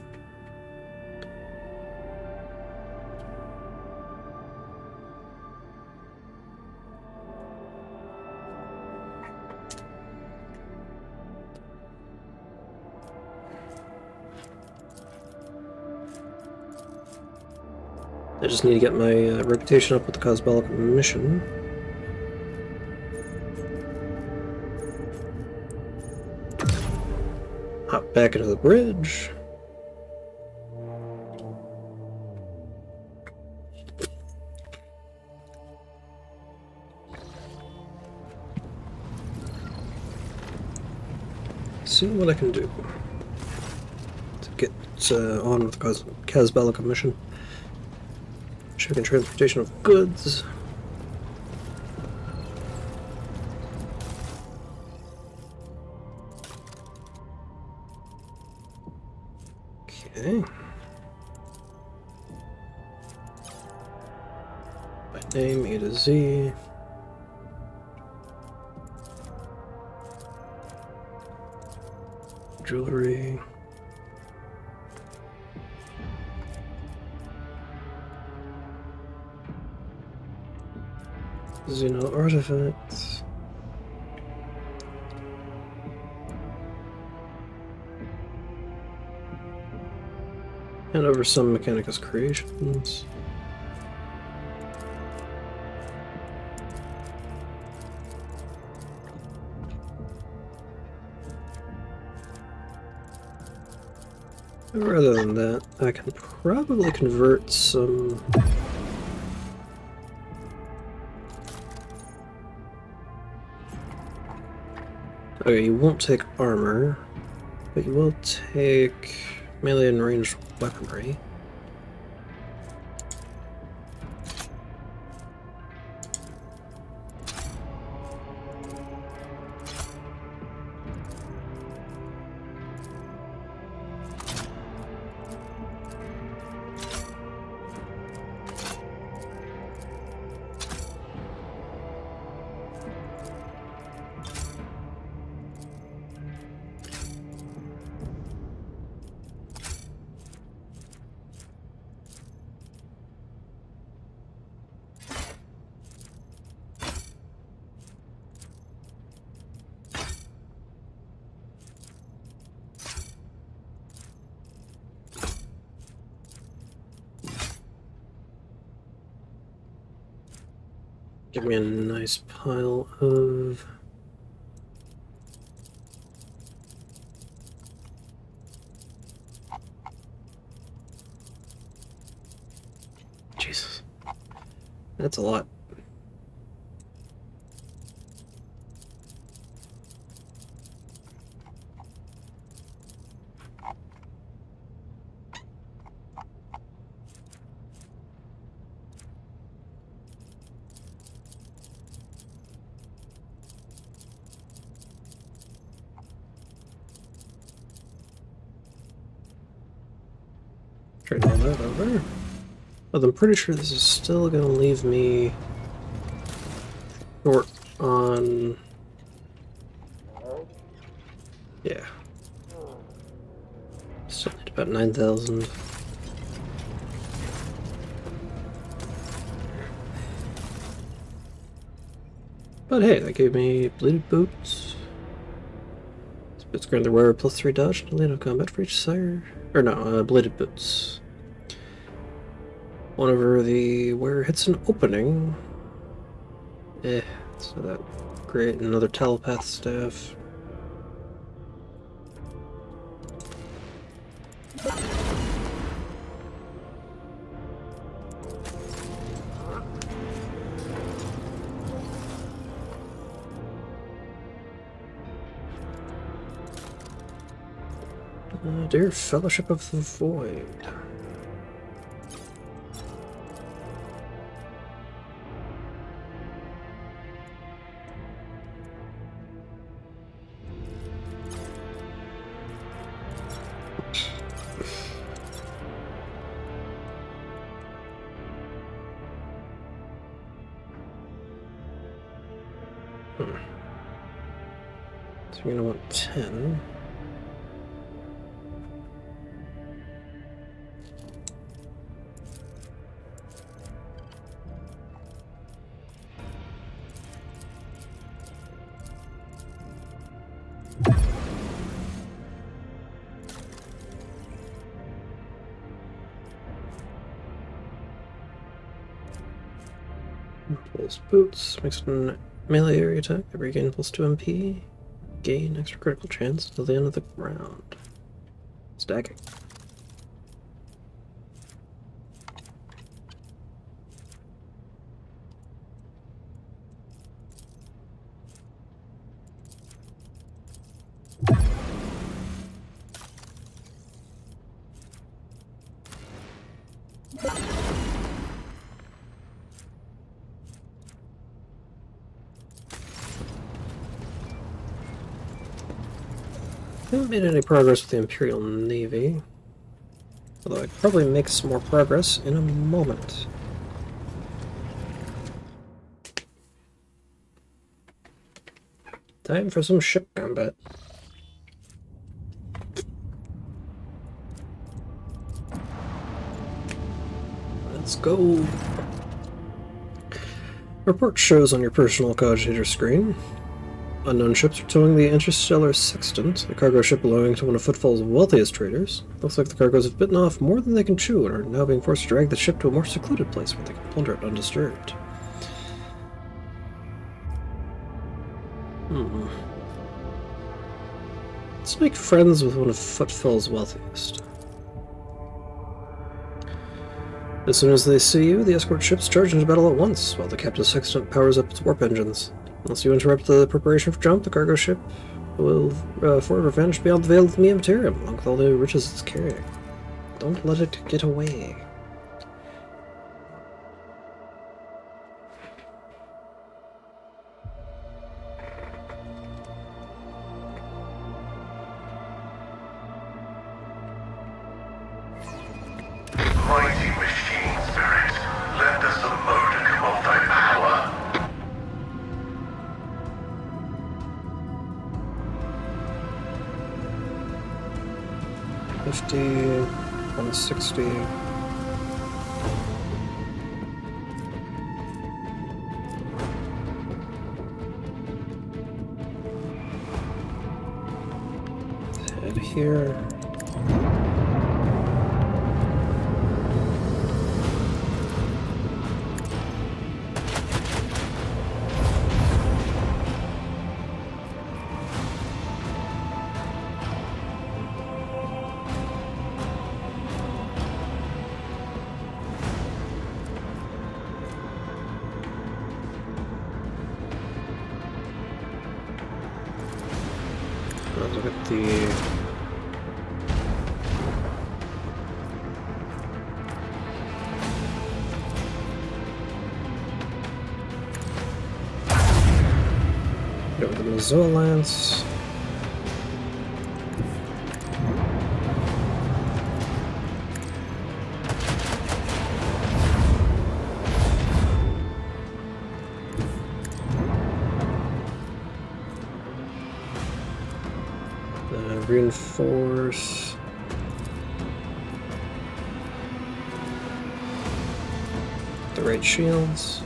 [SPEAKER 1] I just need to get my reputation up with the Cosbelic mission. Hop back into the bridge. See what I can do to get on with the Cosbelic mission. Checking transportation of goods. Okay. By name, A to Z. Jewelry. Xeno artifacts. And over some Mechanicus creations. Rather than that, I can probably convert some... Okay, you won't take armor, but you will take melee and ranged weaponry. Give me a nice pile of... Jesus. That's a lot. Turn all that over. But I'm pretty sure this is still going to leave me short on... Yeah. Still need about 9,000. But hey, that gave me bleeded boots. These boots grant their wearer +3 dodge to lead on combat for each sire. Or no, bladed boots. Whenever the wearer hits an opening, so that create another telepath staff. Dear Fellowship of the Void. So you're gonna want 10. Pulse boots, makes an melee area attack, they regain +2 MP, gain extra critical chance until the end of the round. Stacking. Haven't made any progress with the Imperial Navy, although I could probably make some more progress in a moment. Time for some ship combat. Let's go. Report shows on your personal cogitator screen. Unknown ships are towing the Interstellar Sextant, the cargo ship belonging to one of Footfall's wealthiest traders. Looks like the cargoes have bitten off more than they can chew and are now being forced to drag the ship to a more secluded place where they can plunder it undisturbed. Let's make friends with one of Footfall's wealthiest. As soon as they see you, the escort ships charge into battle at once, while the captive sextant powers up its warp engines. Unless you interrupt the preparation for jump, the cargo ship will forever vanish beyond the veil of the Materium, along with all the riches it's carrying. Don't let it get away.
[SPEAKER 2] Mighty machine spirit, lend us a modicum of thy power.
[SPEAKER 1] $50, $160. Head here. Look at the go with the Zoa Lance. Reinforce. The right shields.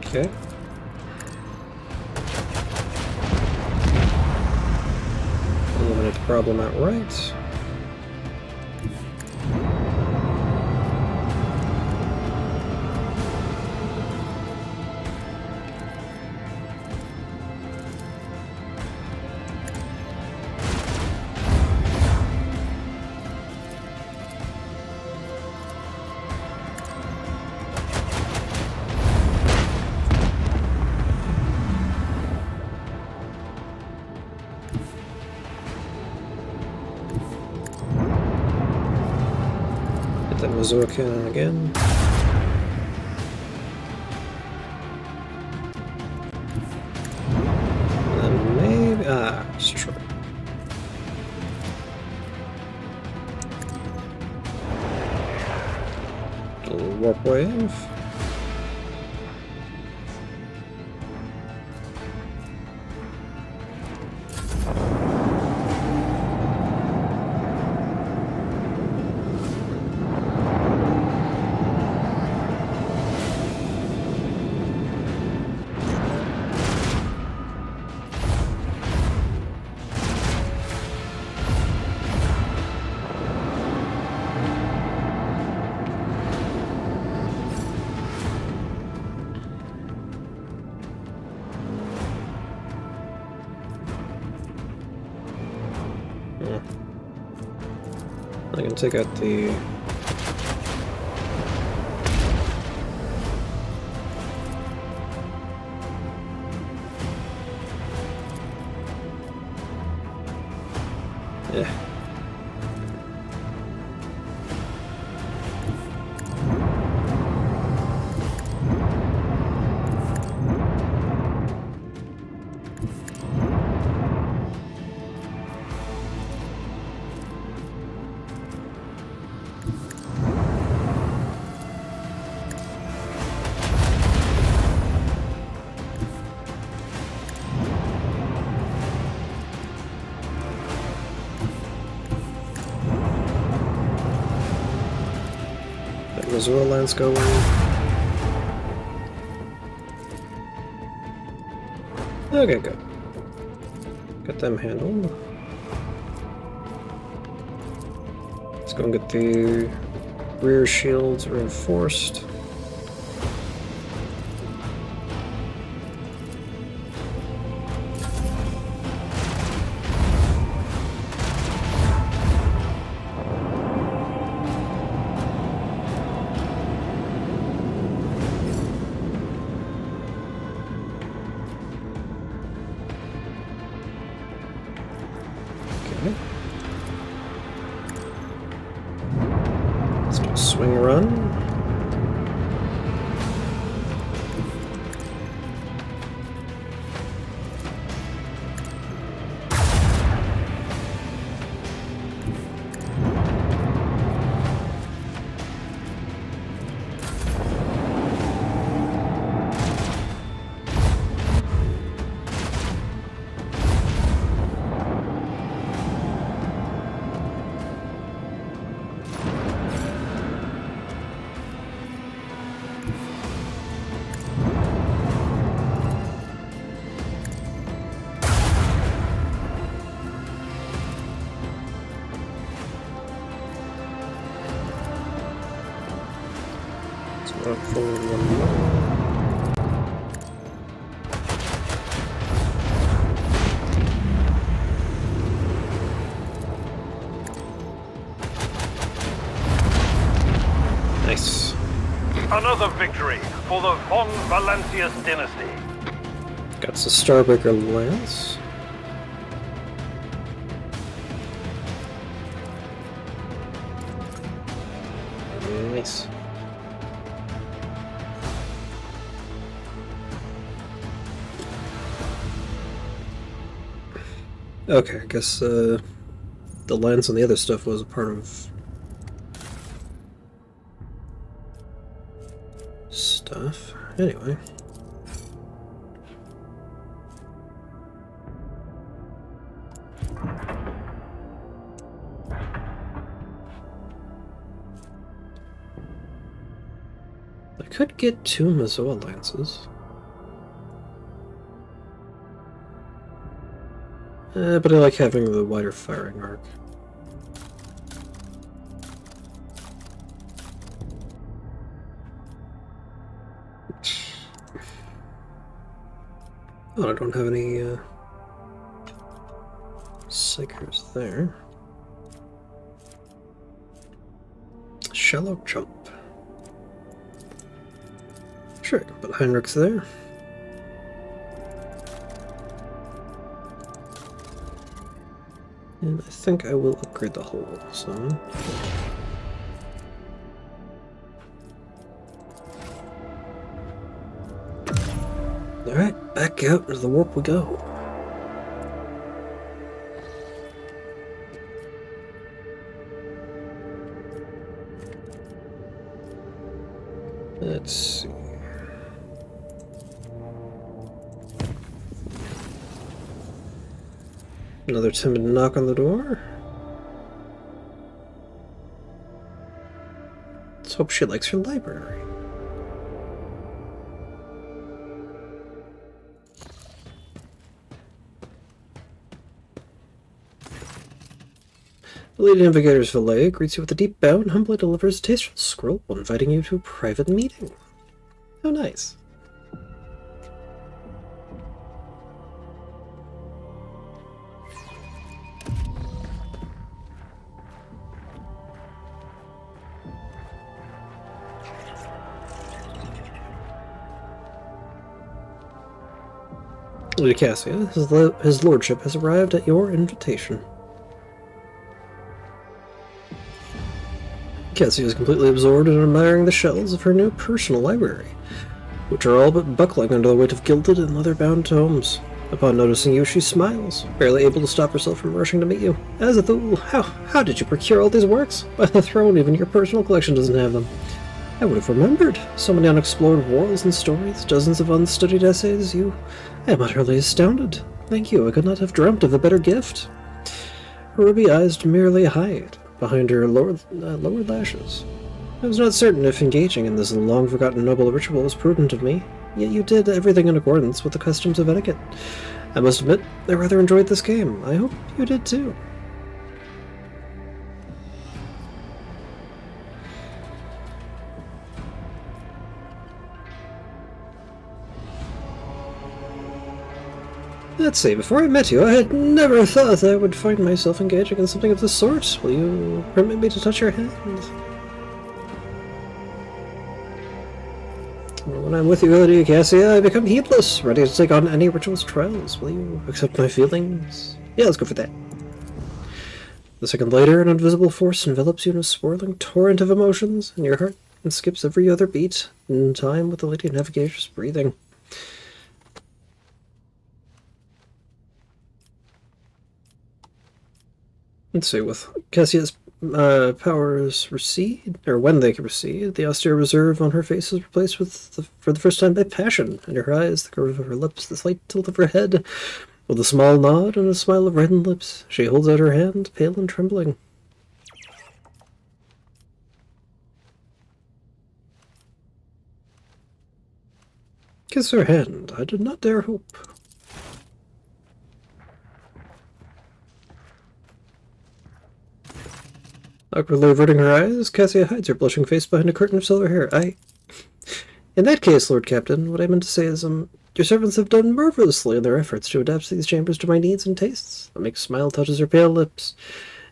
[SPEAKER 1] Okay. Eliminate the problem outright. That Missouri cannon again. And then maybe... just try. A little warp wave. I can take out the... Yeah. Missouri lines going. Okay, good. Got them handled. Let's go and get the rear shields reinforced. Let's do a swing run. Up forward one more. Nice.
[SPEAKER 2] Another victory for the Von Valancius dynasty.
[SPEAKER 1] Got the Starbreaker Lance. Nice. Okay, I guess the lens and the other stuff was a part of stuff. Anyway. I could get 2 Mazoa lances. But I like having the wider firing arc. Oh, I don't have any Psychers there. Shallow jump. Sure, I can put Heinrichs there. And I think I will upgrade the hull, so... back out into the warp we go. Let's see. Another timid knock on the door. Let's hope she likes her library. The Lady Navigator's valet greets you with a deep bow and humbly delivers a tasteful scroll inviting you to a private meeting. How nice. Lady Cassia, his lordship has arrived at your invitation. Cassia is completely absorbed in admiring the shelves of her new personal library, which are all but buckling under the weight of gilded and leather-bound tomes. Upon noticing you, she smiles, barely able to stop herself from rushing to meet you. Azathoul, how did you procure all these works? By the throne, even your personal collection doesn't have them. I would have remembered. So many unexplored worlds and stories, dozens of unstudied essays. I am utterly astounded. Thank you, I could not have dreamt of a better gift. Her ruby eyes merely hide behind her lowered lashes. I was not certain if engaging in this long-forgotten noble ritual was prudent of me, yet you did everything in accordance with the customs of etiquette. I must admit, I rather enjoyed this game. I hope you did too. Let's see, before I met you, I had never thought I would find myself engaging in something of the sort. Will you permit me to touch your hand? When I'm with you, Lady Cassia, I become heedless, ready to take on any ritual's trials. Will you accept my feelings? Yeah, let's go for that. The second later, an invisible force envelops you in a swirling torrent of emotions, and your heart skips every other beat, in time with the Lady Navigator's breathing. Let's see, with Cassia's powers recede, or when they recede, the austere reserve on her face is replaced with, for the first time, by passion. In her eyes, the curve of her lips, the slight tilt of her head. With a small nod and a smile of reddened lips, she holds out her hand, pale and trembling. Kiss her hand. I did not dare hope. Awkwardly averting her eyes, Cassia hides her blushing face behind a curtain of silver hair. In that case, Lord Captain, what I meant to say is, your servants have done marvelously in their efforts to adapt these chambers to my needs and tastes. A meek smile touches her pale lips.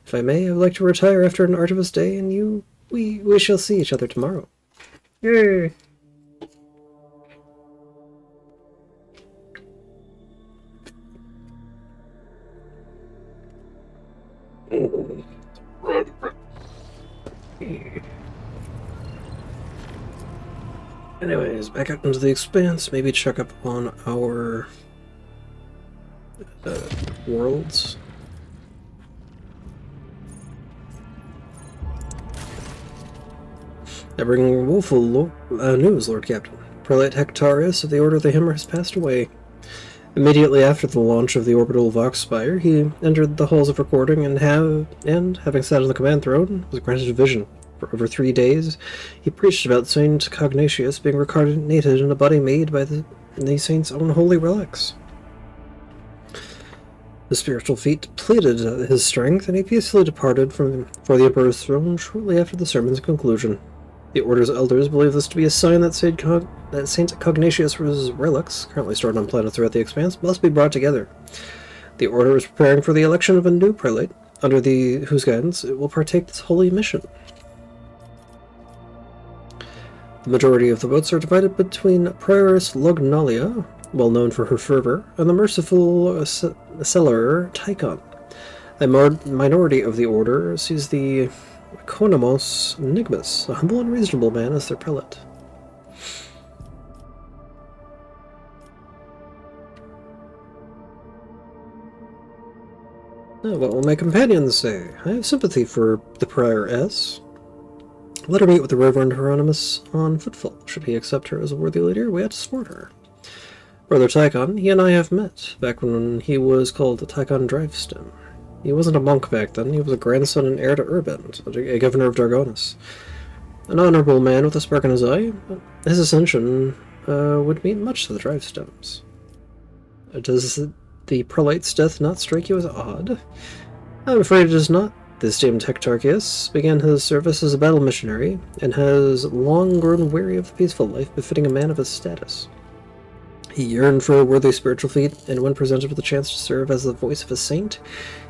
[SPEAKER 1] If I may, I would like to retire after an arduous day, and we shall see each other tomorrow. Yay! Anyways, back out into the expanse, maybe check up on our worlds. I bring woeful news, Lord Captain. Prelate Hectarius of the Order of the Hammer has passed away. Immediately after the launch of the orbital Vox Spire, he entered the halls of recording and having sat on the command throne, was granted a vision. For over 3 days, he preached about Saint Cognatius being reincarnated in a body made by the saint's own holy relics. The spiritual feat depleted his strength, and he peacefully departed for the Emperor's throne shortly after the sermon's conclusion. The Order's elders believe this to be a sign that Saint Cognatius' relics, currently stored on planets throughout the expanse, must be brought together. The Order is preparing for the election of a new prelate, under whose guidance it will partake this holy mission. The majority of the votes are divided between Prioress Lognalia, well known for her fervor, and the merciful cellarer Tychon. A minority of the Order sees the Economos Enigmas, a humble and reasonable man, as their prelate. Now, what will my companions say? I have sympathy for the Prioress. Let her meet with the Reverend Hieronymus on footfall. Should he accept her as a worthy leader, we have to support her. Brother Tychon, he and I have met, back when he was called Tychon Drivestem. He wasn't a monk back then, he was a grandson and heir to Urband, a governor of Dargonus. An honorable man with a spark in his eye, but his ascension would mean much to the Drivestems. Does the prelate's death not strike you as odd? I'm afraid it does not. This esteemed Hectarchius began his service as a battle missionary, and has long grown weary of the peaceful life befitting a man of his status. He yearned for a worthy spiritual feat, and when presented with a chance to serve as the voice of a saint,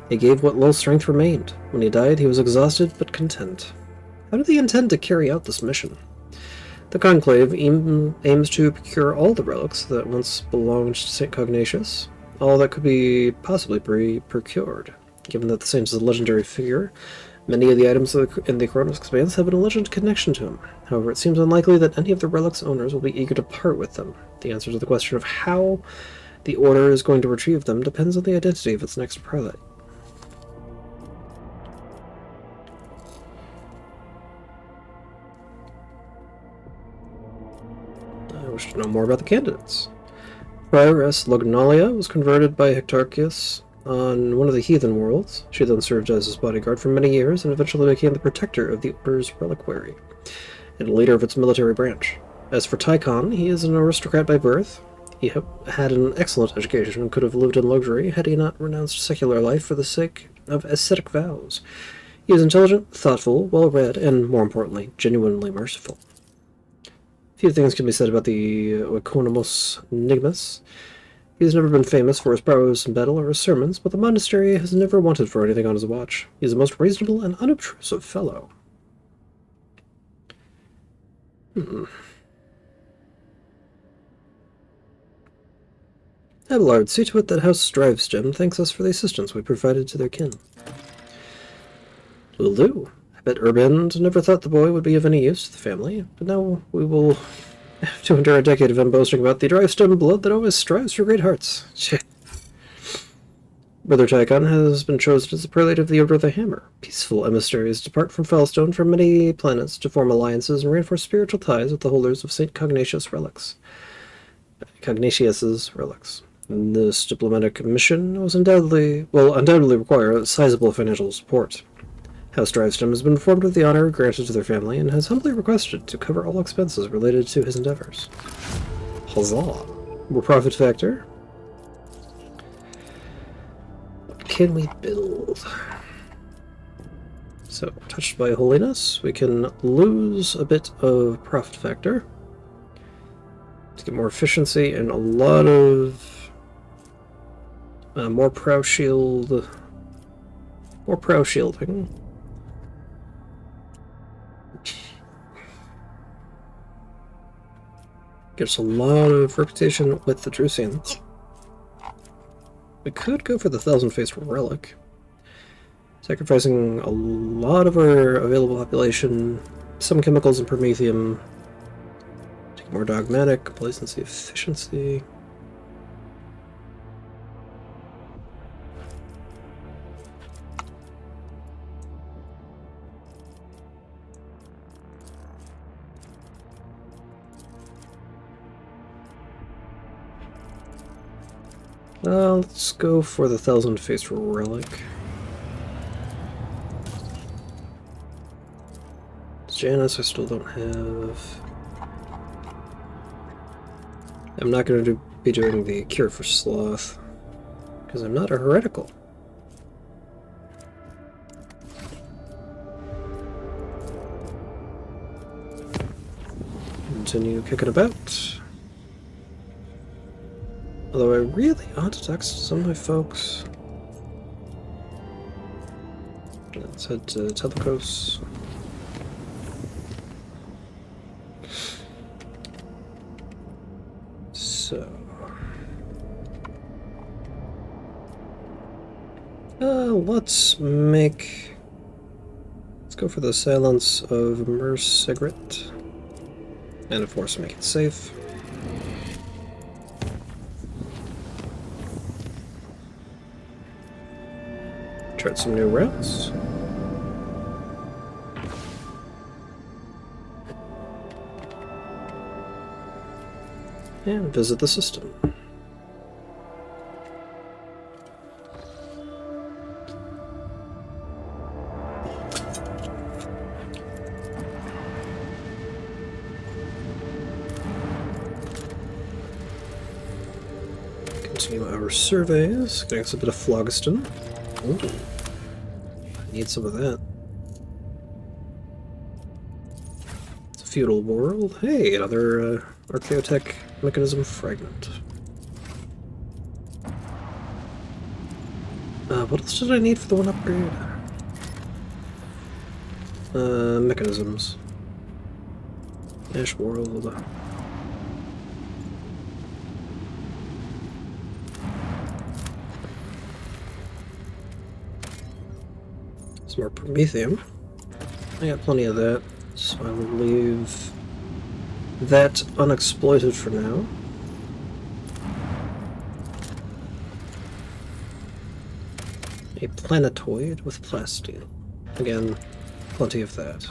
[SPEAKER 1] he gave what little strength remained. When he died, he was exhausted but content. How did he intend to carry out this mission? The Conclave aims to procure all the relics that once belonged to St. Cognatius, all that could be possibly be procured. Given that the saint is a legendary figure, many of the items in the Chronos Expanse have an legend connection to him. However, it seems unlikely that any of the relics' owners will be eager to part with them. The answer to the question of how the Order is going to retrieve them depends on the identity of its next prelate. I wish to know more about the candidates. Prioress Lognalia was converted by Hectarchius on one of the heathen worlds. She then served as his bodyguard for many years and eventually became the protector of the Order's reliquary and leader of its military branch. As for Tychon, he is an aristocrat by birth. He had an excellent education and could have lived in luxury had he not renounced secular life for the sake of ascetic vows. He is intelligent, thoughtful, well-read, and, more importantly, genuinely merciful. Few things can be said about the Oikonomos Nigmus. He has never been famous for his prowess in battle or his sermons, but the monastery has never wanted for anything on his watch. He is a most reasonable and unobtrusive fellow. Abelard, see to it that House Drivestem thanks us for the assistance we provided to their kin. Will do. I bet Urband never thought the boy would be of any use to the family, but now we will have to endure a decade of him boasting about the Drivestem blood that always strives for great hearts. Brother Tychon has been chosen as the prelate of the Order of the Hammer. Peaceful emissaries depart from Fellstone from many planets to form alliances and reinforce spiritual ties with the holders of St. Cognatius' relics. Cognatius's relics. This diplomatic mission will undoubtedly require sizable financial support. House Drivestem has been informed of the honor granted to their family and has humbly requested to cover all expenses related to his endeavors. Huzzah! More profit factor? What can we build? So, touched by holiness, we can lose a bit of profit factor to get more efficiency and a lot of more prow shielding. Gives a lot of reputation with the Drusians. We could go for the Thousand-Faced Relic, sacrificing a lot of our available population, some chemicals and promethium, take more dogmatic, complacency, efficiency. Let's go for the Thousand-Faced Relic. Janus I still don't have. I'm not going to be doing the Cure for Sloth, because I'm not a heretical. Continue kicking about. Although I really ought to text some of my folks. Let's head to Telecos. So... let's go for the Silence of Mercegrit. And of course make it safe. Chart some new routes. And visit the system. Continue our surveys. Getting us a bit of phlogiston. Ooh. Need some of that. It's a feudal world. Hey, another archaeotech mechanism fragment. What else did I need for the one upgrade? Mechanisms. Ash world. Some more promethium. I got plenty of that, so I will leave that unexploited for now. A planetoid with plasteel. Again, plenty of that.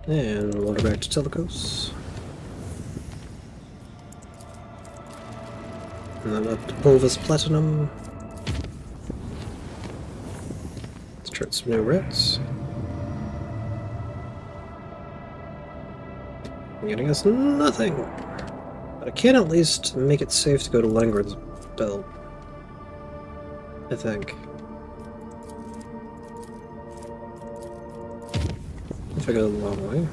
[SPEAKER 1] And wander back to Telecos. And then up to Pulvis Platinum. Let's chart some new routes. Getting us nothing. But I can at least make it safe to go to Langren's Belt. I think. If I go the long way.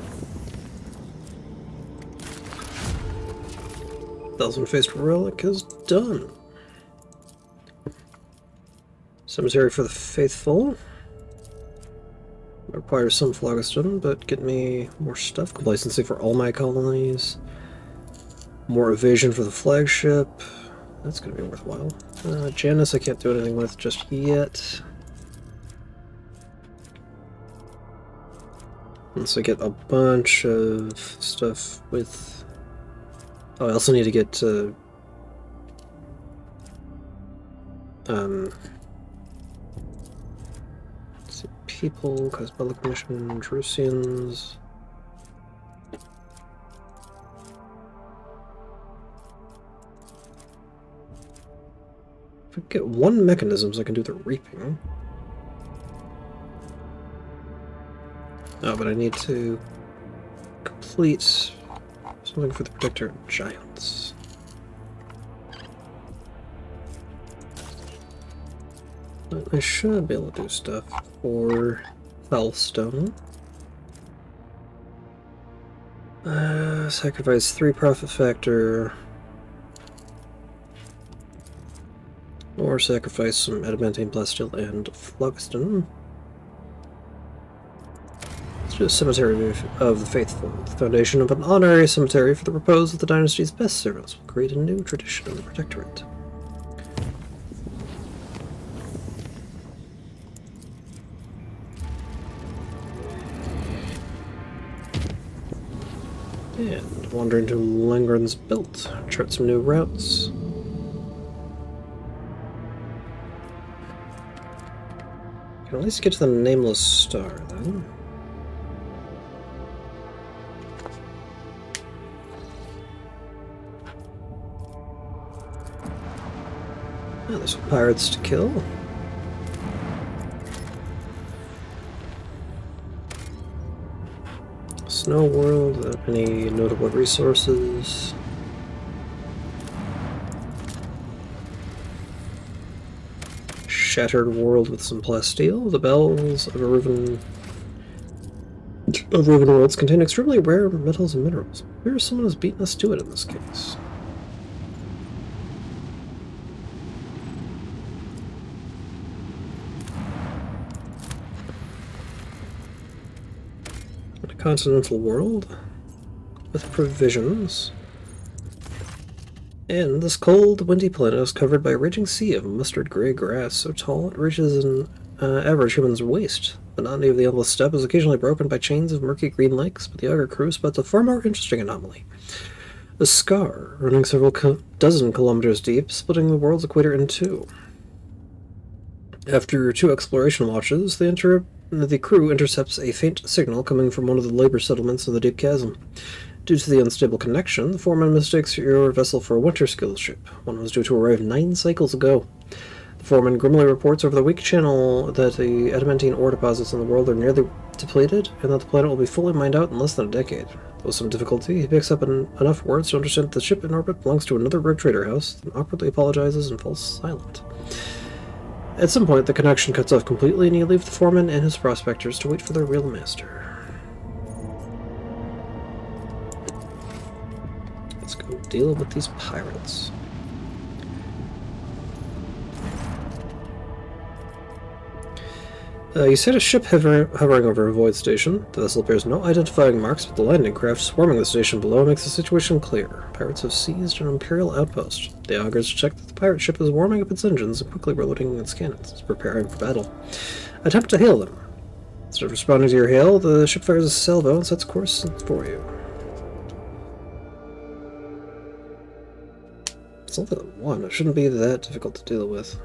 [SPEAKER 1] Thousand-faced relic is done. Cemetery for the Faithful. Requires some phlogiston, but get me more stuff. Complacency for all my colonies. More evasion for the flagship. That's gonna be worthwhile. Janus I can't do anything with just yet. Once I get a bunch of stuff with... Oh, I also need to get let's see, people, Cosbelic Mission, Drusians. If I get one mechanism, so I can do the reaping. Oh, but I need to complete something for the Protector Giants. But I should be able to do stuff for Foulstone. Sacrifice 3 profit factor. Or sacrifice some adamantine, plasteel, and phlogiston. Let's do a cemetery of the faithful. The foundation of an honorary cemetery for the repose of the dynasty's best servants will create a new tradition in the Protectorate. And wander into Langren's Belt. Chart some new routes. Can at least get to the Nameless Star, then. Oh, there's some pirates to kill. Snow World, without any notable resources. Shattered World with some plasteel. The bells of Riven Worlds contain extremely rare metals and minerals. Maybe someone has beaten us to it in this case. A continental world with provisions. And this cold, windy planet is covered by a raging sea of mustard-gray grass so tall it reaches an average human's waist. monotony of the endless steppe is occasionally broken by chains of murky green lakes, but the Augur crew spots a far more interesting anomaly. A scar, running several dozen kilometers deep, splitting the world's equator in two. After 2 exploration watches, the crew intercepts a faint signal coming from one of the labor settlements in the deep chasm. Due to the unstable connection, the foreman mistakes your vessel for a winter skills ship. One was due to arrive 9 cycles ago. The foreman grimly reports over the weak channel that the adamantine ore deposits in the world are nearly depleted, and that the planet will be fully mined out in less than a decade. With some difficulty, he picks up enough words to understand that the ship in orbit belongs to another red trader house, then awkwardly apologizes and falls silent. At some point, the connection cuts off completely, and you leave the foreman and his prospectors to wait for their real master. Let's go deal with these pirates. You sight a ship hovering over a void station. The vessel bears no identifying marks, but the landing craft swarming the station below makes the situation clear. Pirates have seized an Imperial outpost. The augurs check that the pirate ship is warming up its engines and quickly reloading its cannons. It's preparing for battle. Attempt to hail them. Instead of responding to your hail, the ship fires a salvo and sets course for you. It's only the one. It shouldn't be that difficult to deal with.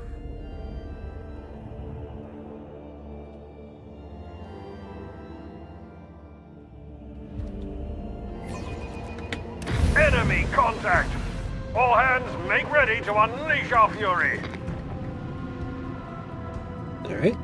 [SPEAKER 2] Enemy contact! All hands, make ready to unleash our fury!
[SPEAKER 1] Alright.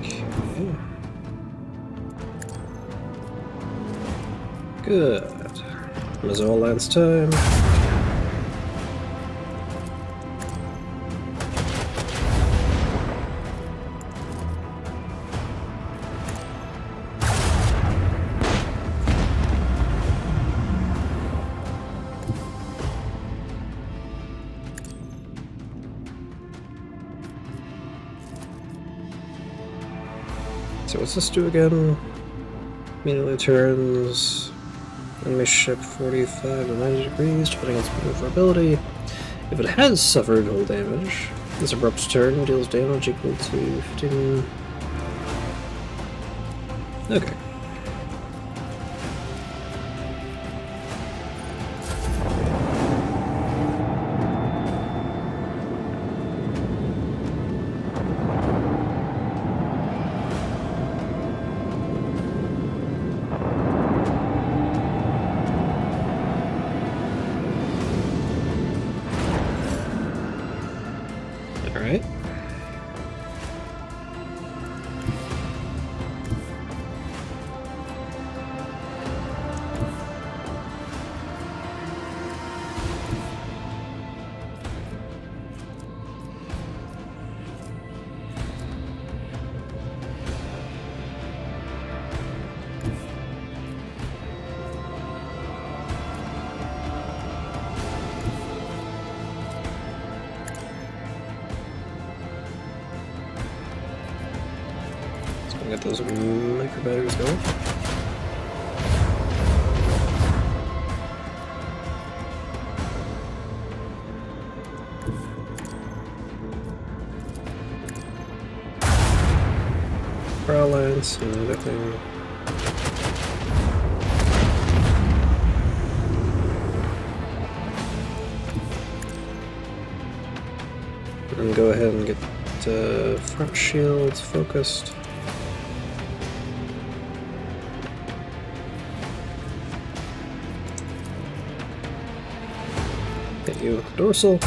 [SPEAKER 1] Okay. Good. As all last time. So what's this do again? Immediately turns enemy ship 45 to 90 degrees, depending on its maneuverability. If it has suffered hull damage, this abrupt turn deals damage equal to 15. Okay. Alright. Get those micro batteries going. Power lines and everything. And go ahead and get the front shields focused. Hit you with the dorsal.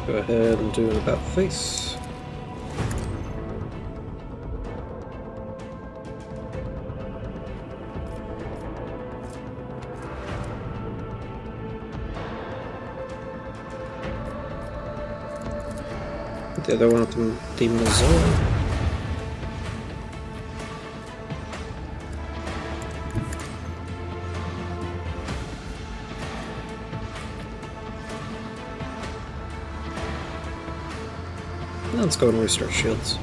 [SPEAKER 1] Go ahead and do an about face. Put the other one up in Demonization. Let's go and restart shields.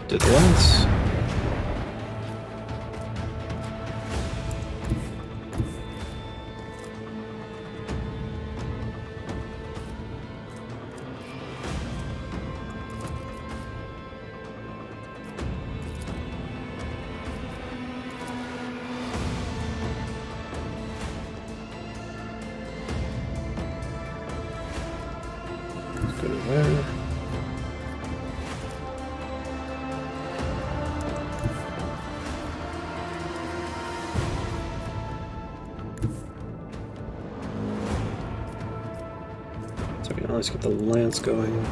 [SPEAKER 1] Did the lance. Go to there. So we can always get the lance going.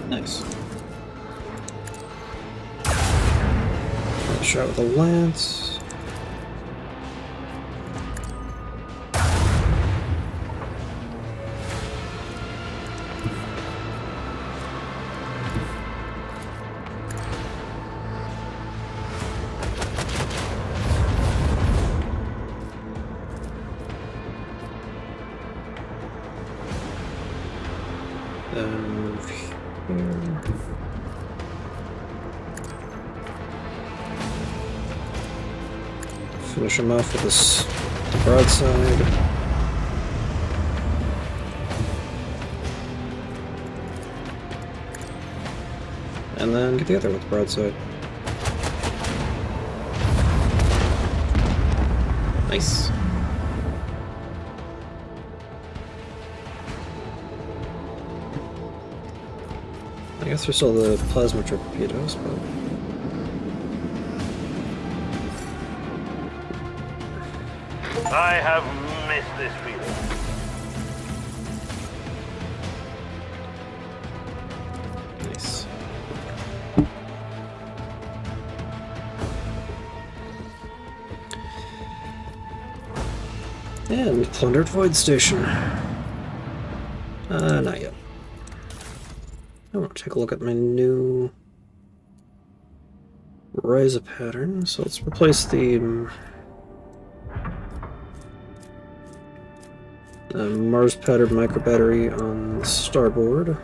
[SPEAKER 1] Nice. Shot with a lance. Move here. Finish him off with this broadside. And then get the other with the broadside. Nice. I guess there's still the plasma torpedoes, but
[SPEAKER 2] I have missed this feeling.
[SPEAKER 1] nice. And plundered Void Station. Not yet. I want to take a look at my new Ryza pattern. So let's replace the Mars pattern micro battery on starboard.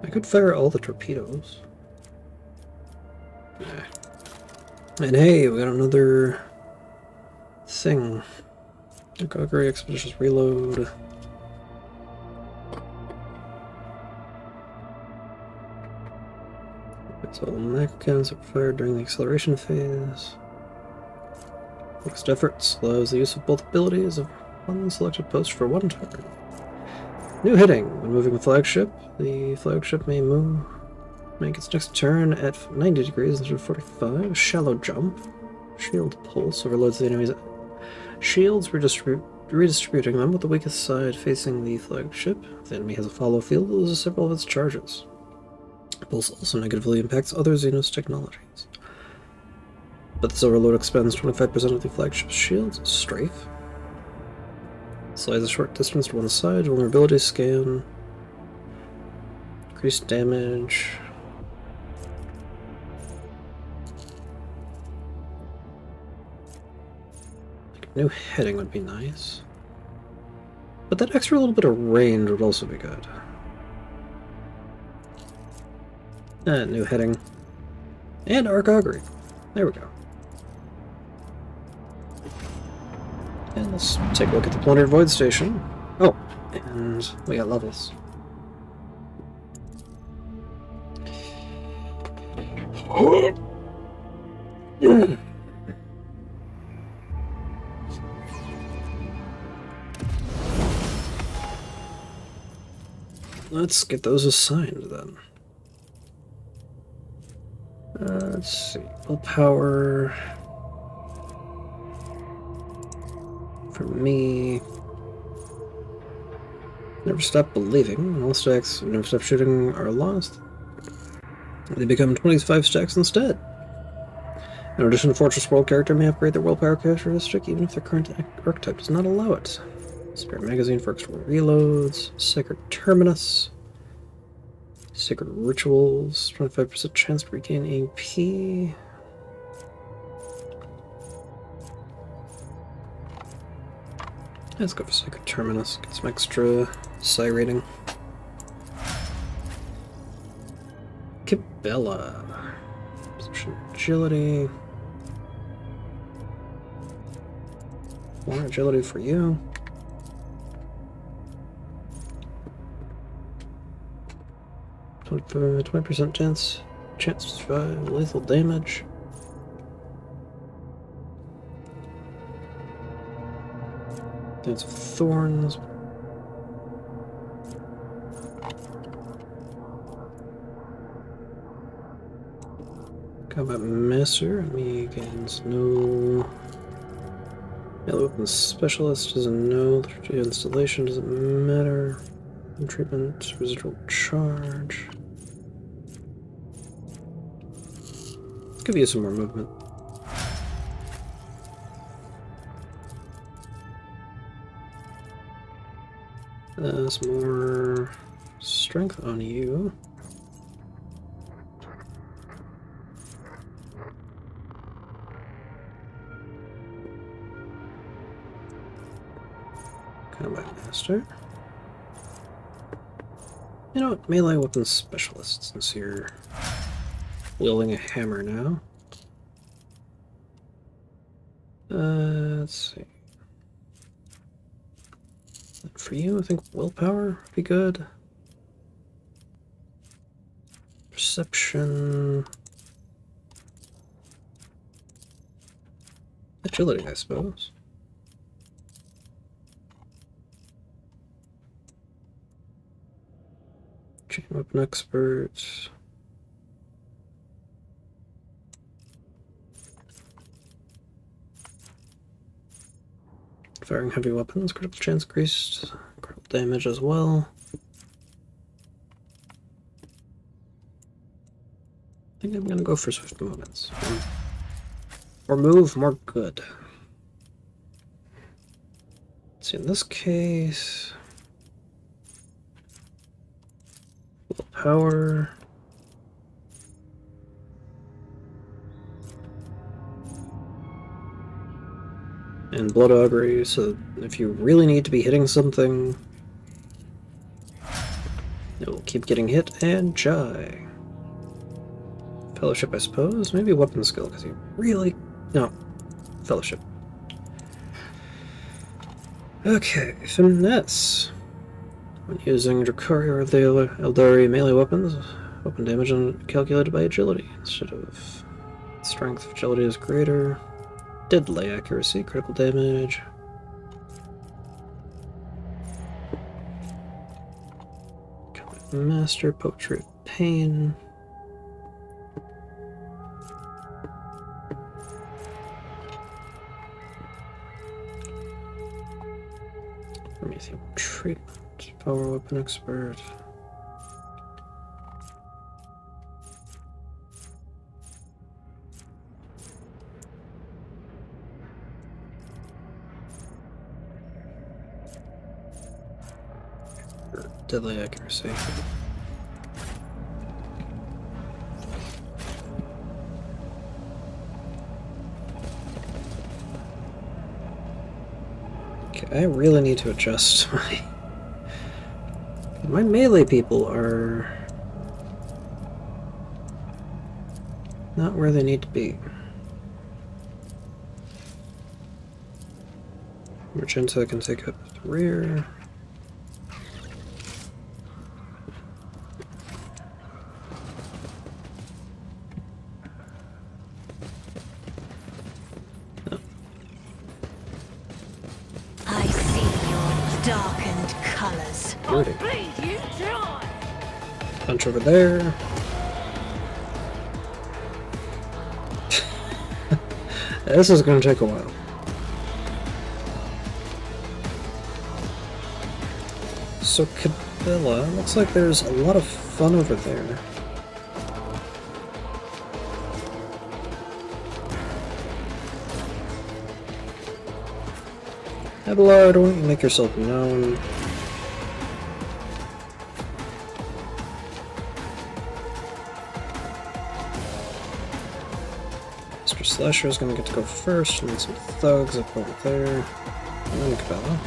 [SPEAKER 1] I could fire all the torpedoes. And hey, we got another thing. Gaugery Expeditious Reload. It's all macro cannons that fired during the acceleration phase. Fixed efforts allows the use of both abilities of one selected post for one turn. New hitting. When moving the flagship may move Make its next turn at 90 degrees instead of 45. Shallow jump. Shield pulse overloads the enemy's shields, redistributing them with the weakest side facing the flagship. If the enemy has a follow field, it loses several of its charges. Pulse also negatively impacts other Xenos technologies. But this overload expends 25% of the flagship's shields. Strafe. Slides a short distance to one side. Vulnerability scan. Increased damage. New heading would be nice. But that extra little bit of range would also be good. New heading. And Arc Augury. There we go. And let's take a look at the Plundered Void Station. Oh, and we got levels. Let's get those assigned then. Let's see. Willpower. For me. Never stop believing. When all stacks never stop shooting are lost. They become 25 stacks instead. In addition, Fortress World character may upgrade their willpower characteristic even if their current archetype does not allow it. Spare magazine for extra reloads. Sacred Terminus. Sacred Rituals. 25% chance to regain AP. Let's go for Sacred Terminus. Get some extra psi rating. Kibella. Position agility. More agility for you. 20% chance to survive lethal damage. Dance of Thorns. Combat Master. Me gains no. Melee Weapon Specialist doesn't know. The installation doesn't matter. Treatment, residual charge. Could use some more movement. Some more strength on you. Combat Master. You know what? Melee Weapon Specialist, since you're wielding a hammer now. Let's see. For you, I think willpower would be good. Perception. Agility, I suppose. Chain Weapon Expert. Firing heavy weapons, critical chance increased, critical damage as well. I think I'm gonna go for swift movements. Or move more good. Let's see, in this case. Willpower. And Blood Augury, so if you really need to be hitting something, you'll keep getting hit and die. Fellowship, I suppose? Maybe Weapon Skill, because you really... No. Fellowship. Okay, Finesse. When using Dracaria or the Eldari melee weapons, weapon damage is calculated by agility instead of strength. Agility is greater. Deadly accuracy, critical damage. Combat Master, Poetry of Pain. Anything treatment. Power weapon expert. Deadly accuracy. Okay, I really need to adjust my melee people are not where they need to be. Magenta can take up the rear.
[SPEAKER 4] I see your darkened colors.
[SPEAKER 1] Punch over there. This is going to take a while. So Cadilla, looks like there's a lot of fun over there. Abelard, why don't you make yourself known? Mr. Slasher is going to get to go first, and then some thugs up over there. And then Cabela.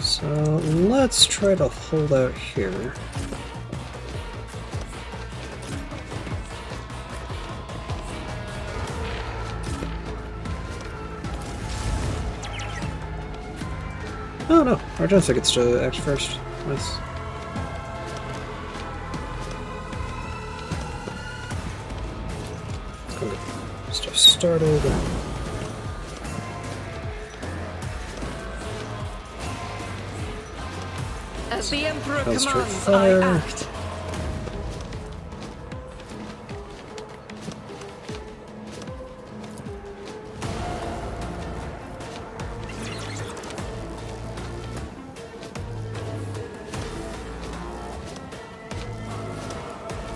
[SPEAKER 1] So let's try to hold out here. Oh no, Argenta gets to act first. Nice. Let's go get stuff started.
[SPEAKER 8] As the Emperor
[SPEAKER 1] Concentrate
[SPEAKER 8] commands,
[SPEAKER 1] fire.
[SPEAKER 8] I act.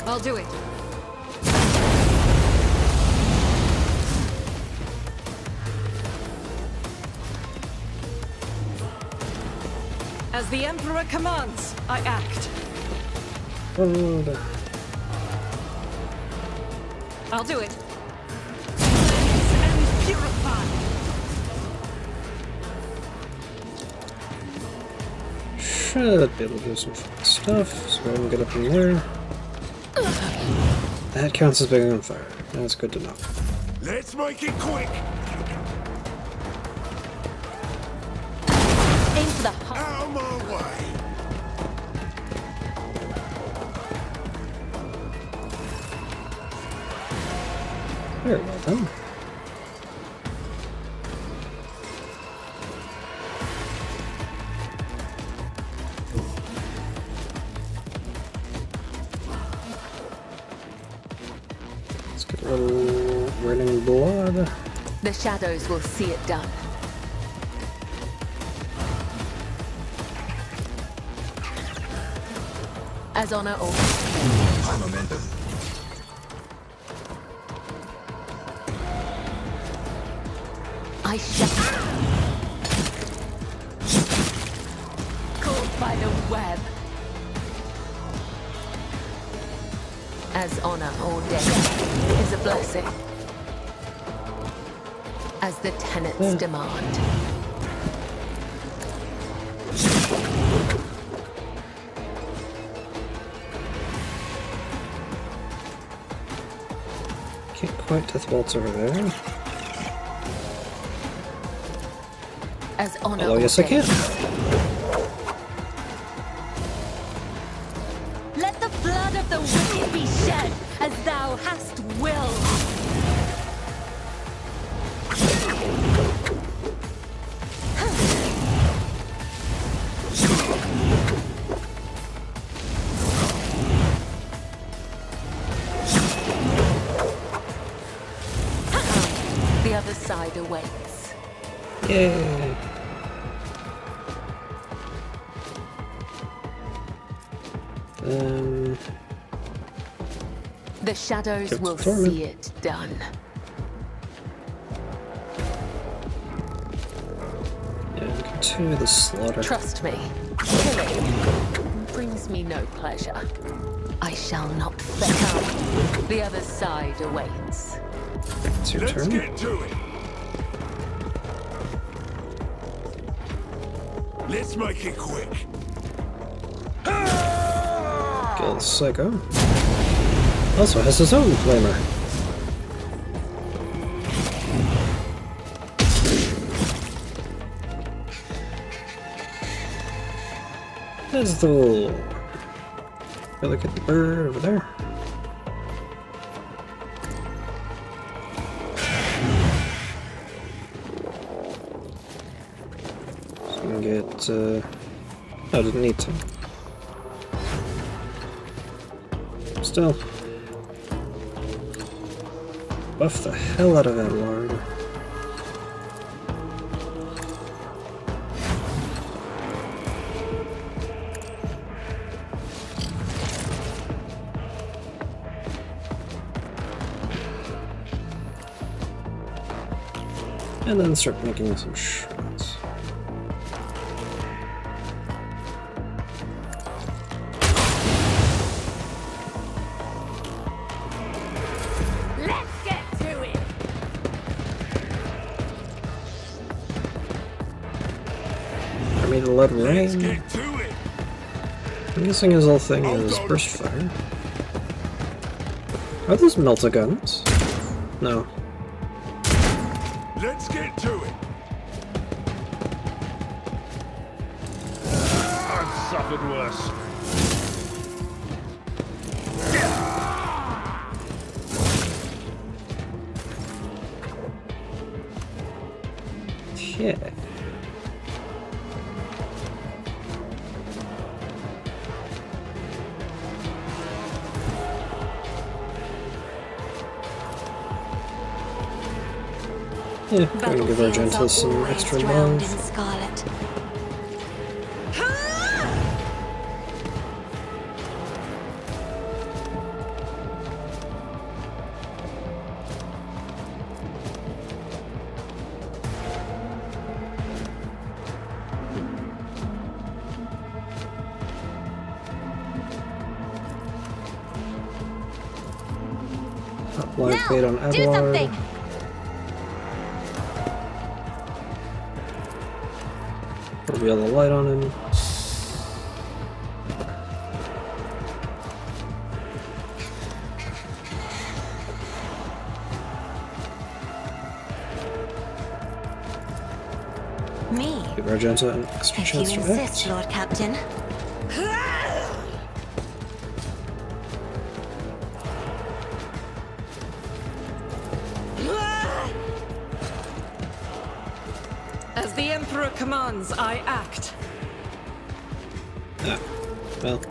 [SPEAKER 8] I'll do it. As the Emperor commands, I act. I'll do it. Cleanse and purify.
[SPEAKER 1] Should be able to do some fun stuff, so go ahead and get up in there. That counts as being on fire. That's good to know.
[SPEAKER 2] Let's make it quick.
[SPEAKER 3] Aim for the heart.
[SPEAKER 2] Out of my way.
[SPEAKER 1] Very well done. Let's get a little running blood.
[SPEAKER 3] The shadows will see it done. As honor or
[SPEAKER 2] High momentum.
[SPEAKER 3] I shall. Caught by the web. As honor or death is a blessing. As the tenets demand.
[SPEAKER 1] Can't quite death bolts over there.
[SPEAKER 3] As honor
[SPEAKER 1] Oh,
[SPEAKER 3] or
[SPEAKER 1] yes, I can.
[SPEAKER 4] Let the blood of the wicked be shed, as thou hast willed.
[SPEAKER 1] Yay!
[SPEAKER 3] The shadows
[SPEAKER 1] Kept
[SPEAKER 3] will
[SPEAKER 1] storming.
[SPEAKER 3] see it done.
[SPEAKER 1] Yeah, continue the slaughter.
[SPEAKER 3] Trust me, killing brings me no pleasure. I shall not fail. The other side awaits.
[SPEAKER 1] It's your
[SPEAKER 2] Let's
[SPEAKER 1] turn.
[SPEAKER 2] get to it. Let's make it quick.
[SPEAKER 1] Kill the Psycho. Also has his own flamer. There's the look at the bird over there. So we can get I didn't need to. Still. Buff the hell out of that lord. And then start making some shots.
[SPEAKER 3] Let's get to it!
[SPEAKER 1] I made a lot of
[SPEAKER 2] Let's
[SPEAKER 1] rain.
[SPEAKER 2] get to it.
[SPEAKER 1] I'm guessing his whole thing is burst fire. Are those melt-a-guns? No.
[SPEAKER 2] Let's get to it.
[SPEAKER 7] I've suffered worse.
[SPEAKER 1] Yeah. Yeah, I'm gonna give Argenta some extra
[SPEAKER 4] drowned
[SPEAKER 1] love.
[SPEAKER 4] in scarlet.
[SPEAKER 1] Top live
[SPEAKER 4] Now,
[SPEAKER 1] bait on
[SPEAKER 4] do something!
[SPEAKER 1] Adelard. Reveal the light on him.
[SPEAKER 4] Me?
[SPEAKER 1] Give Argenta an extra
[SPEAKER 4] If you
[SPEAKER 1] chance to
[SPEAKER 4] insist,
[SPEAKER 1] act.
[SPEAKER 4] Lord Captain.
[SPEAKER 8] As the Emperor commands, I act.
[SPEAKER 1] Ah, well.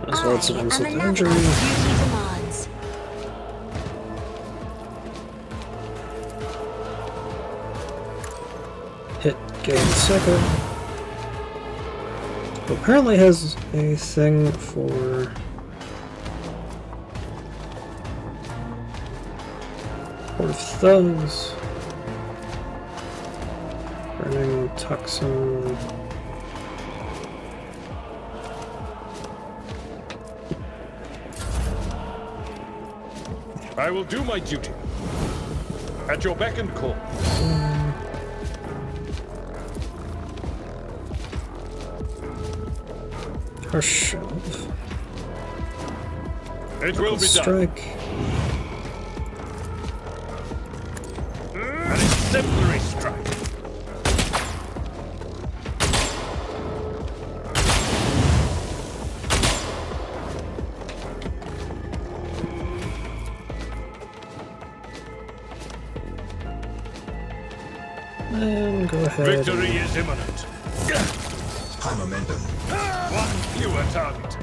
[SPEAKER 1] As well as some
[SPEAKER 4] I am
[SPEAKER 1] insult
[SPEAKER 4] another
[SPEAKER 1] injury.
[SPEAKER 4] duty demands.
[SPEAKER 1] Hit, gain second. Apparently has a thing for thugs. Burning toxin.
[SPEAKER 7] I will do my duty. At your beck and call.
[SPEAKER 1] Harsh shelf.
[SPEAKER 7] It will be done.
[SPEAKER 1] Strike.
[SPEAKER 7] An exemplary strike.
[SPEAKER 1] And go ahead.
[SPEAKER 2] Victory is imminent.
[SPEAKER 5] High momentum.
[SPEAKER 2] One fewer target.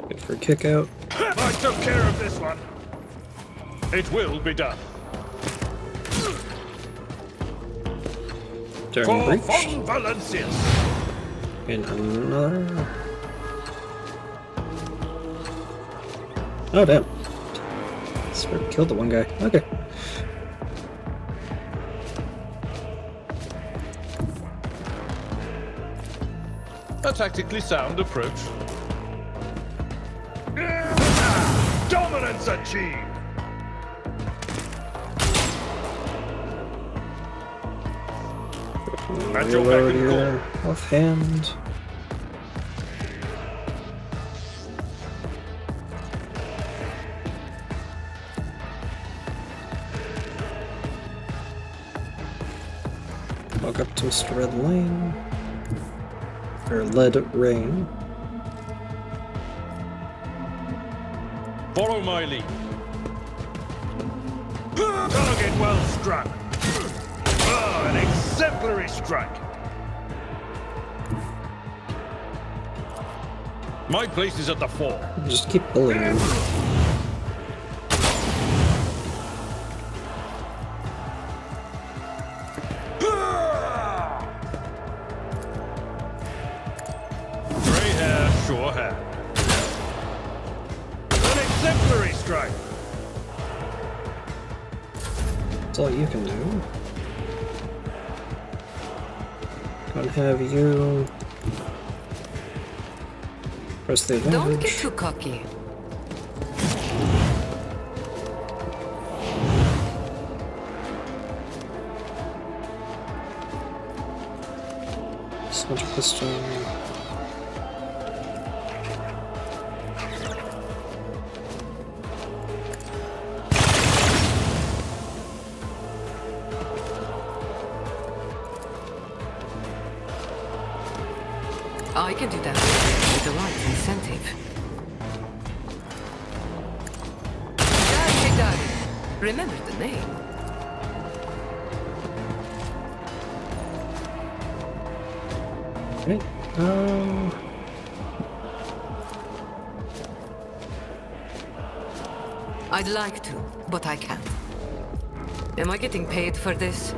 [SPEAKER 1] Good for a kick out.
[SPEAKER 2] I took care of this one. It will be done.
[SPEAKER 1] During
[SPEAKER 2] For
[SPEAKER 1] breach.
[SPEAKER 2] Von Valencius.
[SPEAKER 1] And another. Oh, damn. Sort of killed the one guy. Okay.
[SPEAKER 7] A tactically sound approach.
[SPEAKER 2] Dominance achieved. At your beck
[SPEAKER 1] Reload
[SPEAKER 2] and call.
[SPEAKER 1] here. Offhand. Walk up to Mr. Red Lane. Or Lead Rain.
[SPEAKER 7] Follow my lead.
[SPEAKER 2] Target well struck. Ah, an exemplary strike.
[SPEAKER 7] My place is at the fore.
[SPEAKER 1] Just keep bullying him.
[SPEAKER 7] Grey hair, sure hair.
[SPEAKER 2] An exemplary strike.
[SPEAKER 1] That's all you can do. Gonna have you press the
[SPEAKER 6] Don't get
[SPEAKER 1] advantage.
[SPEAKER 6] too cocky.
[SPEAKER 1] Center piston.
[SPEAKER 6] I can do that with the right incentive. Remember the name.
[SPEAKER 1] Okay.
[SPEAKER 6] I'd like to, but I can't. Am I getting paid for this?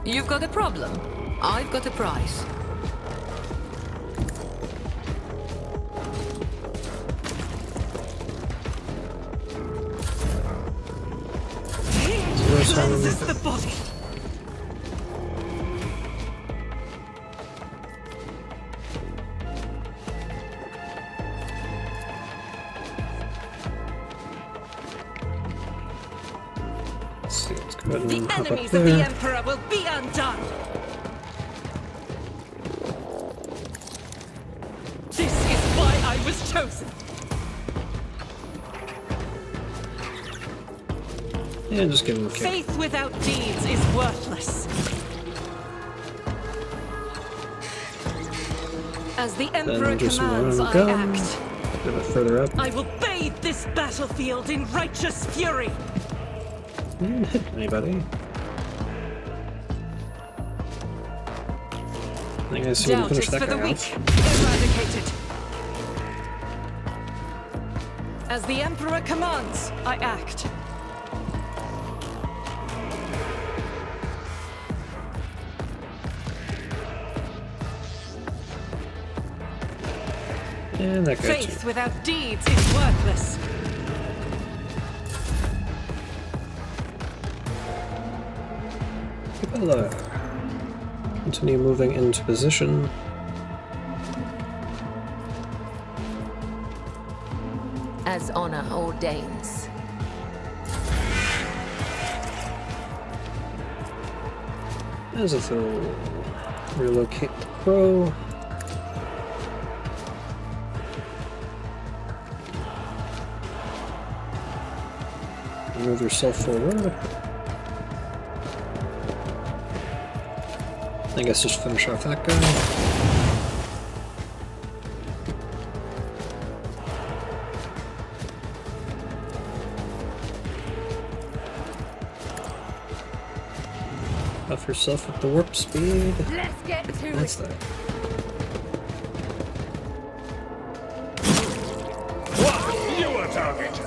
[SPEAKER 6] You've got a problem. I've got a prize.
[SPEAKER 8] Cleanses the body.
[SPEAKER 1] Let's see, let's go ahead
[SPEAKER 8] The
[SPEAKER 1] and hop up
[SPEAKER 8] enemies of the
[SPEAKER 1] there.
[SPEAKER 8] Emperor will be undone. This is why I was chosen.
[SPEAKER 1] Yeah, just give him a kick.
[SPEAKER 8] Faith without deeds is worthless. As the Emperor
[SPEAKER 1] Then just
[SPEAKER 8] commands,
[SPEAKER 1] run
[SPEAKER 8] I
[SPEAKER 1] gun.
[SPEAKER 8] act.
[SPEAKER 1] A bit further up.
[SPEAKER 8] I will bathe this battlefield in righteous fury.
[SPEAKER 1] You didn't hit anybody. I think I see we
[SPEAKER 8] Doubt
[SPEAKER 1] finish
[SPEAKER 8] is
[SPEAKER 1] that
[SPEAKER 8] for the
[SPEAKER 1] guy
[SPEAKER 8] weak.
[SPEAKER 1] off.
[SPEAKER 8] Eradicated. As the Emperor commands, I act.
[SPEAKER 1] And that guy too.
[SPEAKER 8] Faith without deeds is worthless.
[SPEAKER 1] Hello. Continue moving into position.
[SPEAKER 3] As honor ordains.
[SPEAKER 1] As if they'll relocate the crow. Move yourself forward. I guess just finish off that guy. Buff yourself with the warp speed.
[SPEAKER 3] Let's get to
[SPEAKER 1] That's
[SPEAKER 3] it.
[SPEAKER 1] that.
[SPEAKER 2] What? You are target.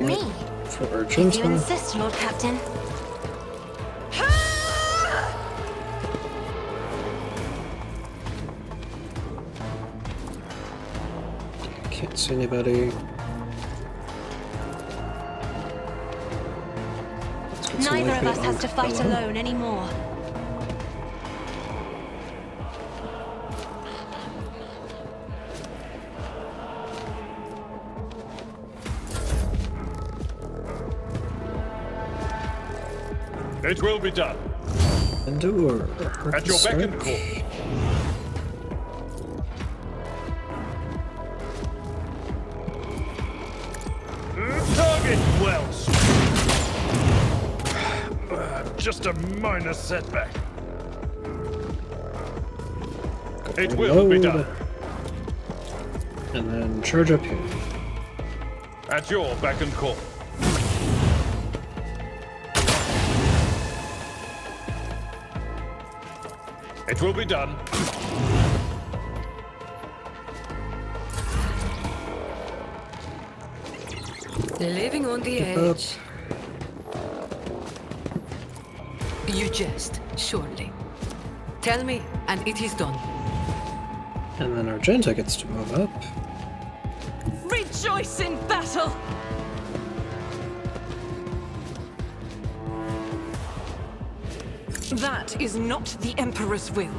[SPEAKER 4] Me?
[SPEAKER 1] For our
[SPEAKER 4] If you
[SPEAKER 1] Argenta.
[SPEAKER 4] insist, Lord Captain.
[SPEAKER 1] Can't see anybody. Let's get some
[SPEAKER 4] Neither
[SPEAKER 1] life
[SPEAKER 4] of us
[SPEAKER 1] on
[SPEAKER 4] has to fight
[SPEAKER 1] Bella.
[SPEAKER 4] alone anymore.
[SPEAKER 2] It will be done.
[SPEAKER 1] Endure.
[SPEAKER 2] At your beck and call. Target well. Just a minor setback. It will be done.
[SPEAKER 1] And then charge up here.
[SPEAKER 2] At your beck and call. It will be done.
[SPEAKER 6] Living on the
[SPEAKER 1] Keep up.
[SPEAKER 6] edge. You jest, surely. Tell me, and it is done.
[SPEAKER 1] And then Argenta gets to move up.
[SPEAKER 8] Rejoice in battle! That is not the Emperor's will.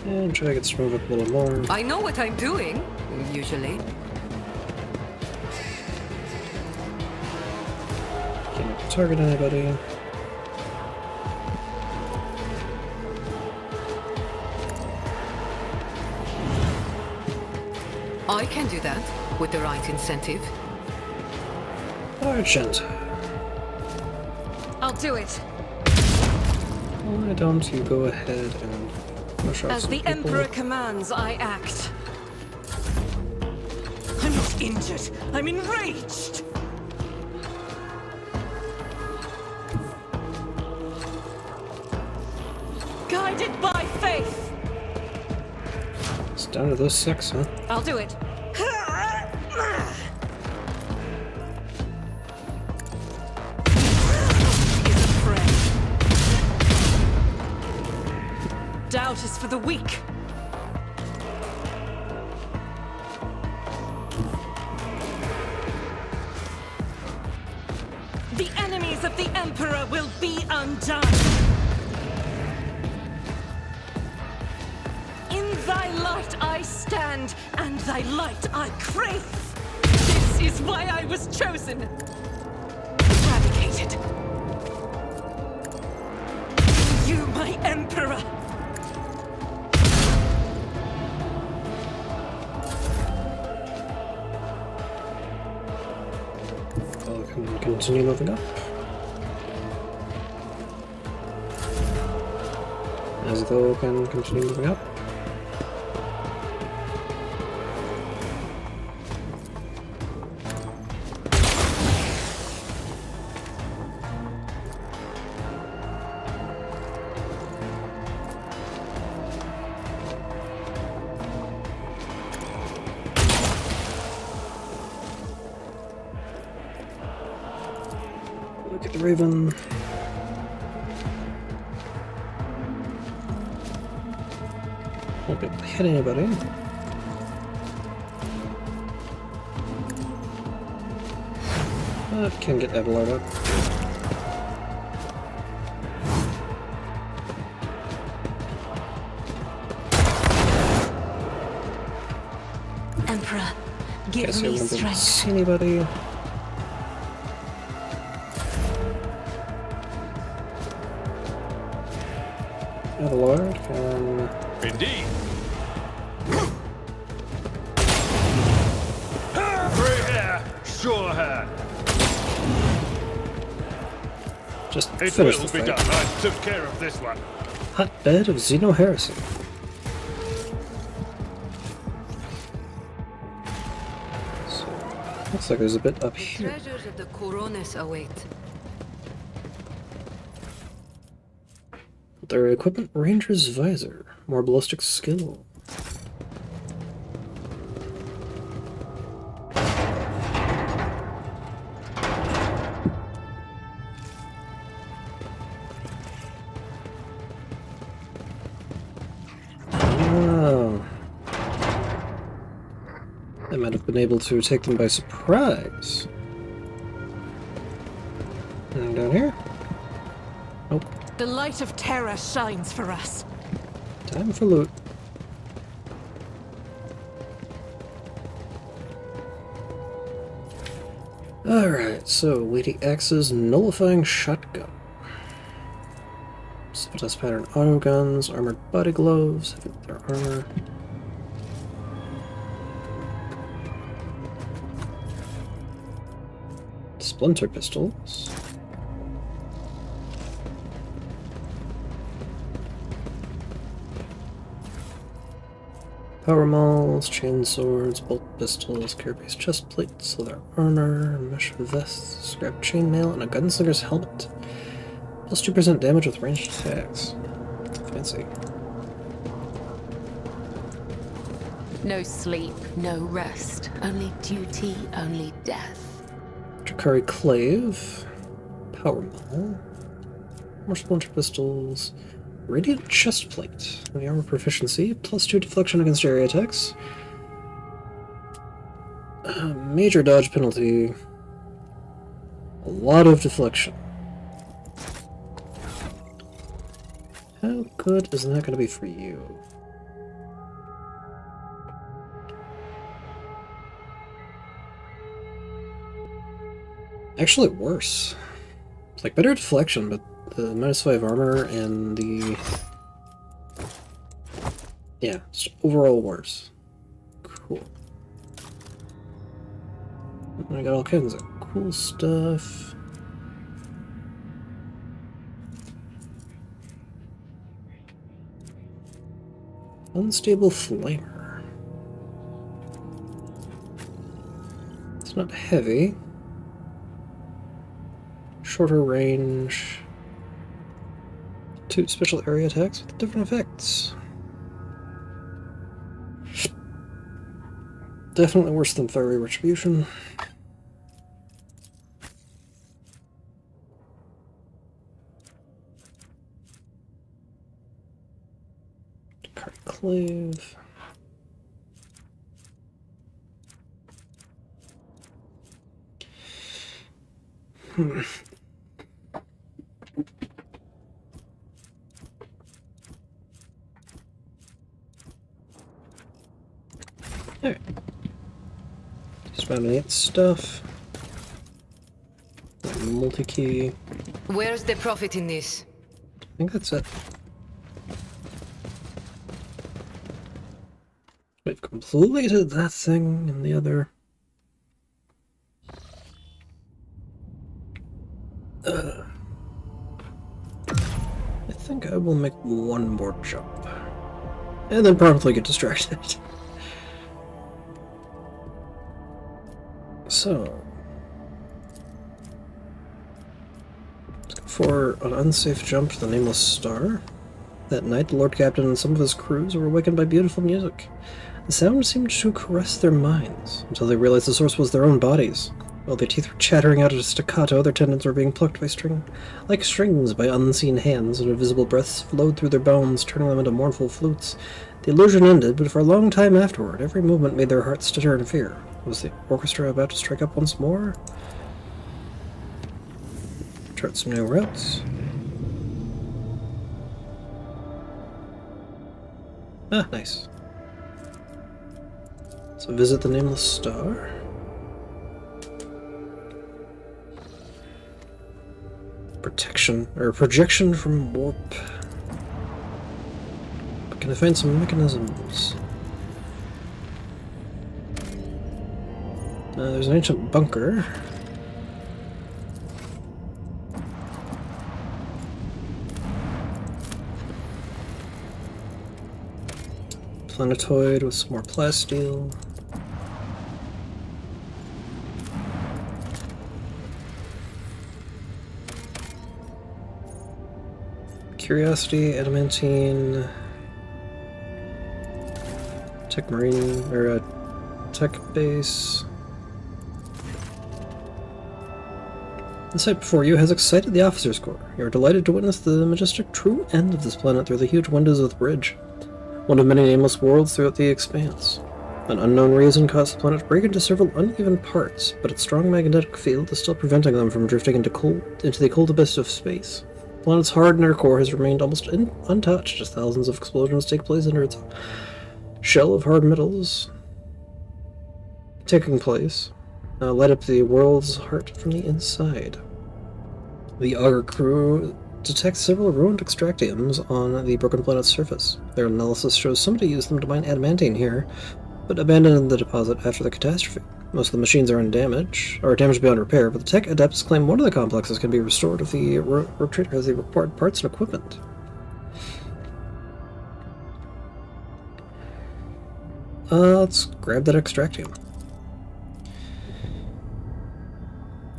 [SPEAKER 1] And Jedi gets to move up a little more.
[SPEAKER 6] I know what I'm doing, usually.
[SPEAKER 1] Can't target anybody.
[SPEAKER 6] I can do that, with the right incentive.
[SPEAKER 1] Argenta.
[SPEAKER 8] I'll do it.
[SPEAKER 1] Why don't you go ahead and push off
[SPEAKER 8] As
[SPEAKER 1] some
[SPEAKER 8] the
[SPEAKER 1] people?
[SPEAKER 8] Emperor commands, I act. I'm not injured. I'm enraged. Guided by faith.
[SPEAKER 1] It's down to those 6, huh?
[SPEAKER 8] I'll do it. Is a prey. Doubt is for the weak. The enemies of the Emperor will be undone. In thy light I stand, and thy light I crave. This is why I was chosen. Eradicated. You, my Emperor.
[SPEAKER 1] Well, can continue moving up. As though can continue moving up. Look at the Raven. Won't be able to hit anybody. But can get Abelard up.
[SPEAKER 4] Emperor, give
[SPEAKER 1] Guess I
[SPEAKER 4] me
[SPEAKER 1] won't be able to
[SPEAKER 4] strength.
[SPEAKER 1] see anybody. Lord can...
[SPEAKER 2] Indeed. Grey hair, sure hair.
[SPEAKER 1] just
[SPEAKER 2] It
[SPEAKER 1] finish
[SPEAKER 2] will
[SPEAKER 1] the
[SPEAKER 2] be
[SPEAKER 1] fight.
[SPEAKER 2] done. I took care of this one.
[SPEAKER 1] Hotbed of Xeno heresy. So, looks like there's a bit up here.
[SPEAKER 6] Treasures of the Coronis await.
[SPEAKER 1] Their equipment ranger's visor. More ballistic skill. Oh. I might have been able to take them by surprise. And down here? Nope.
[SPEAKER 8] The light of terror shines for us.
[SPEAKER 1] Time for loot. Alright, so weighty axes, nullifying shotgun. Civitas pattern auto guns, armored body gloves, heavy leather armor. Splinter pistols. Power mauls, chain swords, bolt pistols, carapace chest plates, leather armor, mesh vests, scrap chainmail, and a gunslinger's helmet. Plus 2% damage with ranged attacks. Fancy.
[SPEAKER 3] No sleep, no rest. Only duty, only death.
[SPEAKER 1] Drakari clave, power maul, more splinter pistols, radiant chest plate, the armor proficiency, plus 2 deflection against area attacks, major dodge penalty, a lot of deflection. How good is that going to be for you? Actually, worse. It's like better deflection, but the -5 armor and the... yeah, just overall worse. Cool. I got all kinds of cool stuff. Unstable flamer. It's not heavy. Shorter range. 2 special area attacks with different effects. Definitely worse than Fiery Retribution. Clave. Alright. Spaminate stuff. Multi-key.
[SPEAKER 6] Where's the profit in this?
[SPEAKER 1] I think that's it. We've completed that thing and the other. I think I will make one more jump. And then promptly get distracted. So. Let's go for an unsafe jump to the Nameless Star. That night, the Lord Captain and some of his crews were awakened by beautiful music. The sound seemed to caress their minds, until they realized the source was their own bodies. While their teeth were chattering out at a staccato, their tendons were being plucked like strings by unseen hands, and invisible breaths flowed through their bones, turning them into mournful flutes. The illusion ended, but for a long time afterward, every movement made their hearts stutter in fear. Was the orchestra about to strike up once more? Chart some new routes. Ah, nice. So visit the Nameless Star. Protection, or projection from warp. Can I find some mechanisms? There's an ancient bunker. Planetoid with some more plasteel. Curiosity, adamantine, tech marine, or tech base. The sight before you has excited the officers' corps. You are delighted to witness the majestic true end of this planet through the huge windows of the bridge. One of many nameless worlds throughout the expanse. An unknown reason caused the planet to break into several uneven parts, but its strong magnetic field is still preventing them from drifting into the cold abyss of space. The planet's hard inner core has remained almost untouched as thousands of explosions take place under its shell of hard metals light up the world's heart from the inside. The Augur crew detects several ruined extractiums on the broken planet's surface. Their analysis shows somebody used them to mine adamantine here, but abandoned the deposit after the catastrophe. Most of the machines are damaged beyond repair, but the tech adepts claim one of the complexes can be restored if the rotator has the required parts and equipment. Let's grab that extractium.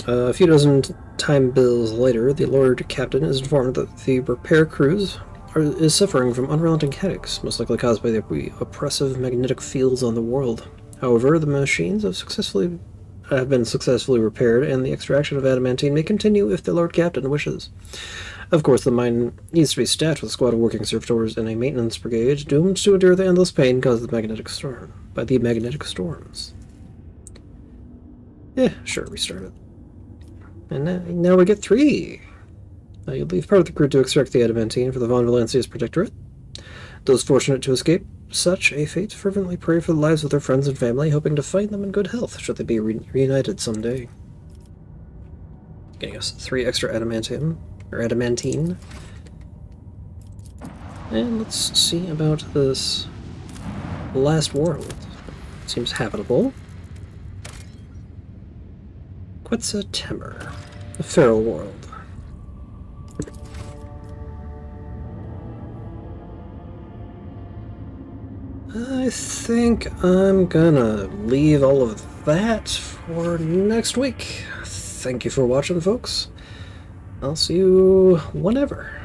[SPEAKER 1] A few dozen time bills later, the Lord Captain is informed that the repair crews is suffering from unrelenting headaches, most likely caused by the oppressive magnetic fields on the world. However, the machines have been successfully repaired, and the extraction of adamantine may continue if the Lord Captain wishes. Of course, the mine needs to be staffed with a squad of working servitors and a maintenance brigade, doomed to endure the endless pain caused by the magnetic storms. Yeah, sure, restart it. And now we get 3. You leave part of the crew to extract the adamantine for the Von Valancia's protectorate. Those fortunate to escape such a fate fervently pray for the lives of their friends and family, hoping to find them in good health should they be reunited someday. Getting us 3 extra adamantine. And let's see about this last world. Seems habitable. Quetzal Temur, the feral world. I think I'm gonna leave all of that for next week. Thank you for watching, folks. I'll see you whenever.